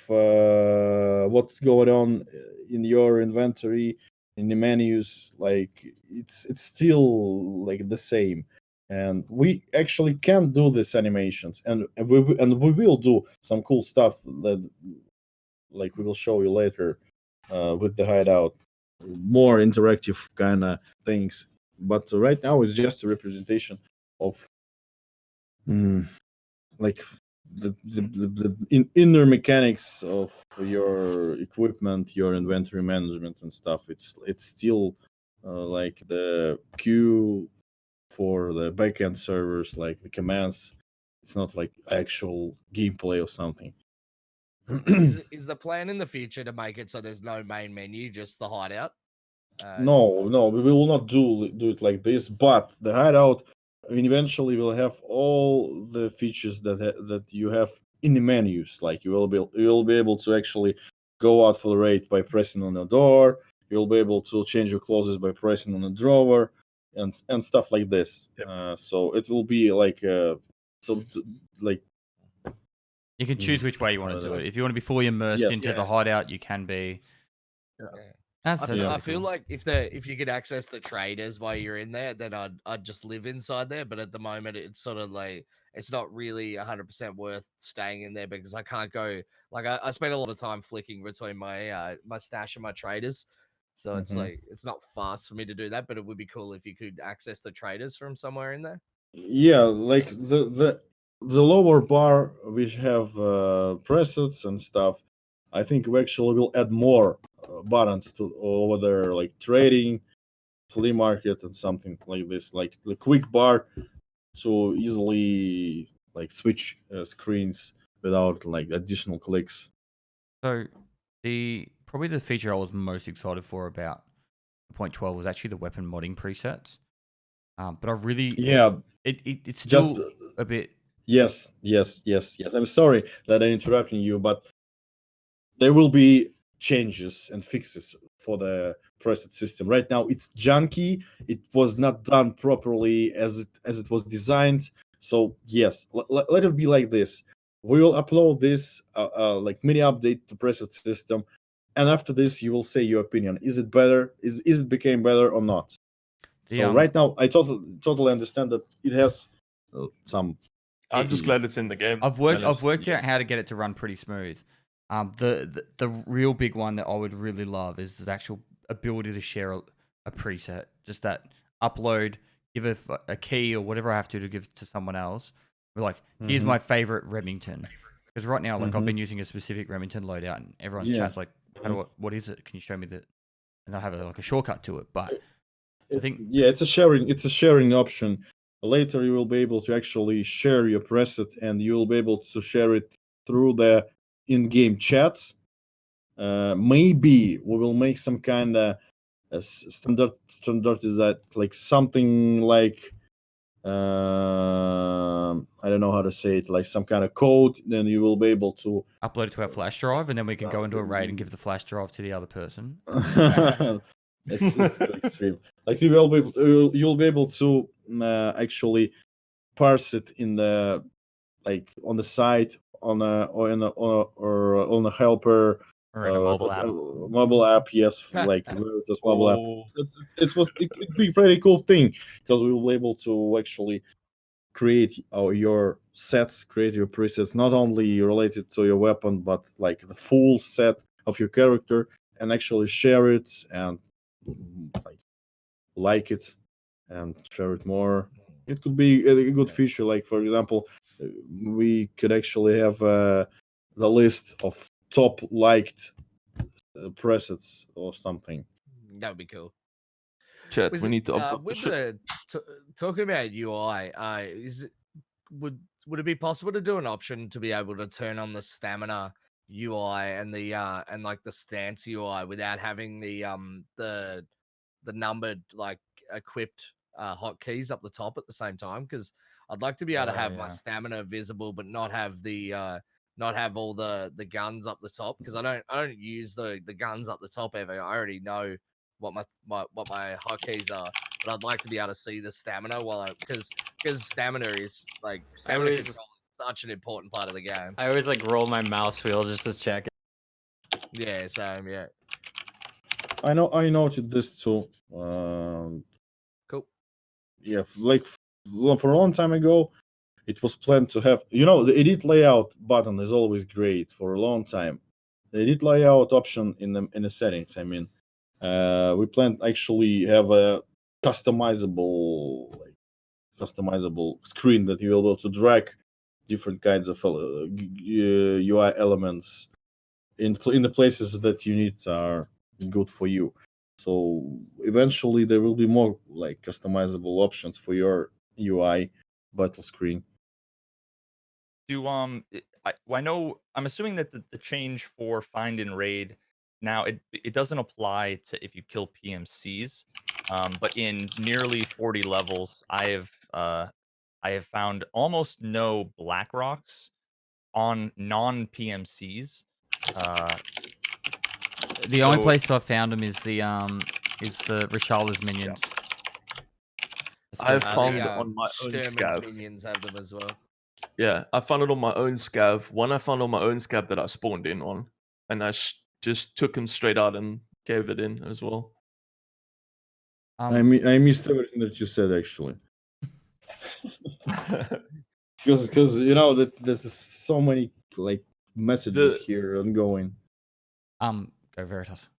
what's going on in your inventory, in the menus. Like it's still like the same. And we actually can do these animations, and we will do some cool stuff that, like, we will show you later with the hideout, more interactive kind of things. But right now it's just a representation of like the inner mechanics of your equipment, your inventory management and stuff. It's still like the queue for the backend servers, like the commands. It's not like actual gameplay or something. Is the plan in the future to make it so there's no main menu, just the hideout? No, we will not do it like this. But the hideout, I mean, eventually will have all the features that you have in the menus. Like you will be able to actually go out for the raid by pressing on the door. You'll be able to change your clothes by pressing on the drawer, and stuff like this. Yep. So it will be like like You can choose which way you want to do it. If you want to be fully immersed Yes. into Yeah. the hideout, you can be. Yeah. That's I really feel cool. like if you could access the traders while you're in there, then I'd just live inside there. But at the moment, it's sort of like it's not really 100% worth staying in there because I can't go. Like I spend a lot of time flicking between my my stash and my traders, so it's Mhm. like it's not fast for me to do that. But it would be cool if you could access the traders from somewhere in there. yeah, like the lower bar which have presets and stuff. I think we actually will add more buttons to over there, like trading, flea market, and something like this, like the quick bar to easily like switch screens without like additional clicks. So probably the feature I was most excited for about 0.12 was actually the weapon modding presets. But I really Yeah, it's just still a bit. yes. I'm sorry that I'm interrupting you, but there will be changes and fixes for the preset system. Right now, it's junky. It was not done properly as it was designed. So yes, let it be like this. We will upload this like mini update to preset system, and after this, you will say your opinion. Is it better? Is it became better or not? The, So right now, I totally understand that it has some. I'm just glad it's in the game. I've and worked it's- out how to get it to run pretty smooth. The real big one that I would really love is the actual ability to share a preset. Just that upload, give a key or whatever I have to give to someone else. We're like, here's my favorite Remington. Because right now, like I've been using a specific Remington loadout, and everyone's Yeah. chat's like, what is it? Can you show me that? And I have like a shortcut to it. But I think Yeah, it's a sharing option. Later you will be able to actually share your preset, and you will be able to share it through the in-game chats. Maybe we will make some kind of standard is that like something like I don't know how to say it, like some kind of code. Then you will be able to upload it to our flash drive, and then we can go into a raid and give the flash drive to the other person. it's too extreme. Like you'll be able to actually parse it in the like on the site on a or in a, or on a helper Or in a mobile app. mobile app. Yes, like Veritas mobile app. Oh, It'd be a pretty cool thing because we will be able to actually create your sets, create your presets, not only related to your weapon, but like the full set of your character, and actually share it and like it and share it more. It could be a good feature. Like for example, we could actually have the list of top liked presets or something. That would be cool. chat. Was We it, need to with the talking about UI. Would it be possible to do an option to be able to turn on the stamina UI and the and like the stance UI without having the numbered like equipped hotkeys up the top at the same time? Because I'd like to be able to have my stamina visible, but not have the not have all the guns up the top, because I don't use the guns up the top ever. I already know what my hotkeys are, but I'd like to be able to see the stamina because stamina is like stamina always- control is such an important part of the game. I always like roll my mouse wheel just to check. Yeah, same. Yeah, I noted this too. cool. Yeah, for a long time ago, it was planned to have. The edit layout button is always great for a long time. The edit layout option in the settings. I mean, we planned actually have a customizable screen that you're able to drag different kinds of UI elements in the places that you need are good for you. So eventually there will be more like customizable options for your UI battle screen. I know I'm assuming that the change for find and raid now it doesn't apply to if you kill PMCs, but in nearly 40 levels I have found almost no black rocks on non PMCs. The only So- place I found them is the Rishala's minions. That's I've where- found on my own Sturman's scav. minions have them as well. Yeah, I found it on my own scav. One I found on my own scav that I spawned in on, and I just took him straight out and gave it in as well. I missed everything that you said actually, because that there's so many like messages here ongoing. Go Veritas.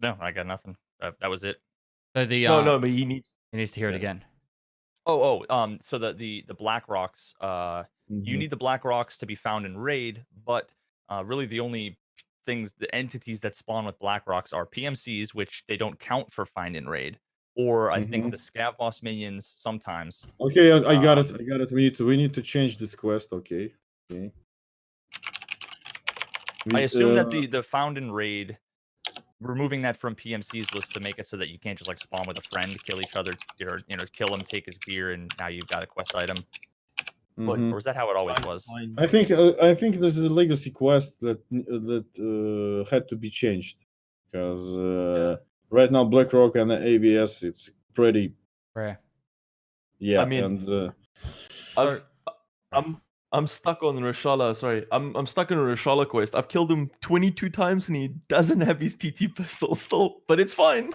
No, I got nothing. That was it. So the no, but he needs. he needs to hear it again. So the black rocks, you need the black rocks to be found in raid, but really the only the entities that spawn with black rocks are PMCs, which they don't count for find in raid, or I think the scav boss minions sometimes. Okay, I got it. We need to change this quest. Okay. I assume that the found in raid removing that from PMCs was to make it so that you can't just like spawn with a friend, kill each other, or kill him, take his gear, and now you've got a quest item. Mhm. Or is that how it always was? I think this is a legacy quest that had to be changed because right now BlackRock and AVS it's pretty Rare. yeah. I mean, and I'm stuck on Rashala. Sorry, I'm stuck on a Rashala quest. I've killed him 22 times and he doesn't have his TT pistol still, but it's fine.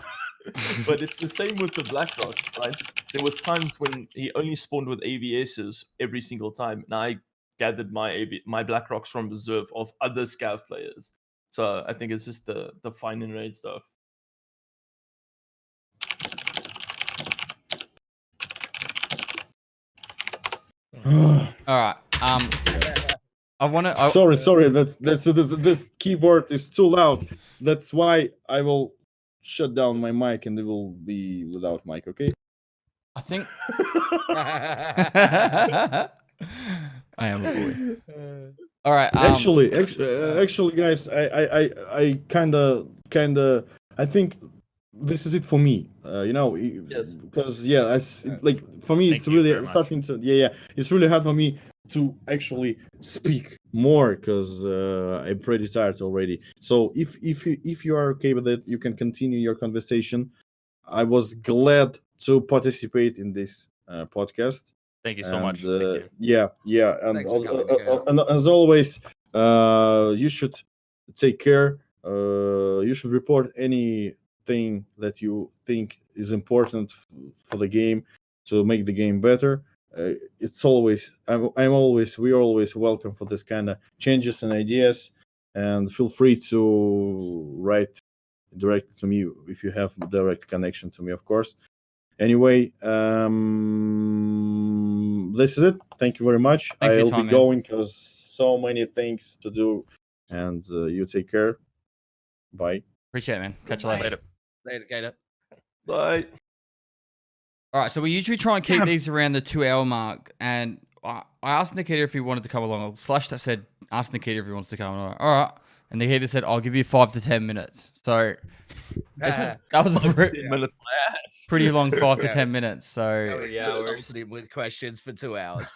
But it's the same with the Blackrocks, right? There was times when he only spawned with AVSs every single time, and I gathered my Blackrocks from reserve of other Scav players. So I think it's just the fine and raid stuff. All right. I want to. sorry. This keyboard is too loud. That's why I will shut down my mic and it will be without mic. Okay. I think. I am a boy. All right. Actually, guys, I kinda, I think this is it for me. Yes. Because like for me, Thank it's you really very much. starting to it's really hard for me to actually speak more because I'm pretty tired already. So if you are okay with it, you can continue your conversation. I was glad to participate in this podcast. Thank you so much. And, Thank you. yeah, and, Thanks for coming, Miguel. and as always, you should take care. You should report anything that you think is important for the game to make the game better. It's always we're always welcome for this kind of changes and ideas, and feel free to write directly to me if you have direct connection to me, of course. Anyway, this is it. Thank you very much. Thanks for your I'll time, be man. going because so many things to do, and you take care. Bye. Appreciate it, man. Catch you later. Later. Later, Gator. Bye. All right. So we usually try and keep these around the 2-hour mark, and I asked Nikita if he wanted to come along. Slash said, "Ask Nikita if he wants to come along." All right. And Nikita said, "I'll give you 5 to 10 minutes." So that was a 10 minutes less. pretty long 5 to Yeah. 10 minutes. So Yeah, we're- Assaulted him with questions for 2 hours.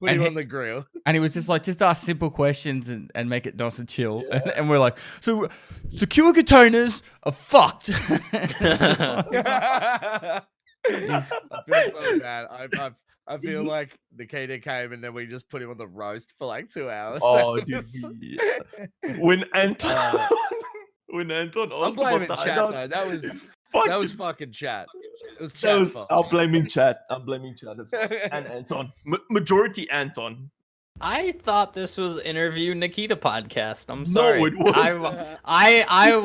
Put And him he- on the grill. and he was just like, just ask simple questions and make it nice and chill. And we're like, so secure containers are fucked. I feel so bad. I feel like Nikita came and then we just put him on the roast for like 2 hours. Oh, dude. When Anton when Anton I'm asked blaming about the chat hideout, though. That was fucking- fucking chat. It was that chat's was- fault. I'm blaming chat. I'm blaming chat as well. And Anton. Majority Anton. I thought this was Interview Nikita podcast. I'm No, sorry. it wasn't. I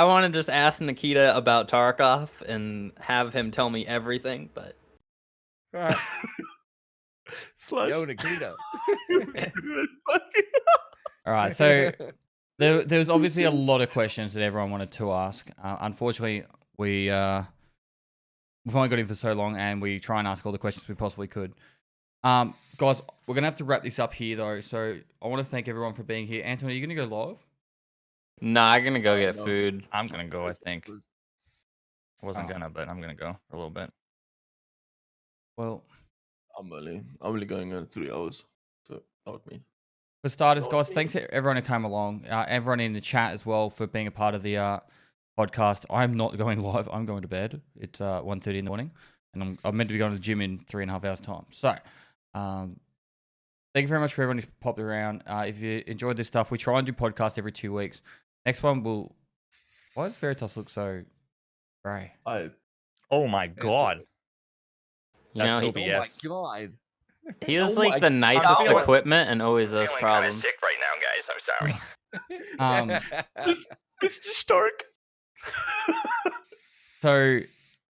want to just ask Nikita about Tarkov and have him tell me everything, but Slash. Yo, Nikita. All right. So there was obviously a lot of questions that everyone wanted to ask. Unfortunately, we've only got him for so long, and we try and ask all the questions we possibly could. Guys, we're gonna have to wrap this up here though. So I want to thank everyone for being here. Anton, are you gonna go live? nah, I'm gonna go get no. food. I'm gonna go. I think I wasn't gonna, but I'm gonna go for a little bit. Well, I'm only going on 3 hours. So not me. for starters, guys, thanks to everyone who came along. Everyone in the chat as well for being a part of the podcast. I'm not going live. I'm going to bed. It's 1:30 in the morning, and I'm meant to be going to the gym in 3.5 hours time. So, thank you very much for everyone who popped around. If you enjoyed this stuff, we try and do podcasts every 2 weeks. Next one will. Why does Veritas look so grey? Oh my god. You know, That's he, Oh my OBS. god. he has Oh like my the nicest God. equipment and always has problems. sick right now, guys. I'm sorry. Mr. Stark. So,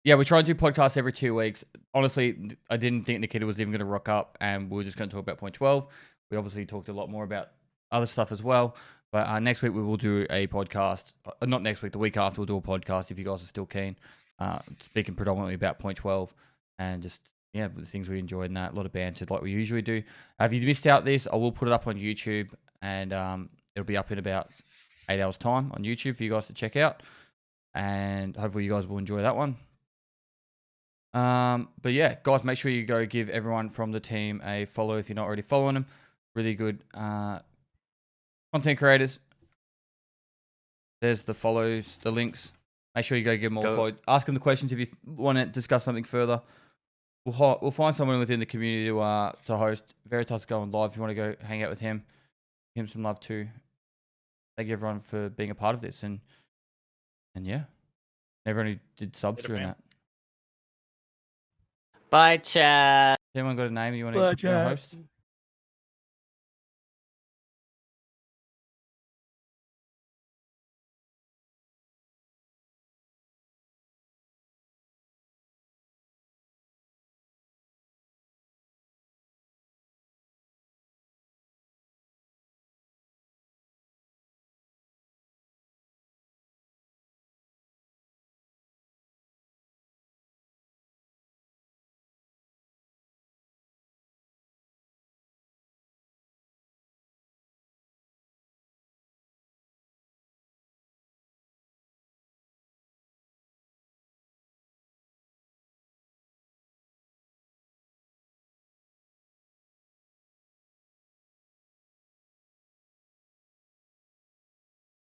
yeah, we try and do podcasts every 2 weeks. Honestly, I didn't think Nikita was even going to rock up, and we were just going to talk about point 12. We obviously talked a lot more about other stuff as well. But next week we will do a podcast. Not next week, the week after we'll do a podcast if you guys are still keen. Speaking predominantly about point 12 and just, yeah, the things we enjoyed in that. A lot of banter like we usually do. If you missed out this, I will put it up on YouTube, and it'll be up in about 8 hours time on YouTube for you guys to check out, and hopefully you guys will enjoy that one. But yeah, guys, make sure you go give everyone from the team a follow if you're not already following them. Really good content creators. There's the follows, the links. Make sure you go give them all a follow. Ask them the questions if you want to discuss something further. We'll find someone within the community to host. Veritas going live if you want to go hang out with him. Give him some love too. Thank you everyone for being a part of this, and yeah, everyone who did subs during that. Bye, chat. Anyone got a name you want to host?